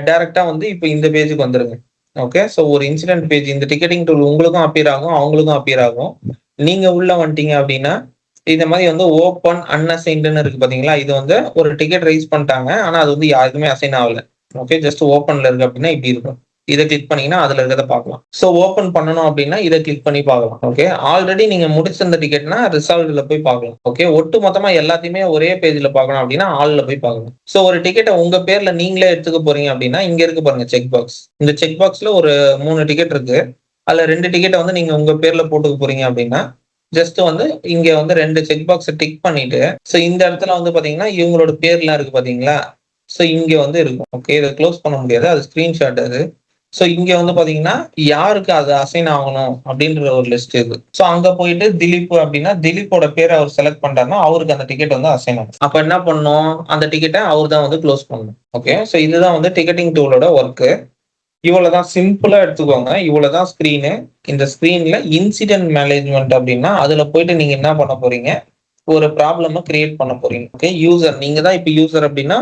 A: டைரக்டா வந்து இப்போ இந்த பேஜுக்கு வந்துருங்க. ஓகே, ஸோ ஒரு இன்சிடென்ட் பேஜ் இந்த டிக்கெட்டிங் டூல் உங்களுக்கும் அப்பியர் ஆகும், அவங்களுக்கும் அப்பியர் ஆகும். நீங்க உள்ள வந்துட்டீங்க அப்படின்னா இந்த மாதிரி வந்து ஓப்பன் அன்அசைன்டுன்னு இருக்கு பாத்தீங்களா, இது வந்து ஒரு டிக்கெட் ரைஸ் பண்ணிட்டாங்க, ஆனா அது வந்து யாருக்குமே அசைன் ஆகல. ஓகே, ஜஸ்ட் ஓப்பன்ல இருக்கு அப்படின்னா இப்படி இருக்கும். இதை கிளிக் பண்ணீங்கன்னா அதுல இருக்கிறத பார்க்கலாம். ஸோ ஓப்பன் பண்ணணும் அப்படின்னா இதை கிளிக் பண்ணி பார்க்கலாம். ஓகே, ஆல்ரெடி நீங்க முடிச்சிருந்த டிக்கெட்னா ரிசால்வ்ல போய் பார்க்கலாம். ஓகே, ஒட்டு மொத்தமா எல்லாத்தையுமே ஒரே பேஜ்ல பார்க்கணும் அப்படின்னா ஆல்ல போய் பார்க்கணும். ஸோ ஒரு டிக்கெட்டை உங்க பேர்ல நீங்களே எடுத்துக்க போறீங்க அப்படின்னா இங்க இருக்கு பாருங்க செக் பாக்ஸ். இந்த செக் பாக்ஸ்ல ஒரு 3 டிக்கெட் இருக்கு. அதுல 2 டிக்கெட்டை வந்து நீங்க உங்க பேர்ல போட்டுக்க போறீங்க அப்படின்னா ஜஸ்ட் வந்து இங்க வந்து 2 செக் பாக்ஸ் டிக் பண்ணிட்டு, ஸோ இந்த இடத்துல வந்து பாத்தீங்கன்னா இவங்களோட பேர்லாம் இருக்கு பாத்தீங்களா, ஸோ இங்க வந்து இருக்கும். ஓகே, இதை க்ளோஸ் பண்ண முடியாது, அது ஸ்கிரீன்ஷாட் அது. ஸோ இங்க வந்து பாத்தீங்கன்னா யாருக்கு அது அசைன் ஆகணும் அப்படின்ற ஒரு லிஸ்ட் இது. ஸோ அங்க போயிட்டு திலீப் அப்படின்னா திலீப்போட பேரை அவர் செலக்ட் பண்றாருன்னா அவருக்கு அந்த டிக்கெட் வந்து அசைன் ஆகும். அப்ப என்ன பண்ணணும், அந்த டிக்கெட்டை அவர் தான் வந்து க்ளோஸ் பண்ணணும். ஓகே, ஸோ இதுதான் வந்து டிக்கெட்டிங் டூலோட ஒர்க்கு. இவ்வளவுதான், சிம்பிளா எடுத்துக்கோங்க. இவ்வளவுதான் ஸ்கிரீனு. இந்த ஸ்கிரீன்ல இன்சிடென்ட் மேனேஜ்மெண்ட் அப்படின்னா அதுல போயிட்டு நீங்க என்ன பண்ண போறீங்க, ஒரு ப்ராப்ளம் கிரியேட் பண்ண போறீங்க. ஓகே, யூசர் நீங்க தான் இப்ப யூசர் அப்படின்னா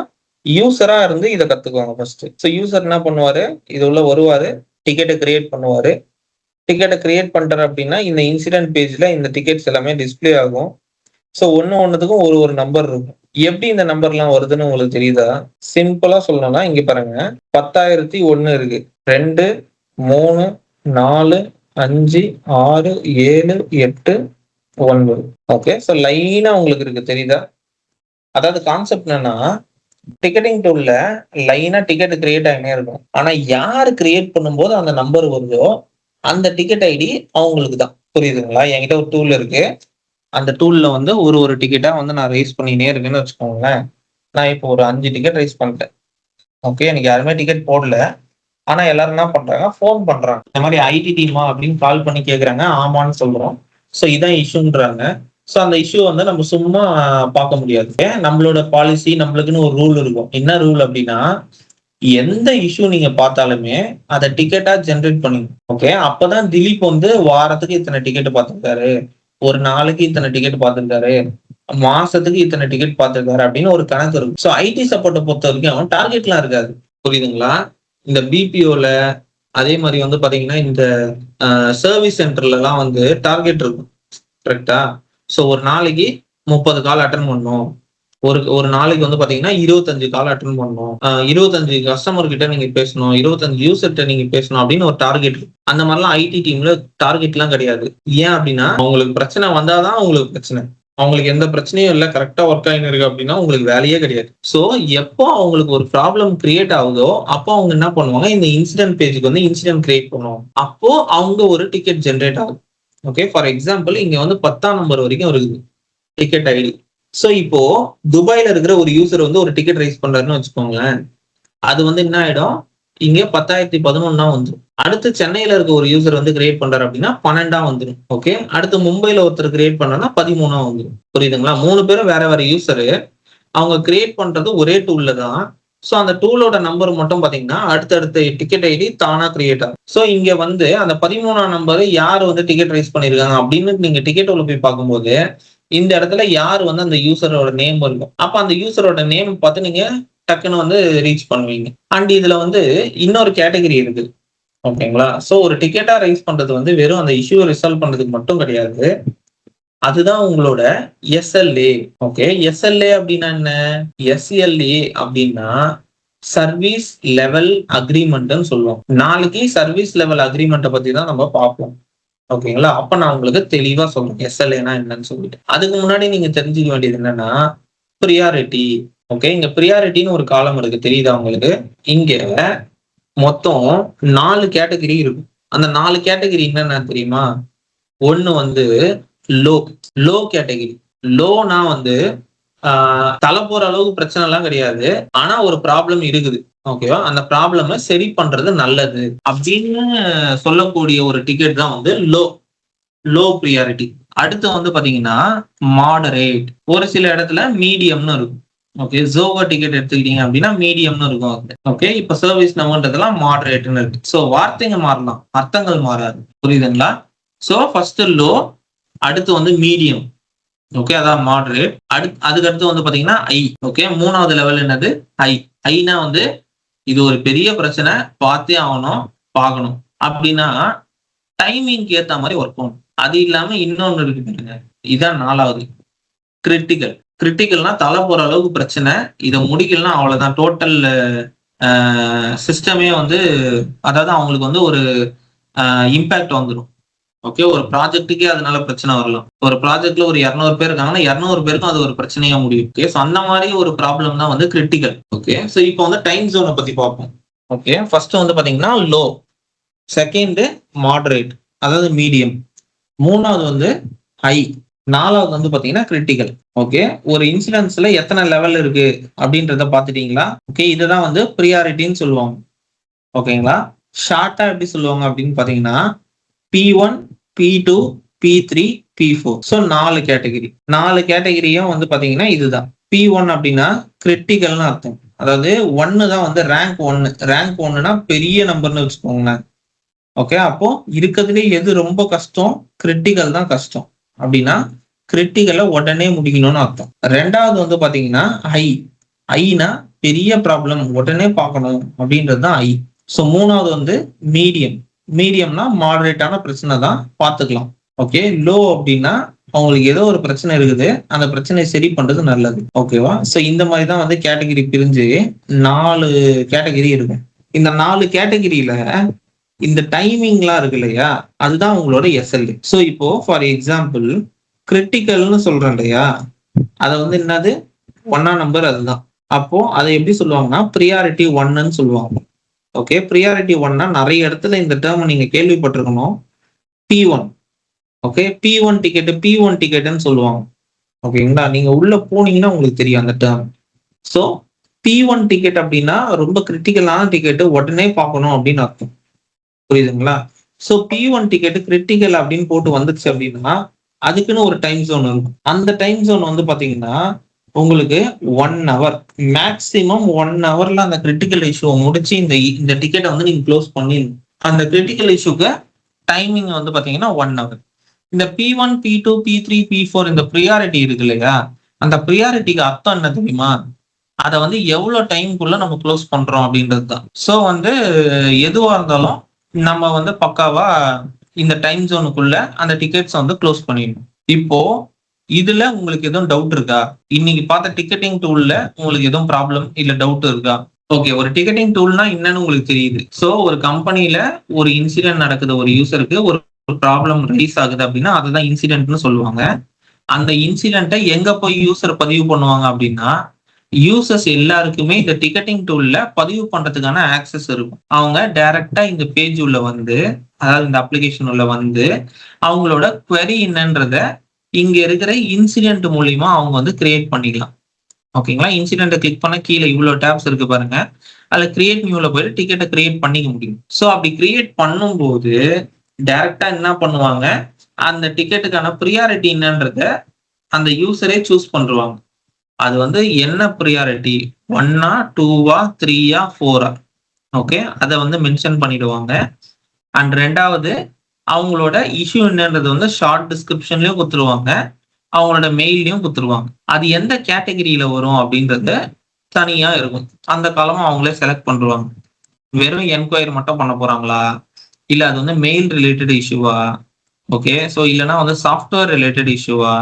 A: யூசரா இருந்து இதை கத்துக்குவாங்க ஃபர்ஸ்ட். ஸோ யூசர் என்ன பண்ணுவாரு, இது உள்ள வருவாரு, டிக்கெட்டை கிரியேட் பண்ணுவாரு. டிக்கெட்டை கிரியேட் பண்றாரு அப்படின்னா இந்த இன்சிடென்ட் பேஜ்ல இந்த டிக்கெட்ஸ் எல்லாமே டிஸ்பிளே ஆகும். ஸோ ஒண்ணுத்துக்கும் ஒரு ஒரு நம்பர் இருக்கும். எப்படி இந்த நம்பர்லாம் வருதுன்னு உங்களுக்கு தெரியுதா? சிம்பிளா சொல்லணும்னா இங்க பாருங்க, 10,001 இருக்கு. 2, 3, 4, 5, 6, 7, 8, 9. ஓகே, ஸோ லைனா உங்களுக்கு இருக்கு, தெரியுதா? அதாவது கான்செப்ட் என்னன்னா, டிக்கெட்டிங் டூல்ல லைனா டிக்கெட் கிரியேட் ஆகினே இருக்கும். ஆனா யாரு கிரியேட் பண்ணும்போது அந்த நம்பர் வருதோ அந்த டிக்கெட் ஐடி அவங்களுக்கு தான். புரியுதுங்களா? என்கிட்ட ஒரு டூல் இருக்கு. அந்த டூல்ல வந்து ஒரு ஒரு டிக்கெட்டா வந்து நான் ரைஸ் பண்ணினே இருக்கேன்னு வச்சுக்கோங்களேன். நான் இப்போ ஒரு 5 டிக்கெட் ரைஸ் பண்ணிட்டேன். ஓகே, எனக்கு யாருமே டிக்கெட் போடல. ஆனா எல்லாரும் என்ன பண்றாங்க, ஃபோன் பண்றாங்க. இந்த மாதிரி ஐடி டீமா அப்படின்னு கால் பண்ணி கேக்குறாங்க. ஆமான்னு சொல்றோம். ஸோ இதான் இஷ்யூன்றாங்க. ஸோ அந்த இஷ்யூ வந்து நம்ம சும்மா பார்க்க முடியாது. நம்மளோட பாலிசி, நம்மளுக்குன்னு ஒரு ரூல் இருக்கும். என்ன ரூல் அப்படின்னா, எந்த இஷ்யூ நீங்க பார்த்தாலுமே அதை டிக்கெட்டா ஜென்ரேட் பண்ணுங்க. ஓகே, அப்பதான் திலீப் வந்து வாரத்துக்கு இத்தனை டிக்கெட் பார்த்திருக்காரு, ஒரு நாளைக்கு இத்தனை டிக்கெட் பார்த்திருக்காரு, மாசத்துக்கு இத்தனை டிக்கெட் பார்த்திருக்காரு அப்படின்னு ஒரு கணக்கு இருக்கும். ஸோ ஐடி சப்போர்ட்டை பொறுத்த வரைக்கும் டார்கெட்லாம் இருக்காது. புரியுதுங்களா? இந்த பிபிஓல அதே மாதிரி வந்து பாத்தீங்கன்னா இந்த சர்வீஸ் சென்டர்ல எல்லாம் வந்து டார்கெட் இருக்கும். கரெக்டா? ஸோ ஒரு நாளைக்கு 30 கால் அட்டன் பண்ணணும், ஒரு நாளைக்கு வந்து பாத்தீங்கன்னா 25 கால் அட்டன் பண்ணணும், 25 கஸ்டமர் கிட்ட நீங்க பேசணும், 25 யூசர்கிட்ட நீங்க பேசணும் அப்படின்னு ஒரு டார்கெட் இருக்கு. அந்த மாதிரிலாம் ஐடி டீம்ல டார்கெட் எல்லாம் கிடையாது. ஏன் அப்படின்னா அவங்களுக்கு பிரச்சனை வந்தாதான் அவங்களுக்கு பிரச்சனை. அவங்களுக்கு எந்த பிரச்சனையும் இல்லை, கரெக்டா ஒர்க் ஆகின்னு இருக்கு அப்படின்னா உங்களுக்கு வேலையே கிடையாது. ஸோ எப்போ அவங்களுக்கு ஒரு ப்ராப்ளம் கிரியேட் ஆகுதோ அப்போ அவங்க என்ன பண்ணுவாங்க, இந்த இன்சிடென்ட் பேஜுக்கு வந்து இன்சிடென்ட் கிரியேட் பண்ணுவாங்க. அப்போ அவங்க ஒரு டிக்கெட் ஜென்ரேட் ஆகும். ஓகே, ஃபார் எக்ஸாம்பிள் இங்க வந்து 10ஆம் நம்பர் வரைக்கும் இருக்குது டிக்கெட் ஐடி. ஸோ இப்போ துபாயில இருக்கிற ஒரு யூசர் வந்து ஒரு டிக்கெட் ரைஸ் பண்றாருன்னு வச்சுக்கோங்களேன். அது வந்து என்ன ஆயிடும், இங்க 10,011 வந்துடும். அடுத்து சென்னையில இருக்க ஒரு யூசர் வந்து கிரியேட் பண்றாரு அப்படின்னா 12 வந்துடும். ஓகே, அடுத்து மும்பைல ஒருத்தர் கிரியேட் பண்றாருன்னா 13 வந்துடும். புரியுதுங்களா? 3 பேரும் வேற வேற யூசரு, அவங்க கிரியேட் பண்றது ஒரே டூல்ல தான். ஸோ அந்த டூலோட நம்பர் மட்டும் பாத்தீங்கன்னா அடுத்தடுத்த டிக்கெட் ஐடி தானா கிரியேட் ஆகும். ஸோ இங்க வந்து அந்த 13ஆம் நம்பர் யார் வந்து டிக்கெட் ரைஸ் பண்ணிருக்காங்க அப்படின்னு நீங்க டிக்கெட் உள்ள போய் பார்க்கும்போது இந்த இடத்துல யார் வந்து அந்த யூசரோட நேம் இருக்கும். அப்ப அந்த யூசரோட நேம் பார்த்து நீங்க டக்குன்னு வந்து ரீச் பண்ணுவீங்க. அண்ட் இதுல வந்து இன்னொரு கேட்டகரி இருக்கு. ஓகேங்களா? சோ ஒரு டிக்கெட்டா ரைஸ் பண்றது வந்து வெறும் அந்த இஷ்யூ ரிசால்வ் பண்றதுக்கு மட்டும் கிடையாது.
B: அதுதான் உங்களோட எஸ்எல்ஏ. ஓகே, எஸ்எல்ஏ அப்படின்னா என்ன? எஸ்எல்ஏ அப்படின்னா சர்வீஸ் லெவல் அக்ரிமெண்ட்னு சொல்லுவோம். நாளைக்கு சர்வீஸ் லெவல் அக்ரிமெண்ட்டை பத்தி தான் நம்ம பார்ப்போம். ஓகேங்களா? அப்ப நான் உங்களுக்கு தெளிவா சொல்றேன் எஸ்எல்ஏனா என்னன்னு சொல்லிட்டு. அதுக்கு முன்னாடி நீங்க தெரிஞ்சுக்க வேண்டியது என்னன்னா ப்ரியாரிட்டி. ஓகே, இங்க ப்ரியாரிட்டின்னு ஒரு காலம் இருக்கு, தெரியுதா உங்களுக்கு? இங்க மொத்தம் 4 கேட்டகரி இருக்கும். அந்த 4 கேட்டகரி என்னென்ன தெரியுமா? ஒண்ணு வந்து லோ லோ கேட்டகரி. லோனா வந்து தலை போற அளவுக்கு பிரச்சனை எல்லாம் கிடையாது, ஆனா ஒரு ப்ராப்ளம் இருக்குது. ஓகேவா? அந்த ப்ராப்ளம சரி பண்றது நல்லது அப்படின்னு சொல்லக்கூடிய ஒரு டிக்கெட் தான் வந்து லோ ப்ரியாரிட்டி. அடுத்து வந்து பாத்தீங்கன்னா மாடரேட். ஒரு சில இடத்துல மீடியம்னு இருக்கும். ஓகே, ஜோகோ டிக்கெட் எடுத்துக்கிட்டீங்க அப்படின்னா மீடியம்னு இருக்கும். ஓகே, இப்ப சர்வீஸ் நம்பன்றதெல்லாம் மாடரேட்னு இருக்கு. ஸோ வார்த்தைங்க மாறலாம், அர்த்தங்கள் மாறாது. புரியுதுங்களா? ஸோ ஃபர்ஸ்ட் லோ, அடுத்து வந்து மீடியம். ஓகே, அதான் மாடரேட். அதுக்கடுத்து வந்து பாத்தீங்கன்னா ஐ. ஓகே, 3வது லெவல் என்னது? ஐ. ஐனா வந்து இது ஒரு பெரிய பிரச்சனை, பார்த்தே ஆகணும், பார்க்கணும் அப்படின்னா டைமிங்க்கு ஏத்த மாதிரி ஒர்க் பண்ணும். அது இல்லாம இன்னொன்னு இருக்கு பாருங்க, இதான் 4வது கிரிட்டிக்கல். கிரிட்டிக்கல்னா தலை போற அளவுக்கு பிரச்சனை, இதை முடிக்கலன்னா அவ்வளவுதான், டோட்டல் சிஸ்டமே வந்து, அதாவது அவங்களுக்கு வந்து ஒரு இம்பாக்ட் வந்துடும். ஓகே, ஒரு ப்ராஜெக்ட்டுக்கே அதனால பிரச்சனை வரலாம். ஒரு ப்ராஜெக்ட்ல ஒரு 200 பேர் இருக்காங்கன்னா 200 பேருக்கும் அது ஒரு பிரச்சனையா முடியும். ஓகே, ஸோ அந்த மாதிரி ஒரு ப்ராப்ளம் தான் வந்து கிரிட்டிக்கல். ஓகே, ஸோ இப்போ வந்து டைம் ஜோனை பத்தி பார்ப்போம். ஓகே, ஃபர்ஸ்ட் வந்து பாத்தீங்கன்னா லோ, செகண்ட் மாடரேட் அதாவது மீடியம், 3வது வந்து ஹை, 4வது வந்து பாத்தீங்கன்னா கிரிட்டிக்கல். ஓகே, ஒரு இன்சூரன்ஸ்ல எத்தனை லெவல் இருக்கு அப்படின்றத பாத்துட்டீங்களா? ஓகே, இதுதான் வந்து ப்ரியாரிட்டின்னு சொல்லுவாங்க. ஓகேங்களா? ஷார்ட்டா எப்படி சொல்லுவாங்க அப்படின்னு பாத்தீங்கன்னா P1, P2, P3, P4. So 4 category. 4 கேட்டகரியும் வந்து பாத்தீங்கன்னா இதுதான். P1 அப்படின்னா கிரிட்டிக்கல்னு அர்த்தம். அதாவது 1 தான் வந்து ரேங்க் 1. ரேங்க் 1னா பெரிய நம்பர்னு வச்சுக்கோங்களேன். ஓகே, அப்போ இருக்கிறதுலே எது ரொம்ப கஷ்டம்? கிரிட்டிக்கல் தான் கஷ்டம். அப்படின்னா கிரிட்டிக்கலை உடனே முடிக்கணும்னு அர்த்தம். 2வது வந்து பாத்தீங்கன்னா ஐ. ஐனா பெரிய ப்ராப்ளம் உடனே பார்க்கணும் அப்படின்றது தான் ஐ. ஸோ 3வது வந்து மீடியம். மீடியம்னா மாடரேட்டான பிரச்சனை தான், பார்த்துக்கலாம். ஓகே, லோ அப்படின்னா அவங்களுக்கு ஏதோ ஒரு பிரச்சனை இருக்குது, அந்த பிரச்சனையை சரி பண்றது நல்லது. ஓகேவா? ஸோ இந்த மாதிரி தான் வந்து கேட்டகரி பிரிஞ்சு 4 கேட்டகரி இருக்கும். இந்த 4 கேட்டகரியில இந்த டைமிங்லாம் இருக்கு இல்லையா, அதுதான் உங்களோட எஸ்எல்ஏ. ஸோ இப்போ ஃபார் எக்ஸாம்பிள் கிரிட்டிக்கல்னு சொல்றேன் இல்லையா, அதை வந்து என்னது 1ஆம் நம்பர், அதுதான். அப்போ அதை எப்படி சொல்லுவாங்கன்னா ப்ரியாரிட்டி 1ன்னு சொல்லுவாங்க. ஓகே, ப்ரியாரிட்டி 1னா நிறைய இடத்துல இந்த டேர்ம் நீங்க கேள்விப்பட்டிருக்கணும், P1. Okay, P1 ticket, P1 டிக்கெட்னு சொல்லுவாங்க. ஓகேங்களா? நீங்க உள்ள போனீங்கன்னா உங்களுக்கு தெரியும் அந்த டேர்ம். ஸோ P1 டிக்கெட் அப்படின்னா ரொம்ப கிரிட்டிக்கலான டிக்கெட், உடனே பார்க்கணும் அப்படின்னு அர்த்தம். புரியுதுங்களா? ஸோ P1 டிக்கெட் கிரிட்டிக்கல் அப்படின்னு போட்டு வந்துச்சு அப்படின்னா அதுக்குன்னு ஒரு டைம் ஜோன் இருக்கும். அந்த டைம் ஜோன் வந்து பாத்தீங்கன்னா உங்களுக்கு 1 hour, மேக்சிமம் 1 hourல அந்த கிரிட்டிக்கல் இஷ்யூவை முடிச்சு இந்த டிக்கெட்டை வந்து நீங்க க்ளோஸ் பண்ணிடணும். அந்த கிரிட்டிக்கல் இஷ்யூக்கு டைமிங் வந்து பாத்தீங்கன்னா 1 hour. இந்த P1, P2, P3, P4 இந்த ப்ரியாரிட்டி இருக்கு இல்லையா, அந்த ப்ரியாரிட்டிக்கு அர்த்தம் என்ன தெரியுமா? அதை வந்து எவ்வளவு டைம்குள்ள நம்ம க்ளோஸ் பண்றோம் அப்படின்றது தான். ஸோ வந்து எதுவா இருந்தாலும் நம்ம வந்து பக்காவா இந்த டைம் ஜோனுக்குள்ள அந்த டிக்கெட்ஸ் வந்து க்ளோஸ் பண்ணிடணும். இப்போ இதுல உங்களுக்கு எதுவும் டவுட் இருக்கா? இன்னைக்கு பார்த்த டிக்கெட்டிங் டூல்ல உங்களுக்கு எதுவும் ப்ராப்ளம் இல்ல டவுட் இருக்கா? ஓகே, ஒரு டிக்கெட்டிங் டூல்னா என்னன்னு உங்களுக்கு தெரியுது. ஸோ ஒரு கம்பெனில ஒரு இன்சிடென்ட் நடக்குது, ஒரு யூசருக்கு ஒரு ப்ராப்ளம் ரைஸ் ஆகுது அப்படின்னா அதுதான் இன்சிடென்ட்னு சொல்லுவாங்க. அந்த இன்சிடென்ட்டை எங்க போய் யூசர் பதிவு பண்ணுவாங்க அப்படின்னா, யூசர்ஸ் எல்லாருக்குமே இந்த டிக்கெட்டிங் டூல்ல பதிவு பண்றதுக்கான ஆக்சஸ் இருக்கும். அவங்க டைரக்டா இந்த பேஜ் உள்ள வந்து, அதாவது இந்த அப்ளிகேஷன் உள்ள வந்து அவங்களோட query என்னன்றத இங்க இருக்கிற இன்சிடென்ட் மூலியமா அவங்க வந்து கிரியேட் பண்ணிக்கலாம். ஓகேங்களா? இன்சிடென்ட்டை கிளிக் பண்ண கீழே இவ்வளவு டேப்ஸ் இருக்கு பாருங்க, அதுல கிரியேட் நியூல போயிட்டு டிக்கெட்டை கிரியேட் பண்ணிக்க முடியும். ஸோ அப்படி கிரியேட் பண்ணும்போது டைரக்டா என்ன பண்ணுவாங்க, அந்த டிக்கெட்டுக்கான ப்ரியாரிட்டி என்னன்றத அந்த யூசரே சூஸ் பண்ணுவாங்க. அது வந்து என்ன ப்ரியாரிட்டி, 1ஆ 2ஆ 3ஆ 4ஆ, ஓகே, அதை வந்து மென்ஷன் பண்ணிடுவாங்க. அண்ட் 2வது அவங்களோட இஷ்யூ என்னன்றது வந்து ஷார்ட் டிஸ்கிரிப்ஷன்லயும் கொடுத்துருவாங்க, அவங்களோட மெயிலையும் கொடுத்துருவாங்க. அது எந்த கேட்டகரியில வரும் அப்படின்றது தனியா இருக்கும். அந்த காலமா அவங்களே செலக்ட் பண்ணுவாங்க. வெறும் என்கொயரி மட்டும் பண்ண போறாங்களா, இல்ல அது வந்து மெயில் ரிலேட்டட் இஷ்யூவா, ஓகே. ஸோ இல்லைன்னா வந்து சாஃப்ட்வேர் ரிலேட்டட் இஷ்யூவா,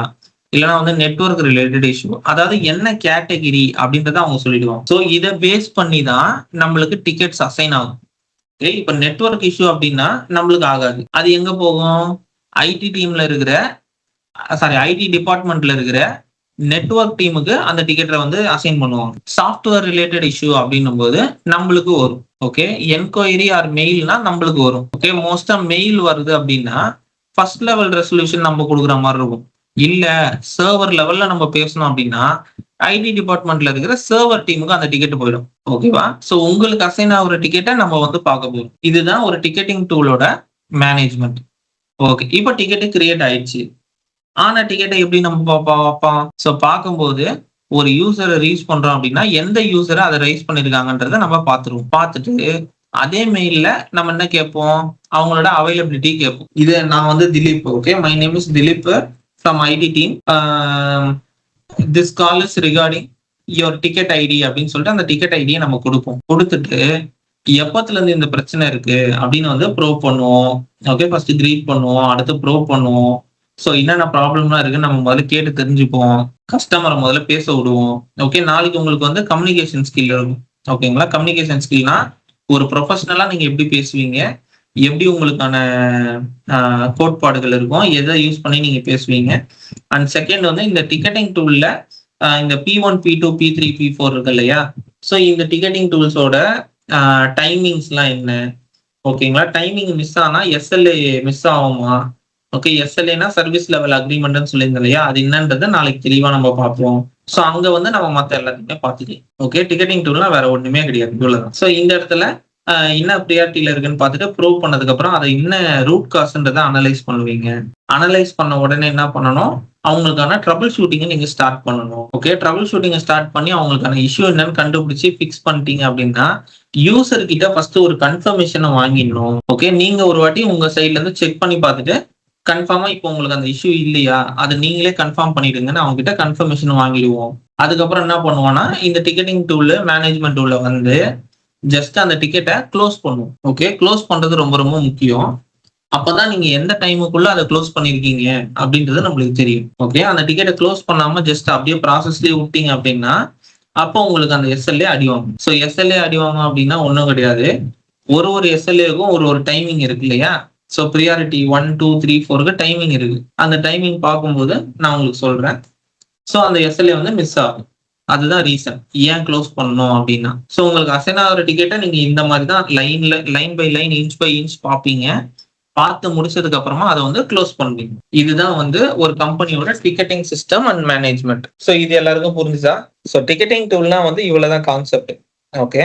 B: இல்லைன்னா வந்து நெட்வொர்க் ரிலேட்டட் இஷ்யூ, அதாவது என்ன கேட்டகிரி அப்படின்றத அவங்க சொல்லிடுவாங்க. ஸோ இதை பேஸ் பண்ணி தான் நம்மளுக்கு டிக்கெட்ஸ் அசைன் ஆகும். ஓகே, இப்ப நெட்வொர்க் இஷ்யூ அப்படின்னா நம்மளுக்கு ஆகாது. அது எங்க போகும்? ஐடி டீம்ல இருக்கிற ஐடி டிபார்ட்மெண்ட்ல இருக்கிற நெட்வொர்க் டீமுக்கு அந்த டிக்கெட்டை வந்து அசைன் பண்ணுவாங்க. சாஃப்ட்வேர் ரிலேட்டட் இஷ்யூ அப்படின்னும் போது நம்மளுக்கு வரும். ஓகே, என்கொயரி ஆர் மெயில்னா நம்மளுக்கு வரும். ஓகே, மோஸ்டா மெயில் வருது அப்படின்னா ஃபர்ஸ்ட் லெவல் ரெசல்யூஷன் நம்ம கொடுக்குற மாதிரி இருக்கும். இல்ல சர்வர் லெவல்ல நம்ம பேசணும் அப்படின்னா ஐடி டிபார்ட்மெண்ட்ல இருக்கிற சர்வர் டீமுக்கு அந்த டிக்கெட் போயிடும். ஓகேவா? ஸோ உங்களுக்கு அசைன் ஆகுற டிக்கெட்டை நம்ம வந்து பார்க்க போறோம். இதுதான் ஒரு டிக்கெட்டிங் டூலோட மேனேஜ்மெண்ட். ஓகே, இப்போ டிக்கெட் கிரியேட் ஆயிடுச்சு. ஆனா டிக்கெட்டை எப்படி நம்ம பார்ப்போம்? ஸோ பார்க்கும்போது ஒரு யூசரை ரீச் பண்றோம் அப்படின்னா எந்த யூசரை அதை ரைஸ் பண்ணிருக்காங்கன்றத நம்ம பார்த்துருவோம். பார்த்துட்டு அதே மெயில்ல நம்ம என்ன கேட்போம்? அவங்களோட அவைலபிலிட்டி கேட்போம். இது நான் வந்து Dilip. Okay, my name is Dilip from IT team. This call is recording your ticket ID அப்படின்னு சொல்லிட்டு அந்த டிக்கெட் ஐடியை நம்ம கொடுப்போம். கொடுத்துட்டு எப்பத்துல இருந்து இந்த பிரச்சனை இருக்கு அப்படின்னு வந்து ப்ரோவ் பண்ணுவோம். ஓகே, ஃபர்ஸ்ட் கிரீட் பண்ணுவோம், அடுத்து ப்ரோவ் பண்ணுவோம். ஸோ என்னென்ன ப்ராப்ளம்லாம் இருக்குன்னு நம்ம முதல்ல கேட்டு தெரிஞ்சுப்போம். கஸ்டமரை முதல்ல பேச விடுவோம். ஓகே, நாளைக்கு உங்களுக்கு வந்து கம்யூனிகேஷன் ஸ்கில் இருக்கும். ஓகேங்களா? கம்யூனிகேஷன் ஸ்கில்னா ஒரு ப்ரொஃபஷனலா நீங்க எப்படி பேசுவீங்க, எப்படி உங்களுக்கான கோட்பாடுகள் இருக்கும், எதை யூஸ் பண்ணி நீங்க பேசுவீங்க. அண்ட் செகண்ட் வந்து இந்த டிக்கெட்டிங் டூல்ல இந்த P1, P2, P3, P4 இருக்கு இல்லையா? ஸோ இந்த டிக்கெட்டிங் டூல்ஸோட டைமிங்ஸ்லாம் என்ன? ஓகேங்களா? டைமிங் மிஸ் ஆனா எஸ்எல்ஏ மிஸ் ஆகுமா? ஓகே, எஸ்எல்ஏனா சர்வீஸ் லெவல் அக்ரிமெண்ட்னு சொல்லியிருந்தோம் இல்லையா? அது என்னன்றதை நாளைக்கு தெளிவா நம்ம பார்ப்போம். ஸோ அங்க வந்து நம்ம மற்ற எல்லாத்தையுமே பார்த்துக்கலாம். ஓகே, டிக்கெட்டிங் டூல்னா வேற ஒண்ணுமே கிடையாது, இவ்வளவுதான். ஸோ இந்த இடத்துல என்ன ப்ரியாரிட்டியில இருக்குன்னு பார்த்துட்டு ப்ரூவ் பண்ணதுக்கு அப்புறம் அதை என்ன ரூட் காஸ்ன்றதை அனலைஸ் பண்ணுவீங்க. அனலைஸ் பண்ண உடனே என்ன பண்ணணும்? அவங்களுக்கான ட்ரபிள் ஷூட்டிங்கை நீங்க ஸ்டார்ட் பண்ணணும். ஓகே, ட்ரபிள் ஷூட்டிங்கை ஸ்டார்ட் பண்ணி அவங்களுக்கான இஷ்யூ என்னன்னு கண்டுபிடிச்சு ஃபிக்ஸ் பண்ணிட்டீங்க அப்படின்னா யூசர் கிட்ட ஃபர்ஸ்ட் ஒரு கன்ஃபர்மேஷனை வாங்கிடணும். ஓகே, நீங்க ஒரு வாட்டி உங்க சைட்ல இருந்து செக் பண்ணி பார்த்துட்டு கன்ஃபார்மா இப்போ உங்களுக்கு அந்த இஷ்யூ இல்லையா, அதை நீங்களே கன்ஃபார்ம் பண்ணிடுங்கன்னு அவங்க கிட்ட கன்ஃபர்மேஷன் வாங்கிடுவோம். அதுக்கப்புறம் என்ன பண்ணுவோம்னா இந்த டிக்கெட்டிங் டூல் மேனேஜ்மெண்ட் டூல்ல வந்து ஜஸ்ட் அந்த டிக்கெட்டை க்ளோஸ் பண்ணுவோம். ஓகே, க்ளோஸ் பண்றது ரொம்ப ரொம்ப முக்கியம். அப்பதான் நீங்க எந்த டைமுக்குள்ள அதை க்ளோஸ் பண்ணிருக்கீங்க அப்படின்றது நம்மளுக்கு தெரியும். ஓகே, அந்த டிக்கெட்டை க்ளோஸ் பண்ணாம ஜஸ்ட் அப்படியே ப்ராசஸ்லயே விட்டீங்க அப்படின்னா அப்போ உங்களுக்கு அந்த எஸ்எல்ஏ அடிவாங்க. ஸோ எஸ்எல்ஏ அடிவாங்க அப்படின்னா ஒன்றும் கிடையாது. ஒரு எஸ்எல்ஏக்கும் ஒரு டைமிங் இருக்கு இல்லையா? ஸோ ப்ரியாரிட்டி 1, 2, 3, 4க்கு டைமிங் இருக்கு. அந்த டைமிங் பார்க்கும்போது நான் உங்களுக்கு சொல்றேன். ஸோ அந்த எஸ்எல்ஏ வந்து மிஸ் ஆகும். அதுதான் ரீசன் ஏன் க்ளோஸ் பண்ணணும் அப்படின்னா. ஸோ உங்களுக்கு அசைன் ஆகிற டிக்கெட்டை நீங்க இந்த மாதிரி தான் line by line, inch by inch பார்ப்பீங்க. பார்த்து முடிச்சதுக்கு அப்புறமா அதை வந்து க்ளோஸ் பண்ணுவீங்க. இதுதான் வந்து ஒரு கம்பெனியோட ticketing system and management. So இது எல்லாருக்கும் புரிஞ்சுதா? ஸோ டிக்கெட்டிங் டூல்னா வந்து இவ்வளவுதான் கான்செப்ட். ஓகே,